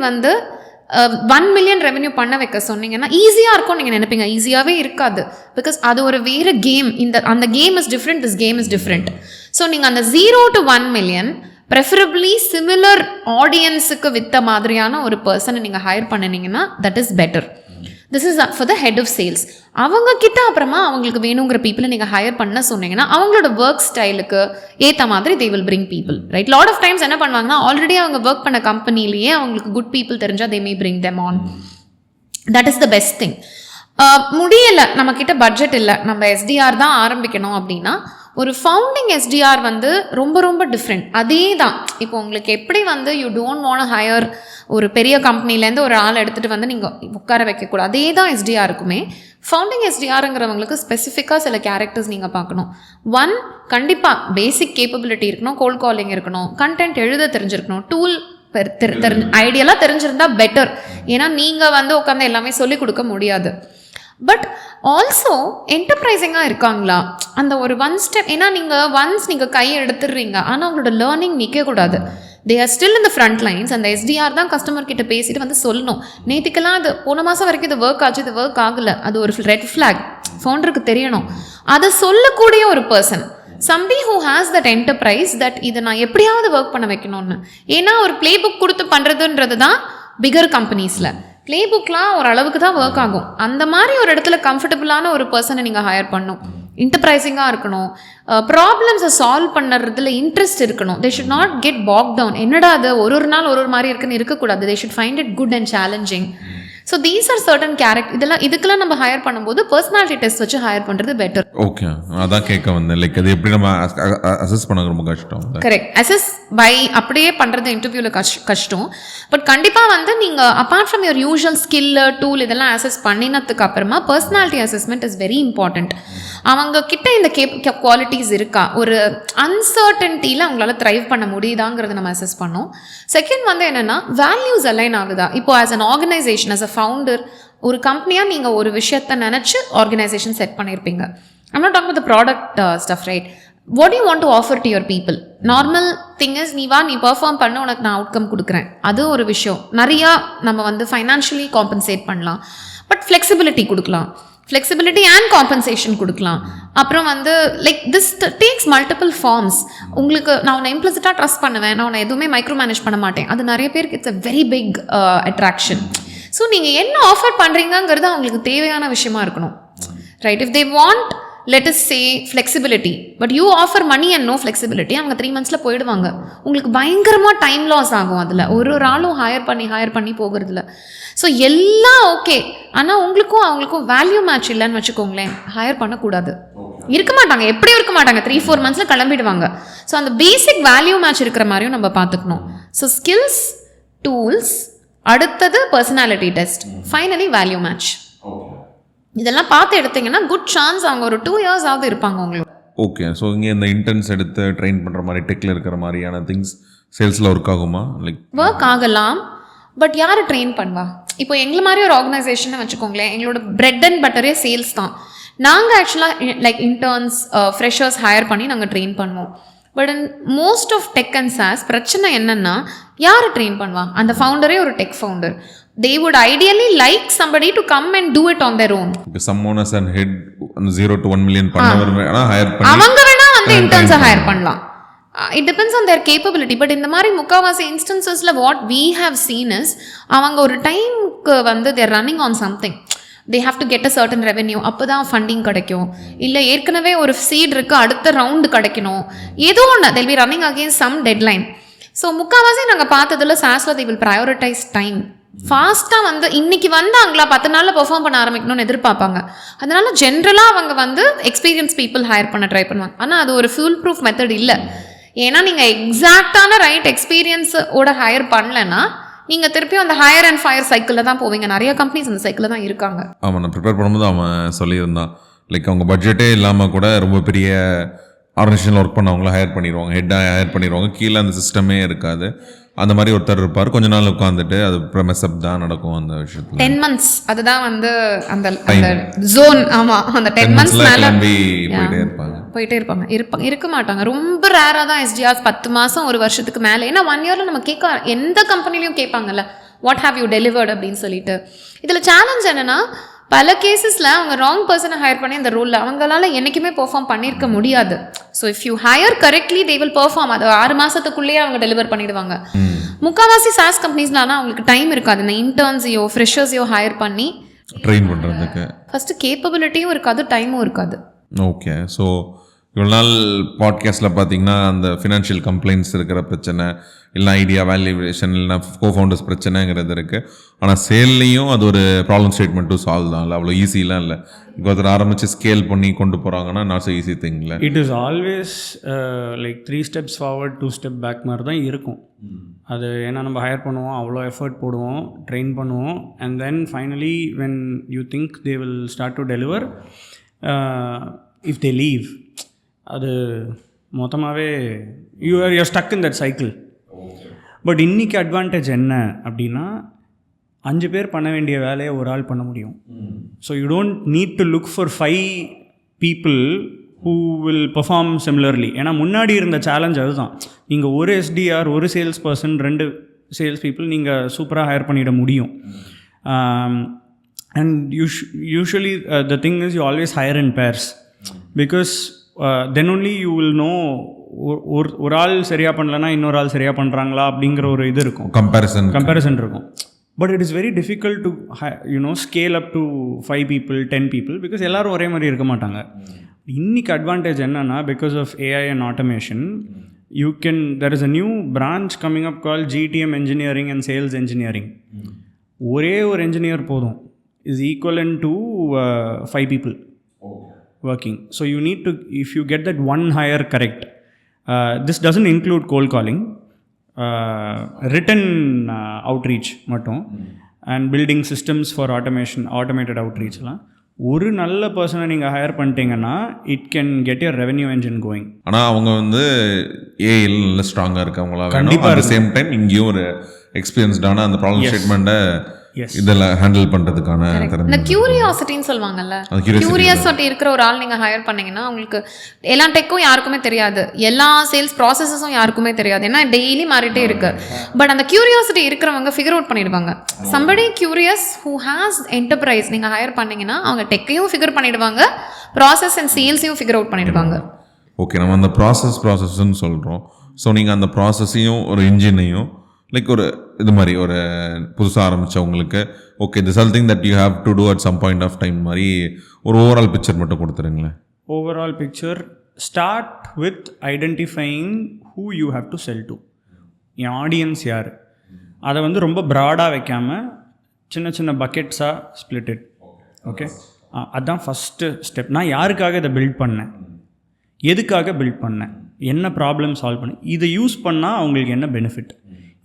1 million ரெவென்யூ பண்ண வைக்க சொன்னீங்கன்னா ஈஸியாக இருக்கும் நீங்கள் நினைப்பீங்க. ஈஸியாகவே இருக்காது, பிகாஸ் அது ஒரு வேறு கேம். அந்த game is different, this game is different. So நீங்கள் அந்த 0 to 1 million ப்ரெஃபரபிளி சிமிலர் ஆடியன்ஸுக்கு விற்ற மாதிரியான ஒரு பர்சனை நீங்கள் ஹையர் பண்ணினீங்கன்னா that is better. This is for the head of sales. அவங்க கிட்ட அப்புறமா அவங்களுக்கு வேணுங்கிற பீப்புளை நீங்கள் ஹையர் பண்ண சொன்னீங்கன்னா அவங்களோட ஒர்க் ஸ்டைலுக்கு ஏற்ற மாதிரி they will bring people, right? Lot of times என்ன பண்ணுவாங்கன்னா ஆல்ரெடி அவங்க ஒர்க் பண்ண கம்பெனிலேயே அவங்களுக்கு குட் பீப்புள் தெரிஞ்சால் they may bring them on. That is the best thing. முடியலை, நம்மக்கிட்ட பட்ஜெட் இல்லை, நம்ம எஸ்டிஆர் தான் ஆரம்பிக்கணும் அப்படின்னா ஒரு ஃபவுண்டிங் எஸ்டிஆர் ரொம்ப ரொம்ப டிஃப்ரெண்ட். அதே தான் இப்போ உங்களுக்கு எப்படி யூ டோன்ட் வாண்ட் ஹையர் ஒரு பெரிய கம்பெனிலேருந்து ஒரு ஆள் எடுத்துகிட்டு நீங்கள் உட்கார வைக்கக்கூடாது, அதே தான் எஸ்டிஆருக்குமே. ஃபவுண்டிங் எஸ்டிஆருங்கிறவங்களுக்கு ஸ்பெசிஃபிக்காக சில கேரக்டர்ஸ் நீங்கள் பார்க்கணும். 1, கண்டிப்பாக பேசிக் கேப்பபிலிட்டி இருக்கணும், கோல்ட் காலிங் இருக்கணும், கண்டென்ட் எழுத தெரிஞ்சிருக்கணும், டூல் ஐடியலாக தெரிஞ்சிருந்தா பெட்டர். ஏன்னா நீங்கள் உட்காந்து எல்லாமே சொல்லிக் கொடுக்க முடியாது. பட் ஆல்சோ என்டர்பிரைசிங்காக இருக்காங்களா அந்த ஒரு 1 step. ஏன்னா நீங்கள் கையை எடுத்துடுறீங்க, ஆனால் அவங்களோட லேர்னிங் நிற்கக்கூடாது. They are still in the front lines. அந்த எஸ்டிஆர் தான் கஸ்டமர் கிட்ட பேசிட்டு சொல்லணும், நேற்றுக்கெல்லாம் அது போன மாதம் வரைக்கும் இது ஒர்க் ஆச்சு, இது ஒர்க் ஆகலை, அது ஒரு ரெட் ஃப்ளாக் ஃபவுண்டருக்கு தெரியணும். அதை சொல்லக்கூடிய ஒரு person, somebody who has that enterprise that இதை நான் எப்படியாவது ஒர்க் பண்ண வைக்கணும்னு. ஏன்னா ஒரு பிளே புக் கொடுத்து பண்ணுறதுன்றது தான் பிகர் கம்பெனிஸில். பிளே புக்லாம் ஒரு அளவுக்கு தான் ஒர்க் ஆகும். அந்த மாதிரி ஒரு இடத்துல கம்ஃபர்டபுளான ஒரு பர்சனை நீங்கள் ஹையர் பண்ணணும். என்டர்பிரைசிங்காக இருக்கணும், ப்ராப்ளம்ஸை சால்வ் பண்ணுறதுல இன்ட்ரெஸ்ட் இருக்கணும். They should not get bog down. என்னடா அது ஒரு நாள் ஒரு மாதிரி இருக்குன்னு இருக்கக்கூடாது. They should find it good and challenging. So these are certain இதுக்கெல்லாம் நம்ம ஹையர் பண்ணும்போது பர்சனாலிட்டி டெஸ்ட் வச்சு ஹையர் பண்ணுறது பெட்டர். ஓகே, அதான் கேட்க வந்தேன். லைக் அது எப்படி நம்ம அசஸ் பண்ண ரொம்ப கஷ்டம். கரெக்ட், அசஸ் பை அப்படியே பண்ணுறது இன்டர்வியூவில் கஷ்டம். பட் கண்டிப்பாக வந்து நீங்கள் apart from your usual skill tool இதெல்லாம் அசஸ் பண்ணினதுக்கு அப்புறமா personality assessment is very important. அவங்க கிட்ட இந்த குவாலிட்டிஸ் இருக்கா, ஒரு அன்சர்டன்ட்டியில் அவங்களால த்ரைவ் பண்ண முடியுதாங்கிறத நம்ம அசஸ் பண்ணோம். செகண்ட் வந்து என்னென்னா வேல்யூஸ் அலைன் ஆகுதா. இப்போ as an organisation, as a founder, ஒரு கம்பெனியாக நீங்கள் ஒரு விஷயத்தை நினச்சி ஆர்கனைசேஷன் செட் பண்ணியிருப்பீங்க. I'm not talking with product stuff, right? What you want to offer to your people? Normal thing is நீ பெர்ஃபார்ம் பண்ண, உனக்கு நான் அவுட்கம் கொடுக்குறேன், அது ஒரு விஷயம். நிறையா நம்ம வந்து ஃபைனான்ஷியலி காம்பன்சேட் பண்ணலாம், பட் ஃப்ளெக்சிபிலிட்டி கொடுக்கலாம், ஃப்ளெக்சிபிலிட்டி அண்ட் காம்பன்சேஷன் கொடுக்கலாம். அப்புறம் வந்து like this takes multiple forms. உங்களுக்கு நான் உன்னை இம்ப்ளிசிட்டாக ட்ரஸ்ட் பண்ணுவேன், நான் உன்னை எதுவுமே மைக்ரோ மேனேஜ் பண்ண மாட்டேன், அது நிறைய பேருக்கு it's a very big attraction. So நீங்கள் என்ன ஆஃபர் பண்ணுறீங்கிறது அவங்களுக்கு தேவையான விஷயமா இருக்கணும், right? If they want let us say flexibility, but you offer money and no flexibility, அவங்க 3 monthsல போயிடுவாங்க. உங்களுக்கு பயங்கரமாக டைம் லாஸ் ஆகும். அதில் ஒரு ஆளும் ஹையர் பண்ணி போகிறதுல. ஸோ எல்லாம் ஓகே, ஆனால் உங்களுக்கும் அவங்களுக்கும் வேல்யூ மேட்ச் இல்லைன்னு வச்சுக்கோங்களேன், ஹையர் பண்ணக்கூடாது. இருக்க மாட்டாங்க, எப்படியும் இருக்க மாட்டாங்க, 3-4 monthsல கிளம்பிடுவாங்க. ஸோ அந்த பேசிக் வேல்யூ மேட்ச் இருக்கிற மாதிரியும் நம்ம பார்த்துக்கணும். ஸோ ஸ்கில்ஸ், டூல்ஸ், அடுத்தது personality test, finally value match. இதெல்லாம் பார்த்து எடுத்தீங்கன்னா குட் சான்ஸ் அவங்க ஒரு 2 years ஆகுது இருப்பாங்க உங்களுக்கு. ஓகே, ஸோ இங்கே இந்த இன்டர்ன்ஸ் எடுத்து ட்ரெயின் பண்ணுற மாதிரி டெக்கில் இருக்கிற மாதிரியான திங்ஸ் சேல்ஸில் ஒர்க் ஆகுமா? லைக் ஒர்க் ஆகலாம், பட் யார் ட்ரெயின் பண்ணுவா? இப்போ எங்களை மாதிரி ஒரு ஆர்கனைசேஷனை வச்சுக்கோங்களேன், எங்களோட பிரெட் அண்ட் பட்டரே சேல்ஸ் தான். நாங்கள் ஆக்சுவலாக லைக் இன்டர்ன்ஸ், ஃப்ரெஷர்ஸ் ஹையர் பண்ணி நாங்கள் ட்ரெயின் பண்ணுவோம். But in most of tech and SaaS பிரச்சனை என்னென்னா, யார் ட்ரெயின் பண்ணுவா? அந்த ஃபவுண்டரே ஒரு tech founder. They would ideally like somebody to come and do it on their own. If someone has a head 0 to 1 million பண்ணவர் வேணா ஹையர் பண்ணி அவங்க வேணா வந்து இன்டர்ன்ஸ் ஹையர் பண்ணலாம். It depends on their capability. But இந்த மாதிரி முக்காவாசி இன்ஸ்டன்சஸ்ல what we have seen is அவங்க ஒரு டைம்க்கு வந்து they are running on something. They have to get a certain revenue. அப்போ தான் ஃபண்டிங் கிடைக்கும். இல்லை ஏற்கனவே ஒரு சீட் இருக்குது, அடுத்த ரவுண்டு கிடைக்கணும், ஏதோ ஒன்று. they'll be running against some deadline. So முக்கால்வாசி நாங்கள் பார்த்ததில் சாஸில் they will prioritize time. ஃபாஸ்ட்டாக வந்து இன்னைக்கு வந்தாங்களா 10 நாளில் பெர்ஃபார்ம் பண்ண ஆரம்பிக்கணும்னு எதிர்பார்ப்பாங்க. அதனால ஜென்ரலாக அவங்க வந்து எக்ஸ்பீரியன்ஸ் பீப்புள் ஹையர் பண்ண ட்ரை பண்ணுவாங்க. ஆனால் அது ஒரு ஃபுல் ப்ரூஃப் மெத்தட் இல்லை. ஏன்னா நீங்கள் எக்ஸாக்டான ரைட் எக்ஸ்பீரியன்ஸோட ஹையர் பண்ணலைன்னா நீங்கள் திருப்பியும் அந்த ஹையர் அண்ட் ஃபயர் சைக்கிளில் தான் போவீங்க. நிறைய கம்பெனிஸ் அந்த சைக்கிளில் தான் இருக்காங்க. ஆமாம், நான் ப்ரிப்பேர் பண்ணும்போது அவன் சொல்லியிருந்தான், லைக் அவங்க பட்ஜெட்டே இல்லாமல் கூட ரொம்ப பெரிய ஆர்கனைசேஷனில் ஒர்க் பண்ணவங்கள ஹையர் பண்ணிடுவாங்க, ஹெட்டாக ஹையர் பண்ணிடுவாங்க, கீழே அந்த சிஸ்டமே இருக்காது. அந்த மாதிரி ஒருத்தர் இருப்பார், கொஞ்ச நாள் உட்காந்துட்டு அது மெஸ்அப் தான் நடக்கும் அந்த விஷயத்தில். 10 months அதுதான் வந்து அந்த ஜோன். ஆமாம், அந்த 10 months மேலே போயிட்டே இருப்பாங்க. இருக்க மாட்டாங்க. ரொம்ப ரேராக தான் எஸ்டிஆர்ஸ் 10 மாதம் 1 வருஷத்துக்கு மேலே. ஏன்னா 1 yearல நம்ம எந்த கம்பெனிலையும் கேட்பாங்கல்ல, வாட் ஹேவ் யூ டெலிவர்ட் அப்படின்னு சொல்லிட்டு. இதில் சேலஞ்ச் என்னென்னா, பல கேசஸில் அவங்க ராங் பர்சனை ஹையர் பண்ணி அந்த ரோலில் அவங்களால என்றைக்குமே பெர்ஃபார்ம் பண்ணியிருக்க முடியாது. So if you higher correctly they will perform. அது 6 மாதத்துக்குள்ளேயே அவங்க டெலிவர் பண்ணிடுவாங்க. முக்கால்வாசி சாஸ் கம்பெனிஸ்லாம் ஆனால் அவங்களுக்கு டைம் இருக்காது இந்த இன்டர்ன்ஸையோ ஃப்ரெஷர்ஸையோ ஹையர் பண்ணி ட்ரெயின் பண்ணுறதுக்கு. ஃபஸ்ட்டு கேப்பபிலிட்டியும் இருக்காது, டைமும் இருக்காது. ஓகே, ஸோ இவ்வளோ நாள் பாட்காஸ்ட்டில் பார்த்தீங்கன்னா அந்த ஃபினான்ஷியல் கம்ப்ளைண்ட்ஸ் இருக்கிற பிரச்சனை, இல்லைனா ஐடியா வேல்யூவேஷன், இல்லைனா கோஃபவுண்டர்ஸ் பிரச்சனைங்கிறது இருக்குது. ஆனால் சேல்லையும் அது ஒரு ப்ராப்ளம் ஸ்டேட்மெண்ட்டும் சால்வ் தான். இல்லை அவ்வளோ ஈஸிலாம் இல்லை. இப்போ ஒருத்தர் ஆரம்பித்து ஸ்கேல் பண்ணி கொண்டு போகிறாங்கன்னா நாட் ஸோ ஈஸி திங் இல்லை. It is always like 3 steps forward 2 step back மாதிரி தான் இருக்கும் அது. ஏன்னா நம்ம ஹையர் பண்ணுவோம், அவ்வளோ எஃபர்ட் போடுவோம், ட்ரெயின் பண்ணுவோம், and then finally when you think they will start to deliver, if they leave, அது மொத்தமாகவே you're stuck in that cycle. But இன்றைக்கி அட்வான்டேஜ் என்ன அப்படின்னா, 5 பேர் பண்ண வேண்டிய வேலையை ஒரு ஆள் பண்ண முடியும். So you don't need to look for 5 people who will perform similarly. ஏன்னா முன்னாடி இருந்த சேலஞ்ச் அதுதான். நீங்கள் ஒரு எஸ்டிஆர், ஒரு சேல்ஸ் பர்சன், 2 சேல்ஸ் பீப்புள் நீங்கள் சூப்பராக ஹையர் பண்ணிட முடியும். And usually the thing is you always higher in purse, because then only you will know ஒரு ஆள் சரியாக பண்ணலன்னா இன்னொரு ஆள் சரியாக பண்ணுறாங்களா அப்படிங்கிற ஒரு இது இருக்கும், கம்பேரிசன் இருக்கும். But it is very difficult to scale up to 5 people 10 people because எல்லோரும் ஒரே மாதிரி இருக்க மாட்டாங்க. இன்னைக்கு அட்வான்டேஜ் என்னன்னா, because of AI and automation, you can, there is a new branch coming up called GTM engineering and sales engineering. ஒரே ஒரு engineer போதும் is equivalent to 5 people working. So you need to, if you get that one hire correct, this doesn't include cold calling, written outreach மட்டும் and building systems for automated outreachலாம். ஒரு நல்ல பர்சனை நீங்கள் higher பண்ணிட்டீங்கன்னா it can get your revenue engine going. ஆனால் அவங்க வந்து ஏஐல நல்ல ஸ்ட்ராங்காக இருக்கவங்களா வேணும். அட் த சேம் டைம் இங்கேயும் ஒரு எக்ஸ்பீரியன்ஸ்டான அந்த ப்ராப்ளம் ஸ்டேட்மெண்ட்டை இதெல்லாம் ஹேண்டில் பண்ணுறதுக்கான இந்த கியூரியாசிட்டின்னு சொல்லுவாங்கல்ல, கியூரியாசிட்டி இருக்கிற ஒரு ஆள் நீங்கள் ஹையர் பண்ணீங்கன்னா உங்களுக்கு எல்லா டெக்கும் யாருக்குமே தெரியாது, எல்லா சேல்ஸ் ப்ராசஸஸும் யாருக்குமே தெரியாது, ஏன்னா டெய்லி மாறிட்டே இருக்கு. பட் அந்த கியூரியாசிட்டி இருக்கிறவங்க ஃபிகர் அவுட் பண்ணிடுவாங்க. Somebody curious who has enterprise நீங்கள் ஹையர் பண்ணீங்கன்னா அவங்க டெக்கையும் ஃபிகர் பண்ணிடுவாங்க, ப்ராசஸ் அண்ட் சேல்ஸையும் ஃபிகர் அவுட் பண்ணிடுவாங்க. ஓகே, நம்ம அந்த ப்ராசஸ்ன்னு சொல்கிறோம். ஸோ நீங்கள் அந்த ப்ராசஸையும் ஒரு இன்ஜினையும் லைக் ஒரு இது மாதிரி ஒரு புதுசாக ஆரம்பித்தவங்களுக்கு okay this all thing that you have to do at some point of time மாதிரி ஒரு ஓவரால் பிக்சர் மட்டும் கொடுத்துருங்களேன். Overall picture start with identifying who you have to sell to. என் ஆடியன்ஸ் யார், அதை வந்து ரொம்ப ப்ராடாக வைக்காமல் சின்ன சின்ன பக்கெட்ஸாக ஸ்பிளிட்டட். ஓகே, அதுதான் ஃபஸ்ட்டு ஸ்டெப். நான் யாருக்காக இதை பில்ட் பண்ணேன், எதுக்காக பில்ட் பண்ணேன், என்ன ப்ராப்ளம் சால்வ் பண்ணேன், இதை யூஸ் பண்ணால் அவங்களுக்கு என்ன பெனிஃபிட்,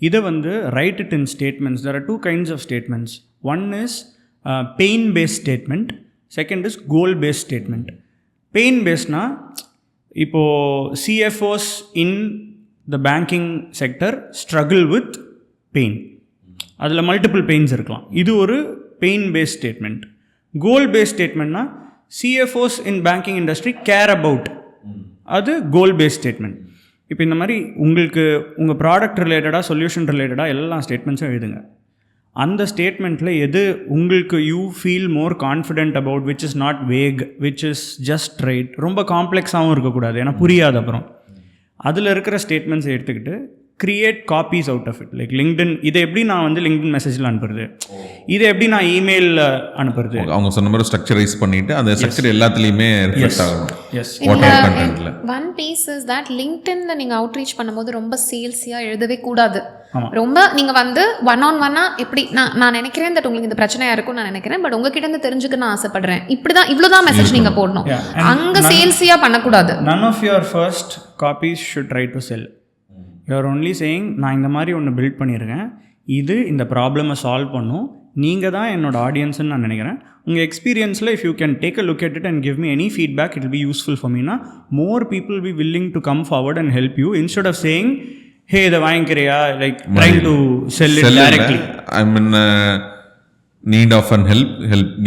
இதை வந்து write it in statements. There are 2 kinds of statements. One is pain based statement, second is goal based statement. Pain basedனா இப்போது CFOs in the banking sector struggle with pain, அதில் multiple pains இருக்கலாம், இது ஒரு pain based statement. Goal based ஸ்டேட்மெண்ட்னா CFOs in banking industry care about, அது கோல் paste statement. இப்போ இந்த மாதிரி உங்களுக்கு உங்கள் ப்ராடக்ட் ரிலேட்டடாக சொல்யூஷன் ரிலேட்டடாக எல்லா ஸ்டேட்மெண்ட்ஸும் எழுதுங்க. அந்த ஸ்டேட்மெண்ட்டில் எது உங்களுக்கு you feel more confident about, which is not wake, which is just right, ரொம்ப காம்ப்ளெக்ஸாகவும் இருக்கக்கூடாது ஏன்னா புரியாது. அப்புறம் அதில் இருக்கிற ஸ்டேட்மெண்ட்ஸை எடுத்துக்கிட்டு create copies out of it. Like LinkedIn, இதை எப்படி நான் வந்து லிங்க்டின் மெசேஜில் அனுப்புறது, இதை எப்படி நான் இமெயிலில் அனுப்புறது, அவங்க சொன்ன மாதிரி ஸ்ட்ரக்சரைஸ் பண்ணிட்டு அந்த ஸ்ட்ரக்சர் எல்லாத்துலேயுமே ரிஃப்ளெக்ட் ஆகணும். ஒன் பீஸ் இஸ் தட் லிங்க்டின்ல நீங்கள் அவுட்ரீச் பண்ணும்போது ரொம்ப சேல்ஸியாக எழுதவே கூடாது. ரொம்ப நீங்கள் வந்து ஒன்-on-1 எப்படி நான் நினைக்கிறேன் தட் உங்களுக்கு இந்த பிரச்சனையாக இருக்கும்னு நான் நினைக்கிறேன், பட் உங்ககிட்ட இருந்து தெரிஞ்சுக்க நான் ஆசைப்படுறேன், இப்படி தான் இவ்வளோதான் மெசேஜ் நீங்கள் போடணும். அங்கே சேல்ஸியாக பண்ணக்கூடாது. None of your first copies should try to sell. You're only saying நான் இந்த மாதிரி ஒன்று பில்ட் பண்ணியிருக்கேன், இது இந்த ப்ராப்ளமை சால்வ் பண்ணும், நீங்கள் தான் என்னோட ஆடியன்ஸ்ன்னு நான் நினைக்கிறேன். உங்கள் எக்ஸ்பீரியன்ஸில் if you can take a look at it and give me any feedback, it will be useful for மீனா more people be willing to come forward and help you instead of saying hey இதை வாங்கிக்கிறியா, like trying to sell it directly. I mean need of and help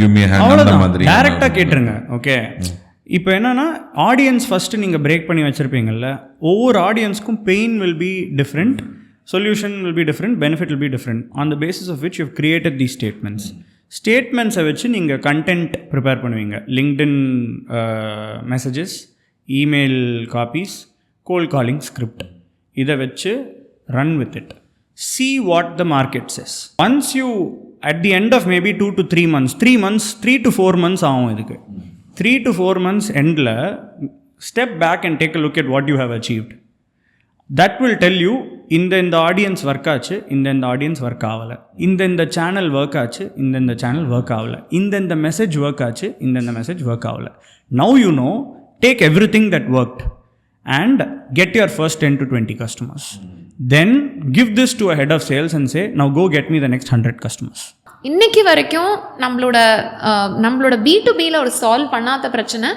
give me hand அந்த மாதிரி டைரக்டாக கேட்டுருங்க. Okay, இப்போ என்னென்னா audience first நீங்கள் break பண்ணி வச்சுருப்பீங்கள்ல, ஒவ்வொரு ஆடியன்ஸ்க்கும் pain will be different, solution will be different, benefit will be different. On the basis of which you created the statements. ஸ்டேட்மெண்ட்ஸை வச்சு நீங்கள் கண்டென்ட் ப்ரிப்பேர் பண்ணுவீங்க. LinkedIn messages, email copies, cold calling script, இதை வச்சு run with it. See what the market says. Once you, at the end of maybe 2 to 3 months, 3 to 4 months ஆகும் இதுக்கு. 3 to 4 months எண்டில் step back and take a look at what you have achieved. That will tell you இந்த audience work ஆச்சு, இந்த audience work ஆகலை, இந்த channel work ஆச்சு, இந்த சேனல் ஒர்க் ஆகலை, இந்த மெசேஜ் ஒர்க் ஆச்சு, இந்த மெசேஜ் ஒர்க் ஆகலை. Now you know, take everything that worked and get your first 10 to 20 customers. Then give this to a head of sales and say, now go get me the next 100 customers. இன்னைக்கு வரைக்கும் நம்மளோட B2Bல ஒரு solve பண்ணாத பிரச்சனை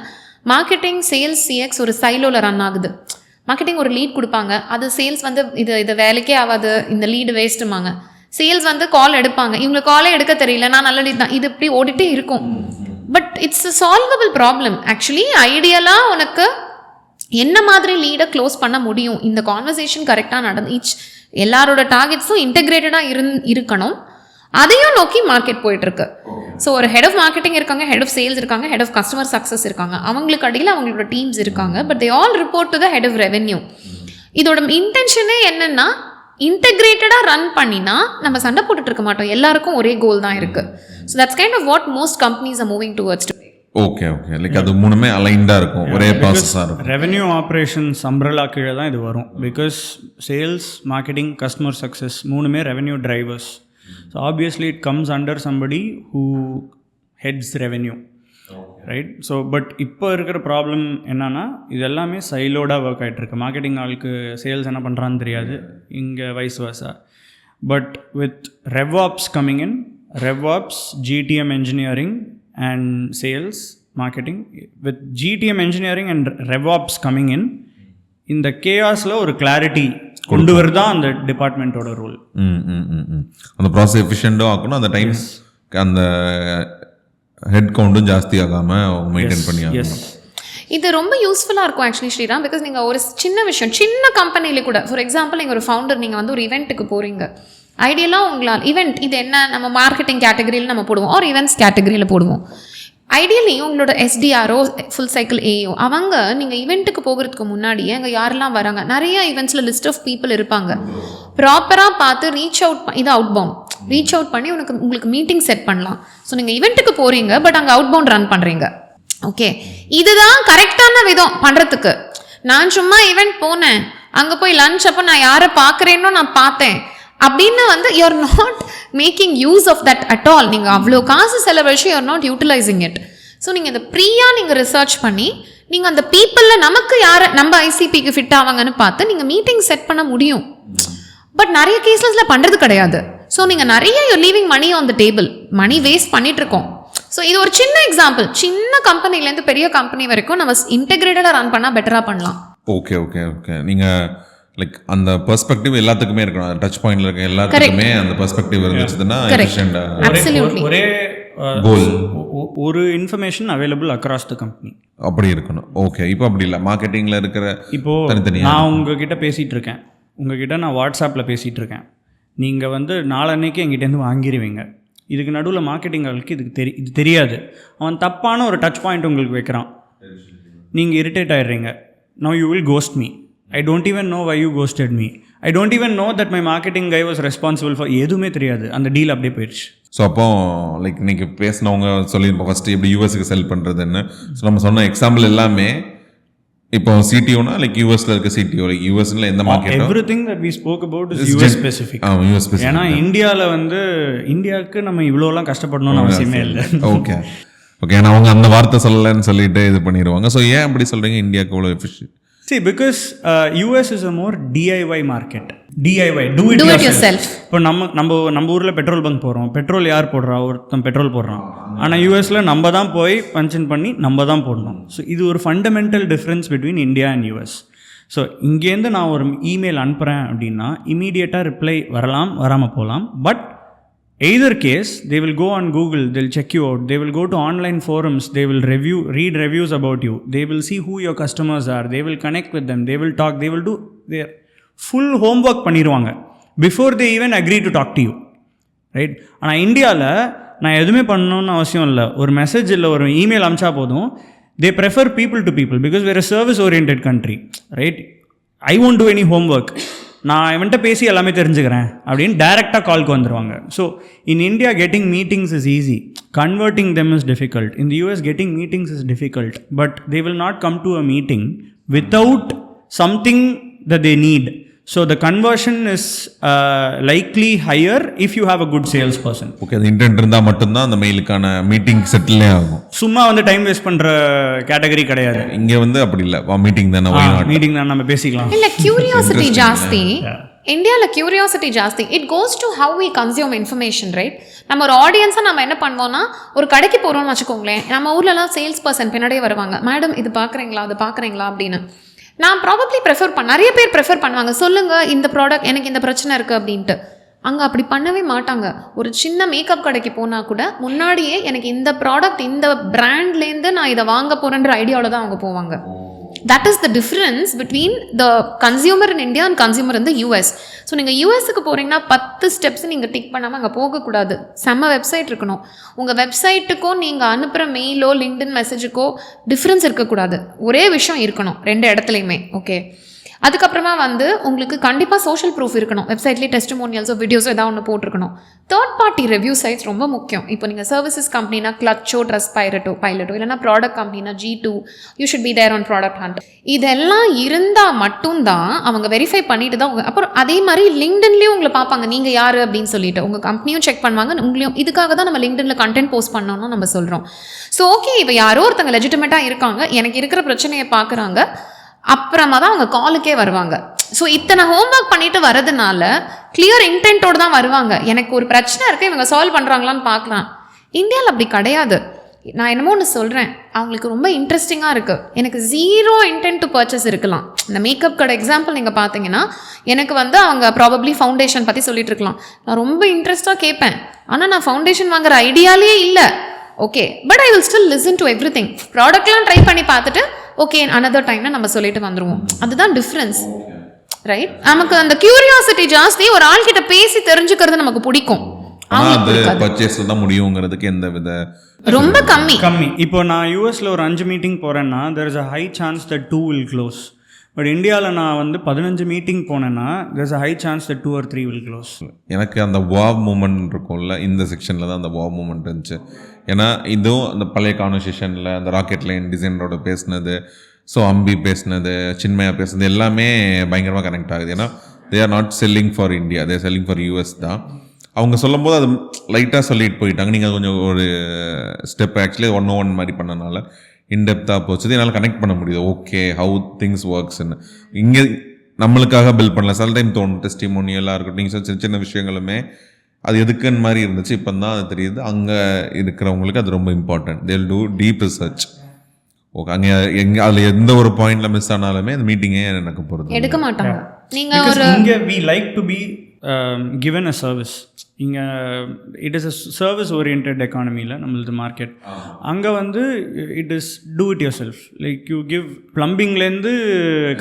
marketing, sales, CX ஒரு சைலோவில் run ஆகுது. Marketing ஒரு lead கொடுப்பாங்க, அது சேல்ஸ் வந்து இது வேலைக்கே ஆகாது, இந்த லீடு வேஸ்ட்டுமாங்க. சேல்ஸ் வந்து கால் எடுப்பாங்க, இவங்க காலே எடுக்க தெரியல, நான் நல்ல லீட் தான், இது இப்படி ஓடிட்டே இருக்கும். But it's a solvable problem. Actually ஐடியலாக உனக்கு என்ன மாதிரி லீடை க்ளோஸ் பண்ண முடியும், இந்த கான்வர்சேஷன் கரெக்டாக நடந்து எல்லாரோட டார்கெட்ஸும் இன்டெகிரேட்டடாக இருக்கணும், அதையும் நோக்கி மார்க்கெட் போயிட்டுருக்கு. ஸோ ஒரு ஹெட் ஆஃப் மார்க்கெட்டிங் இருக்காங்க, ஹெட் ஆஃப் சேல்ஸ் இருக்காங்க, ஹெட் ஆஃப் கஸ்டமர் சக்ஸஸ் இருக்காங்க, அவங்களுக்கு அடியில் அவங்களோட டீம்ஸ் இருக்காங்க. But they all report to the head of revenue. இதோட இன்டென்ஷனே என்னென்னா இன்டெகிரேட்டடாக ரன் பண்ணினா நம்ம சண்டை போட்டுட்டு இருக்க மாட்டோம், எல்லாருக்கும் ஒரே கோல் தான் இருக்குது. So that's kind of what most companies are moving towards to. Okay like அது மூணுமே அலைன்டாக இருக்கும், ஒரே ப்ராசஸாக இருக்கும். ரெவென்யூ ஆப்ரேஷன்ஸ் அம்ப்ரெல்லா கீழே தான் இது வரும். Because sales, marketing, customer success மூணுமே revenue drivers. So obviously it comes under somebody who heads revenue, right? So but இப்போ இருக்கிற ப்ராப்ளம் என்னன்னா, இது எல்லாமே சைலோடாக ஒர்க் ஆகிட்டுருக்கு. மார்க்கெட்டிங் ஆளுக்கு சேல்ஸ் என்ன பண்ணுறான்னு தெரியாது, இங்கே vice versa. But with RevOps coming in, RevOps, GTM engineering and sales marketing, with GTM engineering and RevOps coming in, இந்த கேஆஸில் ஒரு கிளாரிட்டி கொண்டு வருதான் அந்த டிபார்ட்மெண்ட்டோட ரோல். அந்த ப்ராசஸ் எஃபிஷியண்ட்டும் ஆக்கணும், அந்த டைம் அந்த ஹெட் கவுண்ட்டும் ஜாஸ்தி ஆகாமல் மெயின்டைன் பண்ணி ஆகணும். இது ரொம்ப யூஸ்ஃபுல்லாக இருக்கும் ஆக்சுவலி ஸ்ரீராம். பிகாஸ் நீங்கள் ஒரு சின்ன விஷயம், சின்ன கம்பெனியில் கூட, ஃபார் எக்ஸாம்பிள் நீங்கள் ஒரு ஃபவுண்டர், நீங்கள் வந்து ஒரு இவெண்ட்டுக்கு போகிறீங்க. ஐடியலாக உங்களால் இவெண்ட் இது என்ன நம்ம மார்க்கெட்டிங் கேட்டகரியில் நம்ம போடுவோம், ஒரு ஈவெண்ட்ஸ் கேட்டகரியில் போடுவோம். ஐடியலி உங்களோட SDRO, ஃபுல் சைக்கிள் AO, அவங்க நீங்கள் ஈவெண்ட்டுக்கு போகிறதுக்கு முன்னாடியே அங்கே யாரெல்லாம் வராங்க, நிறைய ஈவெண்ட்ஸில் லிஸ்ட் ஆஃப் பீப்புள் இருப்பாங்க. ப்ராப்பராக பார்த்து ரீச் அவுட் இது அவுட் பவுண்ட் ரீச் அவுட் பண்ணி உங்களுக்கு மீட்டிங் செட் பண்ணலாம். ஸோ நீங்கள் ஈவெண்ட்டுக்கு போகிறீங்க, பட் அங்கே அவுட் பவுண்ட் ரன் பண்ணுறீங்க. ஓகே, இதுதான் கரெக்டான விதம் பண்ணுறதுக்கு. நான் சும்மா ஈவெண்ட் போனேன், அங்கே போய் லஞ்ச் அப்போ நான் யாரை பார்க்குறேன்னோ நான் பார்த்தேன் அப்படின்னு வந்து you're not making use of that at all. நீங்கள் அவ்வளோ காசு செலவழிச்சு you're not utilising it. So நீங்கள் இந்த ப்ரீயாக நீங்கள் ரிசர்ச் பண்ணி நீங்கள் அந்த பீப்புளில் நமக்கு யாரை நம்ம ஐசிபிக்கு ஃபிட் ஆவாங்கன்னு பார்த்து நீங்கள் மீட்டிங் செட் பண்ண முடியும். பட் நிறைய கேசஸில் பண்ணுறது கிடையாது. ஸோ நீங்கள் நிறைய you're leaving money on the table, money waste பண்ணிட்டு இருக்கோம். ஸோ இது ஒரு சின்ன எக்ஸாம்பிள். சின்ன கம்பெனிலேருந்து பெரிய கம்பெனி வரைக்கும் நம்ம இன்டெகிரேட்டடாக ரன் பண்ணால் பெட்டராக பண்ணலாம். ஓகே ஓகே ஓகே நீங்கள் லைக் அந்த பெர்ஸ்பெக்டிவ் எல்லாத்துக்குமே இருக்கணும். டச் பாயிண்ட்ல இருக்க எல்லாத்துக்குமே அந்த பெர்ஸ்பெக்டிவ் இருந்துச்சுன்னா ஒரே கோல், ஒரு information available across the company அப்படி இருக்கணும். ஓகே, இப்போ அப்படி இல்லை. மார்க்கெட்டிங்கில் இருக்கிற இப்போ நான் உங்ககிட்ட பேசிகிட்டு இருக்கேன், உங்ககிட்ட நான் வாட்ஸ்அப்பில் பேசிகிட்டு இருக்கேன், நீங்கள் வந்து நாளன்னைக்கு எங்கிட்டேருந்து வாங்கிடுவீங்க. இதுக்கு நடுவில் மார்க்கெட்டிங் ஆளுக்கு இது தெரியாது. அவன் தப்பான ஒரு டச் பாயிண்ட் உங்களுக்கு வைக்கிறான், நீங்கள் இரிட்டேட் ஆகிடுறீங்க. Now you will ghost me. I don't even know why you ghosted me. I don't even know that my marketing guy was responsible for. எதுவுமே தெரியாது, அந்த டீல் அப்படியே போயிடுச்சு. ஸோ அப்போ லைக் இன்னைக்கு பேசினவங்க சொல்லியிருப்போம் ஃபஸ்ட்டு எப்படி யூஎஸ்க்கு செல் பண்ணுறதுன்னு. ஸோ நம்ம சொன்ன எக்ஸாம்பிள் எல்லாமே இப்போ சிடிஓனா லைக் யூஎஸ்ல இருக்க சிடிஓ, லைக் யூஎஸ்ல எந்த market, everything that we spoke about is US specific. US specific. ஏன்னா இந்தியாவில் வந்து இந்தியாவுக்கு நம்ம இவ்வளோலாம் கஷ்டப்படணும்னு அவசியமே இல்லை. ஓகே ஓகே, ஏன்னா அவங்க அந்த வார்த்தை சொல்லலைன்னு சொல்லிட்டு இது பண்ணிடுவாங்க. ஸோ ஏன் அப்படி சொல்கிறீங்க இந்தியாவுக்கு இவ்வளோ efficient? See, because US is a more DIY market. DIY, do it yourself. இப்போ நம்ம ஊரில் பெட்ரோல் பங்க் போகிறோம், பெட்ரோல் யார் போடுறா? ஒருத்தன் பெட்ரோல் போடுறான். ஆனால் யூஎஸில் நம்ம தான் போய் பஞ்சன் பண்ணி நம்ம தான் போடணும். ஸோ இது ஒரு fundamental difference between India and US. So இங்கேருந்து நான் ஒரு இமெயில் அனுப்புகிறேன் அப்படின்னா இமீடியட்டாக ரிப்ளை வரலாம், வராமல் போகலாம். But either case, they will go on Google, they'll check you out, they will go to online forums, they will read reviews about you, they will see who your customers are, they will connect with them, they will talk, they will do their full homework பண்ணிடுவாங்க before they even agree to talk to you, right? ஆனால் இந்தியாவில் நான் எதுவுமே பண்ணணும்னு அவசியம் இல்லை, ஒரு message இல்லை ஒரு இமெயில் அனுப்பிச்சா போதும். they prefer people to people because we're a service oriented country, right? I won't do any homework, நான் இவன்ட்ட பேசி எல்லாமே தெரிஞ்சுக்கிறேன் அப்படின்னு டைரெக்டாக கால்க்கு வந்துடுவாங்க. So in India getting meetings is easy, converting them is difficult. In the US getting meetings is difficult, but they will not come to a meeting without something that they need. So the conversion is likely higher if you have a good sales person. Okay, அது intend இருந்தால் மட்டும்தான் அந்த மெயிலுக்கான meeting செட்டிலே ஆகும். சும்மா வந்து time waste பண்ணுற category கிடையாது. இங்கே வந்து அப்படி இல்லை, மீட்டிங் தானே, மீட்டிங் தான் நம்ம பேசிக்கலாம். இல்லை, கியூரியாசிட்டி ஜாஸ்தி இந்தியாவில், கியூரியாசிட்டி ஜாஸ்தி. It goes to how we consume information, right? நம்ம ஒரு ஆடியன்ஸாக நம்ம என்ன பண்ணுவோம்னா, ஒரு கடைக்கு போகிறோம்னு வச்சுக்கோங்களேன், நம்ம ஊர்லலாம் சேல்ஸ் பர்சன் பின்னாடியே வருவாங்க, மேடம் இது பார்க்குறீங்களா அது பார்க்குறீங்களா அப்படின்னு. நான் ப்ராபப்ளி நிறைய பேர் ப்ரெஃபர் பண்ணுவாங்க, சொல்லுங்கள் இந்த ப்ராடக்ட் எனக்கு இந்த பிரச்சனை இருக்குது அப்படின்ட்டு. அங்கே அப்படி பண்ணவே மாட்டாங்க. ஒரு சின்ன மேக்கப் கடைக்கு போனால் கூட முன்னாடியே எனக்கு இந்த ப்ராடக்ட் இந்த பிராண்ட்லேருந்து நான் இதை வாங்க போகிறேன்ற ஐடியாவில் தான் அவங்க போவாங்க. That is the difference between the consumer in India and consumer in the US. So நீங்கள் யூஎஸ்க்கு போகிறீங்கன்னா 10 ஸ்டெப்ஸ் நீங்கள் டிக் பண்ணாமல் அங்கே போகக்கூடாது. செம்ம வெப்சைட் இருக்கணும். உங்கள் வெப்சைட்டுக்கும் நீங்கள் அனுப்புகிற மெயிலோ லிங்க்டின் மெசேஜுக்கோ டிஃப்ரென்ஸ் இருக்கக்கூடாது. ஒரே விஷயம் இருக்கணும் 2 இடத்துலையுமே. ஓகே, அதுக்கப்புறமா வந்து உங்களுக்கு கண்டிப்பாக சோஷியல் ப்ரூஃப் இருக்கணும். வெப்சைட்லேயே டெஸ்டிமோனியல்ஸோ வீடியோஸோ ஏதாவது ஒன்று போட்டிருக்கணும். தேர்ட் பார்ட்டி ரிவ்யூ சைட்ஸ் ரொம்ப முக்கியம். இப்போ நீங்கள் சர்வீசஸ் கம்பெனினா கிளச்சோ ட்ரெஸ் பைலட்டோ இல்லைனா ப்ராடக்ட் கம்பெனினா G2 you should be there on Product Hunt. இதெல்லாம் இருந்தால் மட்டும்தான் அவங்க வெரிஃபை பண்ணிட்டு தான் அப்புறம் அதே மாதிரி லிங்க்டின்லேயும் உங்களை பார்ப்பாங்க நீங்கள் யார் அப்படின்னு சொல்லிட்டு. உங்கள் கம்பெனியும் செக் பண்ணுவாங்க, உங்களையும். இதுக்காக தான் நம்ம லிங்க்டின்ல கண்டென்ட் போஸ்ட் பண்ணோம்னு நம்ம சொல்கிறோம். ஸோ ஓகே, இப்போ யாரோ ஒருத்தங்க லெஜிட்டிமேட்டாக இருக்காங்க, எனக்கு இருக்கிற பிரச்சனையை பார்க்குறாங்க, அப்புறமா தான் அவங்க காலுக்கே வருவாங்க. ஸோ இத்தனை ஹோம்ஒர்க் பண்ணிட்டு வரதுனால கிளியர் இன்டென்ட்டோடு தான் வருவாங்க. எனக்கு ஒரு பிரச்சனை இருக்குது, இவங்க சால்வ் பண்ணுறாங்களான்னு பார்க்கலாம். இந்தியாவில் அப்படி கிடையாது. நான் என்னமோ ஒன்று சொல்கிறேன், அவங்களுக்கு ரொம்ப இன்ட்ரெஸ்டிங்காக இருக்குது. எனக்கு 0 இன்டென்ட் டு பர்ச்சேஸ் இருக்கலாம். இந்த மேக்கப் கடை எக்ஸாம்பிள் நீங்கள் பார்த்தீங்கன்னா, எனக்கு வந்து அவங்க ப்ராபப்ளி ஃபவுண்டேஷன் பற்றி சொல்லிட்டு இருக்கலாம். நான் ரொம்ப இன்ட்ரெஸ்ட்டாக கேட்பேன், ஆனால் நான் ஃபவுண்டேஷன் வாங்குற ஐடியாலே இல்லை. Okay, but I will still listen to everything. ப்ராடக்ட்லாம் ட்ரை பண்ணி பார்த்துட்டு ஓகே அனதர் டைம்னா நம்ம சொல்லிட்டு வந்துடுவோம். அதுதான் டிஃப்ரென்ஸ், ரைட்? நமக்கு அந்த கியூரியாசிட்டி ஜாஸ்தி. ஒரு ஆள்கிட்ட பேசி தெரிஞ்சுக்கிறது நமக்கு பிடிக்கும். அது பர்ச்சேஸ்ல தான் முடியுங்கிறதுக்கு எந்த வித ரொம்ப கம்மி. இப்போ நான் யூஎஸில் ஒரு 5 மீட்டிங் போகிறேன்னா there is a high chance that 2 will close. But இந்தியாவில் நான் வந்து 15 மீட்டிங் போனேன்னா there is a high chance that 2 or 3 will close. எனக்கு அந்த வாவ் மூமெண்ட் இருக்கும்ல, இந்த செக்ஷனில் தான் அந்த வாவ் மூமெண்ட் இருந்துச்சு. ஏன்னா இதுவும் அந்த பழைய கான்வர்சேஷனில் அந்த ராக்கெட் லைன் டிசைனரோட பேசினது, ஸோ அம்பி பேசினது, சின்மயா பேசுனது எல்லாமே பயங்கரமாக கனெக்ட் ஆகுது. ஏன்னா they are not selling for India, they are selling for US தான். அவங்க சொல்லும் போது அது லைட்டாக சொல்லிட்டு போயிட்டாங்க. நீங்கள் கொஞ்சம் ஒரு ஸ்டெப் ஆக்சுவலி 101 மாதிரி பண்ணனால இன்டெப்த்தாக போச்சு, என்னால் கனெக்ட் பண்ண முடியுது. ஓகே, ஹவு திங்ஸ் ஒர்க்ஸ்ன்னு இங்கே நம்மளுக்காக பில்ட் பண்ணல. சில டைம் தோணும் டெஸ்டிமோனியலாக இருக்கட்டும், நீங்கள் சின்ன சின்ன விஷயங்களுமே அது எதுக்குன்னு மாதிரி இருந்துச்சு. இப்போ தான் அது தெரியுது, அங்கே இருக்கிறவங்களுக்கு அது ரொம்ப இம்பார்ட்டன்ட். தேல் டூ டீப் ரிசர்ச். ஓகே, அங்கே எங்கே அதில் எந்த ஒரு பாயிண்டில் மிஸ் ஆனாலுமே அந்த மீட்டிங்கே எனக்கு பொறுத்து எடுக்க மாட்டாங்க. நீங்கள் ஒரு இங்கே we like to be given a service. இங்கே it is a service oriented எக்கானமியில் நம்மளது மார்க்கெட். அங்கே வந்து it is do it yourself. Like you give ப்ளம்பிங்லேருந்து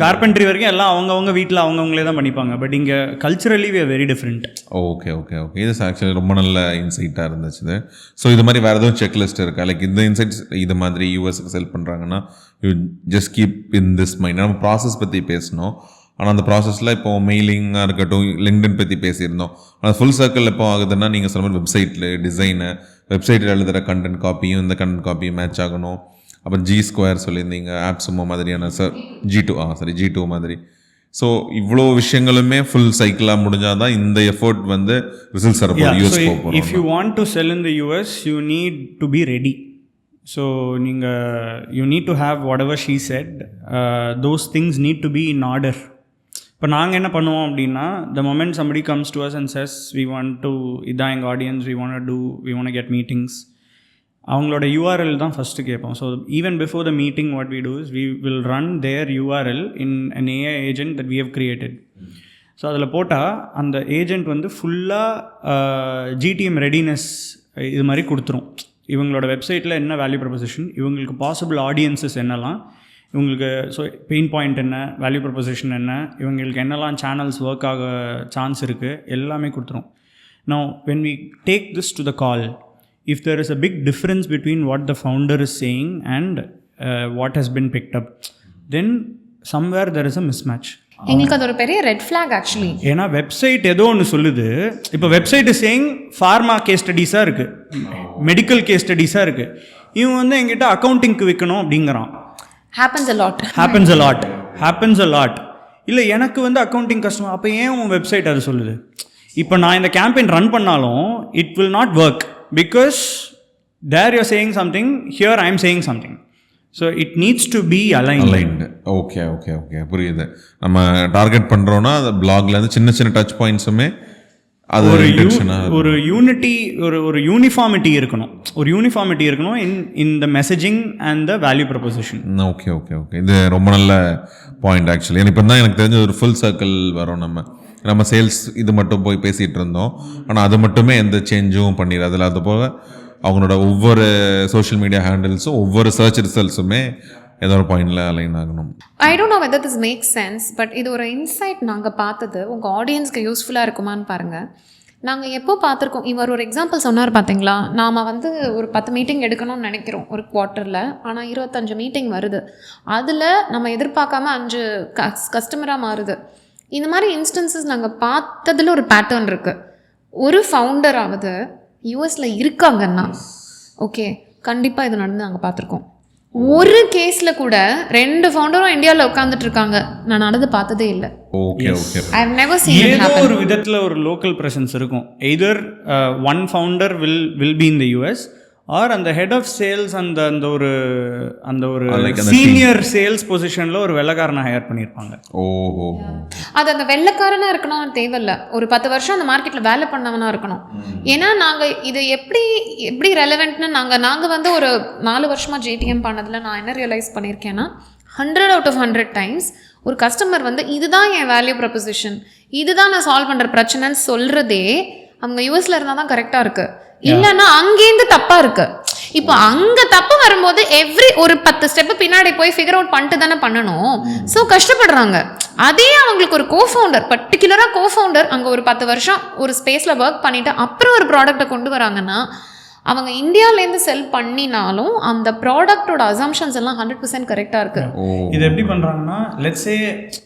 கார்பென்ட்ரி வரைக்கும் எல்லாம் அவங்கவுங்க வீட்டில் அவங்கவுங்களே தான் பண்ணிப்பாங்க. பட் இங்கே culturally we are very different. Okay okay okay இது ஆக்சுவலி ரொம்ப நல்ல இன்சைட்டாக இருந்துச்சு. ஸோ இது மாதிரி வேறு எதுவும் செக்லிஸ்ட் இருக்கா? லைக் இந்த இன்சைட்ஸ் இது மாதிரி யூஎஸ்க்கு செல் பண்ணுறாங்கன்னா you just keep in this mind. நம்ம ப்ராசஸ் பற்றி பேசணும், ஆனால் அந்த ப்ராசஸில் இப்போ மெயிலிங்காக இருக்கட்டும், லிங்க்டின் பற்றி பேசியிருந்தோம். ஆனால் ஃபுல் சர்க்கிள் எப்போ ஆகுதுன்னா, நீங்கள் சொன்ன மாதிரி வெப்சைட்டில் டிசைனு, வெப்சைட்டில் எழுதுகிற கண்டென்ட் காப்பியும் இந்த கண்டென்ட் காப்பியும் மேட்ச் ஆகணும். அப்புறம் G2 சொல்லியிருந்தீங்க, ஆப்ஸுமோ மாதிரியான G2 மாதிரி. ஸோ இவ்வளோ விஷயங்களுமே ஃபுல் சைக்கிளாக முடிஞ்சால் தான் இந்த எஃபோர்ட் வந்து ரிசல்ட்ஸ் தரப்போம். யூஎஸ் போகிறோம். If you want to sell in the US you need to be ready. So you need to have whatever she said, those things need to be in order. இப்போ நாங்கள் என்ன பண்ணுவோம் அப்படின்னா, the moment somebody comes to us and says we want to, இதான் எங்கள் audience, we want to get meetings, அவங்களோட URL தான் first கேட்போம். So even before the meeting what we do is we will run their URL in an AI agent that we have created. So அதில் போட்டால் அந்த agent வந்து ஃபுல்லாக GTM readiness இது மாதிரி கொடுத்துரும். இவங்களோட வெப்சைட்டில் என்ன வேல்யூ ப்ரொபோசிஷன், இவங்களுக்கு பாசிபிள் ஆடியன்ஸஸ் என்னெல்லாம், இவங்களுக்கு ஸோ பெயின் பாயிண்ட் என்ன, வேல்யூ ப்ரொபோசிஷன் என்ன, இவங்களுக்கு என்னெல்லாம் சேனல்ஸ் ஒர்க் ஆக சான்ஸ் இருக்குது, எல்லாமே கொடுத்துரும். Now when we take this to the call, if there is a big difference between what the founder is saying and what has been picked up, then somewhere there is a mismatch. எங்களுக்கு அது ஒரு பெரிய red flag actually. ஏன்னா website ஏதோ ஒன்று சொல்லுது. இப்போ website saying pharma case ஸ்டடீஸாக இருக்குது, மெடிக்கல் கேஸ் ஸ்டடீஸாக இருக்குது. இவங்க வந்து எங்கிட்ட அக்கௌண்டிங்க்கு விற்கணும் அப்படிங்கிறான். happens a lot. இல்லை எனக்கு வந்து அக்கௌண்டிங் கஷ்டம், அப்போ ஏன் உன் வெப்சைட் அது சொல்லுது? இப்போ நான் இந்த கேம்பெயின் ரன் பண்ணாலும் it will not work because there you saying something, here I am saying something. So it needs to be aligned. Okay okay okay புரியுது. நம்ம டார்கெட் பண்ணுறோன்னா அந்த பிளாக்லேருந்து சின்ன சின்ன டச் பாயிண்ட்ஸுமே அது ஒரு யூனிட்டி, ஒரு யூனிஃபார்மிட்டி இருக்கணும். In the messaging and the value proposition. Okay okay okay இது ரொம்ப நல்ல பாயிண்ட் ஆக்சுவலி. இப்போ தான் எனக்கு தெரிஞ்ச ஒரு ஃபுல் சர்க்கிள் வரும். நம்ம சேல்ஸ் இது மட்டும் போய் பேசிகிட்டு இருந்தோம், ஆனால் அது மட்டுமே எந்த சேஞ்சும் பண்ணிடாது. அது போக அவங்களோட ஒவ்வொரு சோஷியல் மீடியா ஹேண்டில்ஸும் ஒவ்வொரு சர்ச் ரிசல்ட்ஸுமே ஏதோ ஒரு பாயிண்டில் அலைன் ஆகணும். I don't know whether this makes sense, but இது ஒரு இன்சைட் நாங்கள் பார்த்தது உங்கள் ஆடியன்ஸ்க்கு யூஸ்ஃபுல்லாக இருக்குமான்னு பாருங்கள். நாங்கள் எப்போ பார்த்துருக்கோம், இவர் ஒரு எக்ஸாம்பிள் சொன்னார் பார்த்தீங்களா, நாம் வந்து ஒரு 10 மீட்டிங் எடுக்கணும்னு நினைக்கிறோம் ஒரு குவார்ட்டரில், ஆனால் 25 மீட்டிங் வருது, அதில் நம்ம எதிர்பார்க்காம 5 கஸ்டமராக மாறுது. இந்த மாதிரி இன்ஸ்டன்சஸ் நாங்கள் பார்த்ததில் ஒரு பேட்டர்ன் இருக்குது. ஒரு ஃபவுண்டராவது யூஎஸில் இருக்காங்கன்னா ஓகே, கண்டிப்பாக இது நடந்து நாங்கள் பார்த்துருக்கோம். ஒரு கேஸில் கூட 2 ஃபவுண்டரும் இந்தியாவில் உட்காந்துட்டு இருக்காங்க, நான் நடந்து பார்த்ததே இல்லை. Okay okay, I have never seen it ஏதோ ஹேப்பன். ஒரு விதத்தில் ஒரு லோக்கல் ப்ரெசன்ஸ் இருக்கும். Either one founder will be in the US or அந்த ஹெட் ஆஃப் சேல்ஸ் அந்த அந்த ஒரு சீனியர் சேல்ஸ் பொசிஷனில் ஒரு வெள்ளைக்காரனை ஹையர் பண்ணியிருப்பாங்க. ஓஹோ, அது அந்த வெள்ளைக்காரனாக இருக்கணும்னு தேவையில்லை, ஒரு 10 வருஷம் அந்த மார்க்கெட்டில் வேலை பண்ணவனாக இருக்கணும். ஏன்னா நாங்கள் இது எப்படி ரெலவெண்ட்னு நாங்கள் வந்து ஒரு 4 வருஷமாக ஜேடிஎம் பண்ணதில் நான் என்ன ரியலைஸ் பண்ணியிருக்கேன்னா, 100 out of 100 times ஒரு கஸ்டமர் வந்து இதுதான் என் வேல்யூ ப்ரொபொசிஷன், இதுதான் நான் சால்வ் பண்ணுற பிரச்சனைன்னு சொல்கிறதே அவங்க யூஎஸில் இருந்தால் தான் கரெக்டாக இருக்குது. இல்லைன்னா அங்கேருந்து தப்பாக இருக்குது. இப்போ அங்கே தப்பு வரும்போது ஒரு 10 ஸ்டெப்பு பின்னாடி போய் ஃபிகர் அவுட் பண்ணிட்டு தானே பண்ணணும். ஸோ கஷ்டப்படுறாங்க. அதே அவங்களுக்கு ஒரு கோஃபவுண்டர், பர்டிகுலராக கோஃபவுண்டர் அங்கே ஒரு 10 வருஷம் ஒரு ஸ்பேஸில் ஒர்க் பண்ணிவிட்டு அப்புறம் ஒரு ப்ராடக்டை கொண்டு வராங்கன்னா, அவங்க இந்தியாவிலேருந்து செல் பண்ணினாலும் அந்த ப்ராடக்டோட அசம்ஷன்ஸ் எல்லாம் 100% கரெக்டாக இருக்குது. இது எப்படி பண்ணுறாங்கன்னா, லெட்ஸே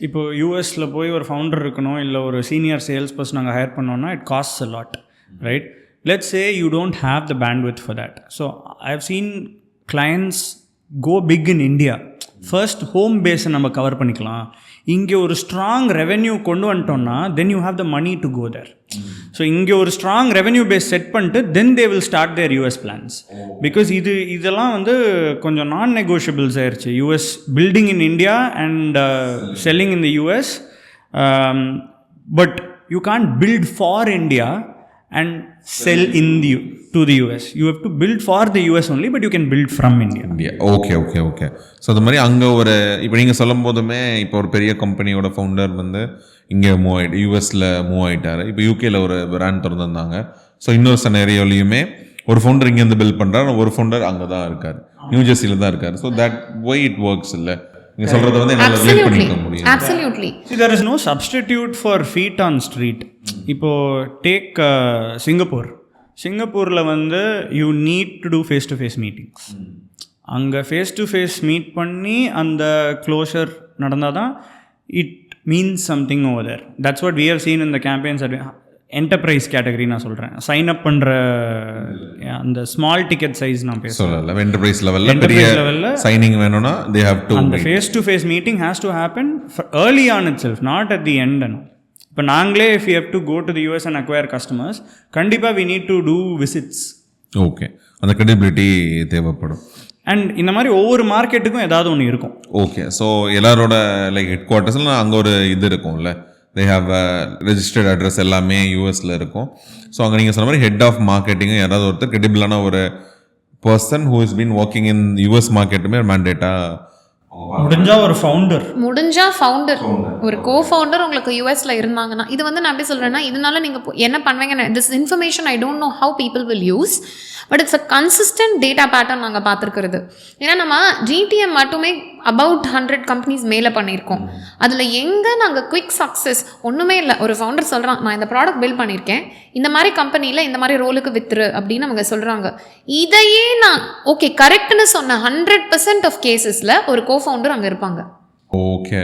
இப்போ யூஎஸில் போய் ஒரு ஃபவுண்டர் இருக்கணும், இல்லை ஒரு சீனியர் சேல்ஸ் பர்சன் நாங்கள் ஹையர் பண்ணோன்னா it castes a lot, right? Let's say you don't have the bandwidth for that. So I've seen clients go big in India. First home base நம்ம கவர் பண்ணிக்கலாம், இங்கே ஒரு strong revenue கொண்டு வந்துட்டோம்னா then you have the money to go there. So இங்கே ஒரு strong revenue base set பண்ணிட்டு then they will start their US plans. Because இதெல்லாம் வந்து கொஞ்சம் நான் நெகோஷியபிள்ஸ் ஆயிடுச்சு. US building in India and selling in the US, but you can't build for India and sell to the US. You have to build for the US only, but you can build from India. Okay okay okay. So அது மாதிரி அங்கே இப்போ நீங்கள் சொல்லும் போதுமே, இப்போ ஒரு பெரிய கம்பெனியோட ஃபவுண்டர் வந்து இங்கே யூஎஸில் மூவ் ஆகிட்டார். இப்போ யூகேயில் ஒரு பிராண்ட் திறந்துருந்தாங்க. ஸோ இன்னொரு சினேரியோலையுமே ஒரு ஃபவுண்டர் இங்கேருந்து பில்ட் பண்ணுறாரு, ஒரு ஃபவுண்டர் அங்கே தான் இருக்கார், நியூ ஜெர்சியில் தான் இருக்கார். So that why it works இல்லை, நீங்கள் சொல்கிறத வந்து என்னால் ரிலேட் பண்ணிக்க முடியும். Absolutely. See, there is no substitute for feet on street. இப்போது டேக் சிங்கப்பூரில் வந்து you need to do face to face meetings. அங்கே ஃபேஸ் டு ஃபேஸ் மீட் பண்ணி அந்த க்ளோஷர் நடந்தால் தான் it means something over there. That's what we have seen in the campaigns. Enterprise category நான் சொல்கிறேன், சைன் அப் பண்ணுற அந்த ஸ்மால் டிக்கெட் சைஸ் நான் பேசுகிறேன். என்டர்பிரைஸ் லெவலில் சைனிங் வேணும்னா they have to அந்த face to face meeting has to happen early on itself, not at the end. இப்போ நாங்களே if we have to go to the US and acquire customers, கண்டிப்பாக we need to do visits. Okay, அந்த credibility தேவைப்படும். And இந்த மாதிரி ஒவ்வொரு மார்க்கெட்டுக்கும் ஏதாவது ஒன்று இருக்கும். ஓகே, ஸோ எல்லாரோட லைக் ஹெட் குவார்ட்டர்ஸில் அங்கே ஒரு இது இருக்கும்ல, தே ஹாவ் ரெஜிஸ்டர்ட் அட்ரஸ் எல்லாமே யூஎஸில் இருக்கும். ஸோ அங்கே நீங்கள் சொன்ன மாதிரி ஹெட் ஆஃப் மார்க்கெட்டிங்கும் யாராவது ஒருத்தர் கிரெடிபிளான ஒரு person who is been working in US மார்க்கெட்டுமே மேண்டேட்டாக முடிஞ்சா ஃபவுண்டர் ஒரு கோ ஃபவுண்டர் உங்களுக்கு யூஎஸ்ல இருந்தாங்கன்னா, இது வந்து நான் எப்படி சொல்றேன்னா, இதனால நீங்க என்ன பண்ணுவீங்க, this information I don't know how people will use, but it's a consistent data pattern நாங்கள் பார்த்துருக்கிறது. ஏன்னா நம்ம ஜிடிஎம் மட்டுமே அபவுட் 100 கம்பெனிஸ் மேலே பண்ணியிருக்கோம். அதில் எங்கே நாங்கள் குயிக் சக்ஸஸ் ஒன்றுமே இல்லை. ஒரு ஃபவுண்டர் சொல்கிறான், நான் இந்த ப்ராடக்ட் பில்ட் பண்ணியிருக்கேன், இந்த மாதிரி கம்பெனியில் இந்த மாதிரி ரோலுக்கு வித்துரு அப்படின்னு அவங்க சொல்கிறாங்க. இதையே நான் ஓகே கரெக்ட்னு சொன்ன 100% ஆஃப் கேசஸில் ஒரு கோ ஃபவுண்டர் அங்கே இருப்பாங்க. Okay,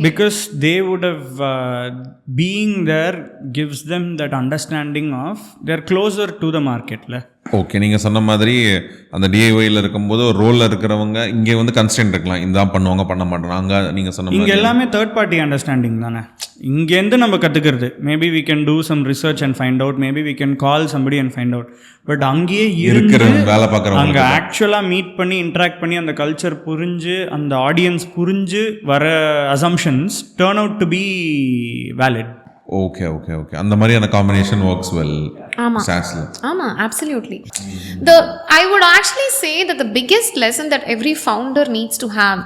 because they would have being there gives them that understanding of they're closer to the market. Okay, நீங்கள் சொன்ன மாதிரி அந்த டிஐஒயில் இருக்கும்போது ஒரு ரோலில் இருக்கிறவங்க இங்கே வந்து கன்ஸ்டன்ட் இருக்கலாம், இதான் பண்ணுவாங்க பண்ண மாட்டோம். அங்கே நீங்கள் சொன்ன இங்கே எல்லாமே தேர்ட் பார்ட்டி அண்டர்ஸ்டாண்டிங் தானே. இங்கேருந்து நம்ம கற்றுக்கிறது, maybe we can do some research and find out, maybe we can call somebody and find out. But அங்கேயே இருக்கிற வேலை பார்க்குறவங்க அங்கே ஆக்சுவலாக மீட் பண்ணி இன்ட்ராக்ட் பண்ணி அந்த கல்ச்சர் புரிஞ்சு அந்த ஆடியன்ஸ் புரிஞ்சு வர assumptions turn out to B valid. Okay okay okay, அந்த மாதிரியான காம்பினேஷன் ஒர்க்ஸ் வெல். ஆமாம், absolutely. I would actually say that the biggest lesson that every founder needs to have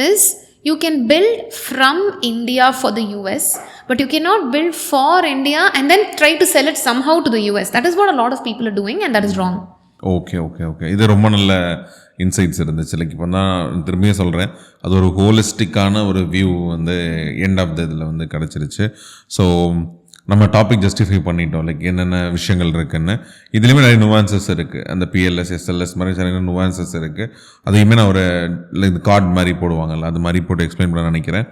is you can build from India for the US, but you cannot build for India and then try to sell it somehow to the US. That is what a lot of people are doing and that is wrong. Okay okay okay, இது ரொம்ப நல்ல insights இருந்துச்சு. Like இப்போ தான் திரும்பியும் சொல்கிறேன், அது ஒரு ஹோலிஸ்டிக்கான ஒரு வியூ வந்து எண்ட் ஆஃப் த இதில் வந்து கிடச்சிருச்சு. ஸோ நம்ம டாபிக் ஜஸ்டிஃபை பண்ணிட்டோம் லைக் என்னென்ன விஷயங்கள் இருக்குன்னு. இதுலேயுமே நிறைய நுவான்சஸ் இருக்குது. அந்த பிஎல்எஸ் எஸ்எல்எஸ் மாதிரி நிறைய நுவான்சஸ் இருக்குது. அதையுமே நான் ஒரு லைக் கார்டு மாதிரி போடுவாங்கல்ல, அது மாதிரி போட்டு எக்ஸ்பிளைன் பண்ண நினைக்கிறேன்.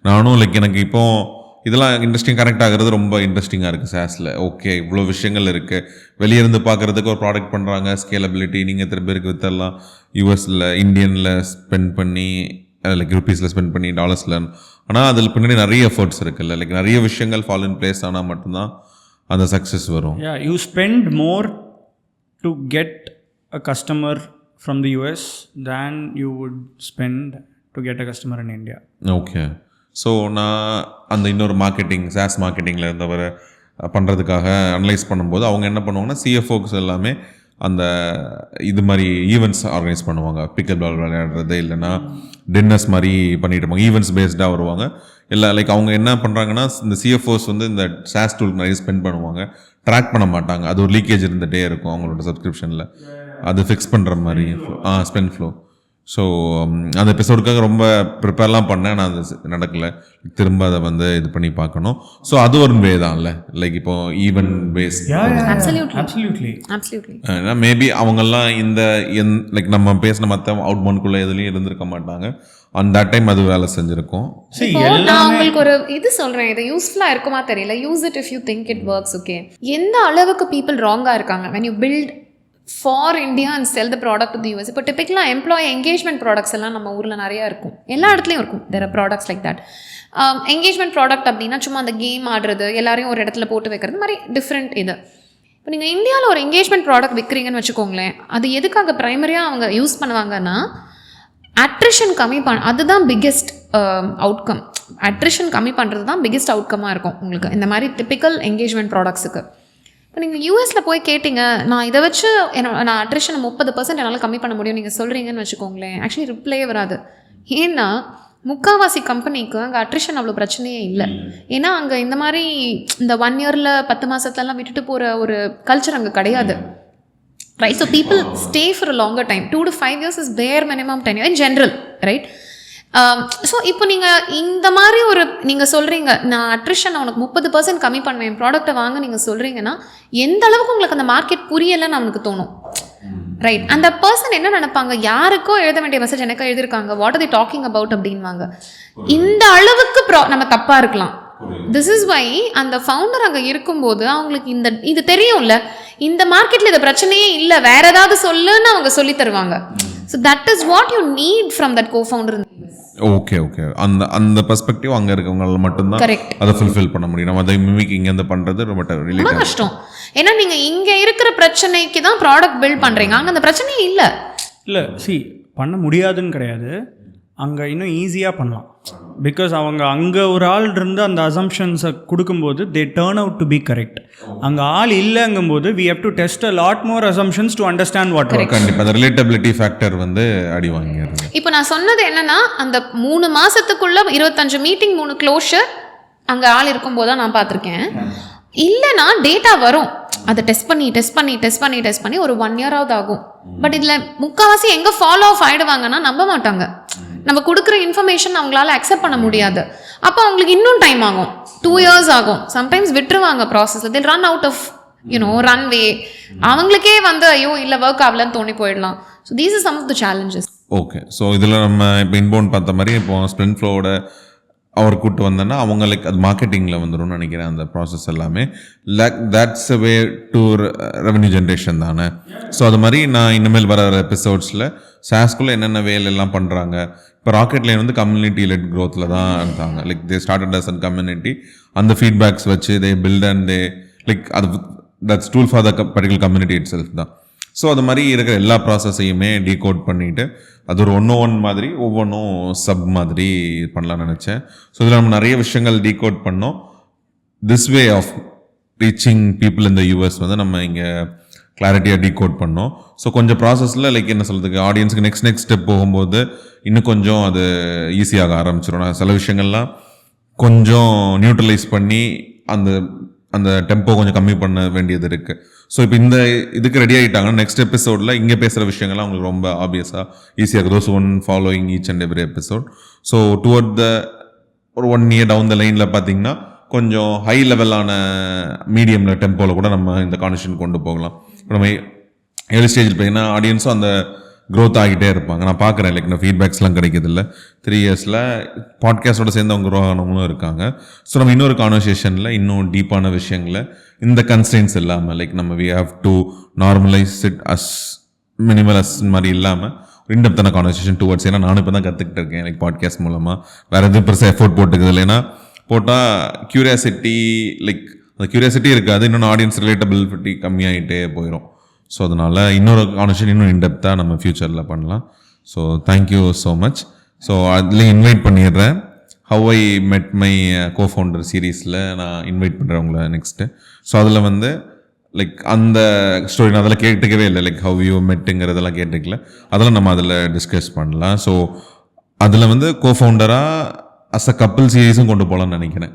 நானும் லைக் எனக்கு இப்போது இதெல்லாம் இன்ட்ரெஸ்டிங் கனெக்ட் ஆகிறது ரொம்ப இன்ட்ரெஸ்டிங்காக இருக்குது சாஸில். ஓகே, இவ்வளோ விஷயங்கள் இருக்குது. வெளியே இருந்து பார்க்குறதுக்கு ஒரு ப்ராடக்ட் பண்ணுறாங்க, ஸ்கேலபிலிட்டி, நீங்கள் எத்தனை பேருக்கு வித்தரலாம், யூஎஸில் இந்தியனில் ஸ்பெண்ட் பண்ணி லைக் ருபீஸில் ஸ்பெண்ட் பண்ணி டாலர்ஸில். ஆனால் அதில் பின்னாடி நிறைய எஃபர்ட்ஸ் இருக்குல்ல, லைக் நிறைய விஷயங்கள் ஃபாலோ இன் பிளேஸ் ஆனால் மட்டும்தான் அந்த சக்ஸஸ் வரும். You spend more to get a customer from the US than you would spend to get a customer in India. Okay, so நான் அந்த இன்னொரு மார்க்கெட்டிங் சாஸ் மார்க்கெட்டிங்கில் இருந்தவரை பண்ணுறதுக்காக அனலைஸ் பண்ணும்போது அவங்க என்ன பண்ணுவாங்கன்னா, சிஎஃப்ஓக்ஸ் எல்லாமே அந்த இது மாதிரி ஈவெண்ட்ஸ் ஆர்கனைஸ் பண்ணுவாங்க. பிக்கல் பால் விளையாடுறது இல்லைன்னா டின்னர்ஸ் மாதிரி பண்ணிட்டு இருப்பாங்க. ஈவெண்ட்ஸ் பேஸ்டாக வருவாங்க இல்லை. லைக் அவங்க என்ன பண்ணுறாங்கன்னா, இந்த சிஎஃப்ஓஸ் வந்து இந்த சாஸ் டூலுக்கு நிறைய ஸ்பெண்ட் பண்ணுவாங்க, ட்ராக் பண்ண மாட்டாங்க. அது ஒரு லீக்கேஜ் இருந்துகிட்டே இருக்கும் அவங்களோட சப்ஸ்கிரிப்ஷனில். அது ஃபிக்ஸ் பண்ணுற மாதிரி ஸ்பெண்ட் ஃப்ளோ. ஸோ அந்த எபிசோடுக்காக ரொம்ப ப்ரிப்பேர்லாம் பண்ணேன். நான் அது நடக்கலை. திரும்ப அதை வந்து இது பண்ணி பார்க்கணும். ஸோ அது ஒரு வே தான்ல, லைக் இப்போ ஈவென்ட் பேஸ்ட். ஏன்னா மேபி அவங்கெல்லாம் இந்த லைக் நம்ம பேசின மற்ற அவுட் பவுண்ட்குள்ளே எதுலேயும் இருந்திருக்க மாட்டாங்க. அந்த தட் டைம் அது வேலை செஞ்சுருக்கோம். நான் உங்களுக்கு ஒரு இது சொல்கிறேன், இது யூஸ்ஃபுல்லாக இருக்குமா தெரியல. Use it if you think it works. Okay, எந்த அளவுக்கு பீப்புள் ராங்காக இருக்காங்க when you build for India and sell the product to the US. இப்போ டிப்பிக்கலாக எம்ப்ளாயி என்கேஜ்மெண்ட் ப்ராடக்ட்ஸ் எல்லாம் நம்ம ஊரில் நிறையா இருக்கும், எல்லா இடத்துலையும் இருக்கும். there are products like that. Engagement product அப்படின்னா சும்மா அந்த கேம் ஆடுறது, எல்லாரையும் ஒரு இடத்துல போட்டு வைக்கிறது மாதிரி டிஃப்ரெண்ட் இது. இப்போ நீங்கள் இந்தியாவில் ஒரு என்கேஜ்மெண்ட் ப்ராடக்ட் விற்கிறீங்கன்னு வச்சுக்கோங்களேன், அது எதுக்காக ப்ரைமரியாக அவங்க யூஸ் பண்ணுவாங்கன்னா, அட்ரிஷன் கம்மி அதுதான் பிக்கெஸ்ட் அவுட்கம். அட்ரிஷன் கம்மி பண்ணுறது தான் பிக்கெஸ்ட் அவுட்கமாக இருக்கும் உங்களுக்கு இந்த மாதிரி டிப்பிக்கல் என்கேஜ்மெண்ட் ப்ராடக்ட்ஸுக்கு. இப்போ நீங்கள் யூஎஸில் போய் கேட்டிங்க, நான் இதை வச்சு நான் அட்ரிஷனை 30% என்னால் கம்மி பண்ண முடியும் நீங்கள் சொல்கிறீங்கன்னு வச்சுக்கோங்களேன், ஆக்சுவலி ரிப்ளே வராது. ஏன்னா முக்கால்வாசி கம்பெனிக்கு அங்கே அட்ரிஷன் அவ்வளோ பிரச்சனையே இல்லை. ஏன்னா அங்கே இந்த மாதிரி இந்த 1 இயரில் 10 மாதத்துலலாம் விட்டுட்டு போகிற ஒரு கல்ச்சர் அங்கே கிடையாது. Right, so people stay for a longer time. 2 to 5 years is bare minimum 10 years in general, right? So இப்போ நீங்கள் இந்த மாதிரி ஒரு நீங்கள் சொல்கிறீங்க, நான் அட்ரிஷனை உனக்கு 30% கம்மி பண்ணுவேன் ப்ராடக்ட்டை வாங்க நீங்கள் சொல்கிறீங்கன்னா, எந்த அளவுக்கு உங்களுக்கு அந்த மார்க்கெட் புரியலைன்னு அவனுக்கு தோணும், ரைட்? அந்த பர்சன் என்ன நினைப்பாங்க, யாருக்கோ எழுத வேண்டிய மெசேஜ் எனக்கு எழுதியிருக்காங்க, what are the talking about அப்படின்வாங்க. இந்த அளவுக்கு நம்ம தப்பாக இருக்கலாம். திஸ் இஸ் வை அந்த ஃபவுண்டர் அங்கே இருக்கும்போது அவங்களுக்கு இது தெரியும்ல, இந்த மார்க்கெட்டில் இது பிரச்சனையே இல்லை, வேற ஏதாவது சொல்லுன்னு அவங்க சொல்லி தருவாங்க. So that is what you need from that co-founder. Okay, அந்த பெர்ஸ்பெக்டிவ் அங்கே இருக்கவங்களால மட்டும்தான் அதை ஃபுல்ஃபில் பண்ண முடியும். நம்ம அதை மிமிக் இங்கேருந்து பண்ணுறது ரொம்ப கஷ்டம். ஏன்னா நீங்கள் இங்கே இருக்கிற பிரச்சனைக்கு தான் ப்ராடக்ட் பில்ட் பண்ணுறீங்க, அங்கே அந்த பிரச்சனையே இல்லை. பண்ண முடியாதுன்னு கிடையாது, அங்கே இன்னும் ஈஸியாக பண்ணலாம். பிகாஸ் அவங்க அங்கே ஒரு ஆள் இருந்து அந்த அசம்ஷன்ஸை கொடுக்கும்போது they turn out to be correct. அங்கே ஆள் இல்லைங்கும்போது we have to test a lot more assumptions to understand what works. கண்டிப்பாக அந்த ரிலேட்டபிலிட்டி ஃபேக்டர் வந்து அடி வாங்கிடுது. இப்போ நான் சொன்னது என்னன்னா, அந்த 3 மாதத்துக்குள்ள 25 மீட்டிங் 3 க்ளோஷர் அங்கே ஆள் இருக்கும்போது தான் நான் பார்த்துருக்கேன். இல்லைனா டேட்டா வரும், அதை டெஸ்ட் பண்ணி ஒரு 1 year ஆகும். பட் இதில் முக்கால்வாசி எங்கே ஃபாலோ ஆஃப் ஆகிடுவாங்கன்னா நம்ப மாட்டாங்க. நம்ம கொடுக்குற இன்ஃபர்மேஷன் அவங்களால அக்செப்ட் பண்ண முடியாது. அப்போ அவங்களுக்கு இன்னும் டைம் ஆகும், 2 years ஆகும். சம்டைம்ஸ் விட்டுருவாங்க ப்ராசஸில், தில் ரன் அவுட் ஆஃப் ரன்வே. அவங்களுக்கே வந்து ஐயோ இல்லை ஒர்க் ஆகலன்னு தோணி போயிடலாம். So these is some of the challenges. Okay, so இதில் நம்ம இப்போ இன்பவுண்ட் பார்த்த மாதிரி இப்போ ஸ்ப்ரிண்ட் ஃப்ளோவோட அவர் கூப்பிட்டு வந்தேன்னா அவங்களுக்கு அது மார்க்கெட்டிங்கில் வந்துடும்னு நினைக்கிறேன். அந்த ப்ராசஸ் எல்லாமே that's a way to revenue generation தானே. ஸோ அது மாதிரி நான் இனிமேல் வர எபிசோட்ஸில் சாஸ்குள்ளே என்னென்ன வேலையெல்லாம் பண்ணுறாங்க. இப்போ ராக்கெட் லைன் வந்து கம்யூனிட்டி லெட் க்ரோத்தில் தான் இருந்தாங்க. Like they started us and community, அந்த ஃபீட்பேக்ஸ் வச்சு தே பில்ட் அண்ட் தே லைக் அது that's tool for the particular community it self தான். ஸோ அது மாதிரி இருக்கிற எல்லா ப்ராசஸையுமே டீகோட் பண்ணிவிட்டு அது ஒரு 101 மாதிரி ஒவ்வொன்றும் சப் மாதிரி பண்ணலான்னு நினச்சேன். ஸோ இதில் நம்ம நிறைய விஷயங்கள் டீகோட் பண்ணோம். This way of reaching people இந்த யூஎஸ் வந்து நம்ம இங்கே கிளாரிட்டியாக டீகோட் பண்ணோம். ஸோ கொஞ்சம் ப்ராசஸில் லைக் என்ன சொல்கிறதுக்கு ஆடியன்ஸுக்கு நெக்ஸ்ட் ஸ்டெப் போகும்போது இன்னும் கொஞ்சம் அது ஈஸியாக ஆரம்பிச்சிடும். நான் சில விஷயங்கள்லாம் கொஞ்சம் நியூட்ரலைஸ் பண்ணி அந்த டெம்போ கொஞ்சம் கம்மி பண்ண வேண்டியது இருக்குது. ஸோ இப்போ இந்த இதுக்கு ரெடி ஆகிட்டாங்கன்னா நெக்ஸ்ட் எபிசோடில் இங்கே பேசுகிற விஷயங்கள்லாம் உங்களுக்கு ரொம்ப ஆப்வியஸாக ஈஸியாக இருக்குது. Those one following each and every episode. So toward த ஒரு 1 year டவுன் த லைனில் பார்த்தீங்கன்னா கொஞ்சம் ஹை லெவலான மீடியமில் டெம்போவில் கூட நம்ம இந்த கான்வர்சேஷன் கொண்டு போகலாம். இப்போ நம்ம ஏர்லி ஸ்டேஜில் பார்த்தீங்கன்னா ஆடியன்ஸும் அந்த க்ரோத் ஆகிட்டே இருப்பாங்க. நான் பார்க்குறேன் லைக் நான் ஃபீட்பேக்ஸ்லாம் கிடைக்கிறதில்ல. 3 இயர்ஸில் பாட்காஸ்ட்டோட சேர்ந்து அவங்க க்ரோ ஆனவங்களும் இருக்காங்க. ஸோ நம்ம இன்னொரு கான்வர்சேஷனில் இன்னும் டீப்பான விஷயங்களை இந்த கன்ஸ்டன்ஸ் இல்லாமல் லைக் நம்ம we have to normalize it as minimal as மாதிரி இல்லாமல் இன்டெப்த்தான கான்வர்சேஷன் டுவர்ட்ஸ். ஏன்னா நானும் இப்போ தான் கற்றுக்கிட்டு இருக்கேன் லைக் பாட்காஸ்ட் மூலமாக. வேறு எதுவும் பெருசாக எஃபோர்ட் போட்டுக்குது இல்லைன்னா போட்டால் க்யூரியாசிட்டி லைக் அந்த க்யூரியாசிட்டி இருக்காது, இன்னொன்று ஆடியன்ஸ் ரிலேட்டபிலிட்டி கம்மியாகிட்டே போயிடும். ஸோ அதனால் இன்னொரு கான்வர்சேஷன் இன்னும் இன்டெப்த்தாக நம்ம ஃப்யூச்சரில் பண்ணலாம். So thank you so much. So அதில் இன்வைட் பண்ணிடுறேன். How I met my co-founder சீரீஸில் நான் இன்வைட் பண்ணுறேன் உங்களை நெக்ஸ்ட்டு. ஸோ அதில் வந்து லைக் அந்த ஸ்டோரி நான் அதில் கேட்டுக்கவே இல்லை, லைக் ஹவ் யூ மெட்டுங்கிறதெல்லாம் கேட்டுக்கல. அதெல்லாம் நம்ம அதில் டிஸ்கஸ் பண்ணலாம். ஸோ அதில் வந்து கோஃபவுண்டராக அஸ் அ கப்பிள் சீரீஸும் கொண்டு போகலான்னு நினைக்கிறேன்.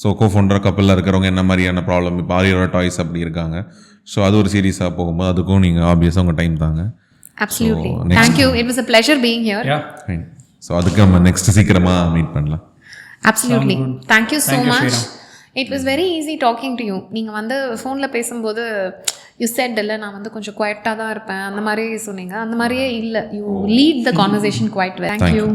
ஸோ கோஃபவுண்டராக கப்பிளில் இருக்கிறவங்க என்ன மாதிரியான ப்ராப்ளம், இப்போ ஆரியோட டாய்ஸ் அப்படி இருக்காங்க. ஸோ அது ஒரு சீரீஸாக போகும்போது அதுக்கும் நீங்கள் ஆப்வியஸாக உங்கள் டைம் தாங்க. Absolutely. Thank you. It was a pleasure being here. Yeah. So அதுக்கு நம்ம நெக்ஸ்ட் சீக்கிரமாக மீட் பண்ணலாம். Absolutely. Thank you so much. It was very easy talking to you. நீங்கள் வந்து ஃபோனில் பேசும்போது யூ செட் இல்லை நான் வந்து கொஞ்சம் குவைட்டாக தான் இருப்பேன் அந்த மாதிரி சொன்னீங்க. அந்த மாதிரியே இல்லை, you lead the conversation quite well. Thank you.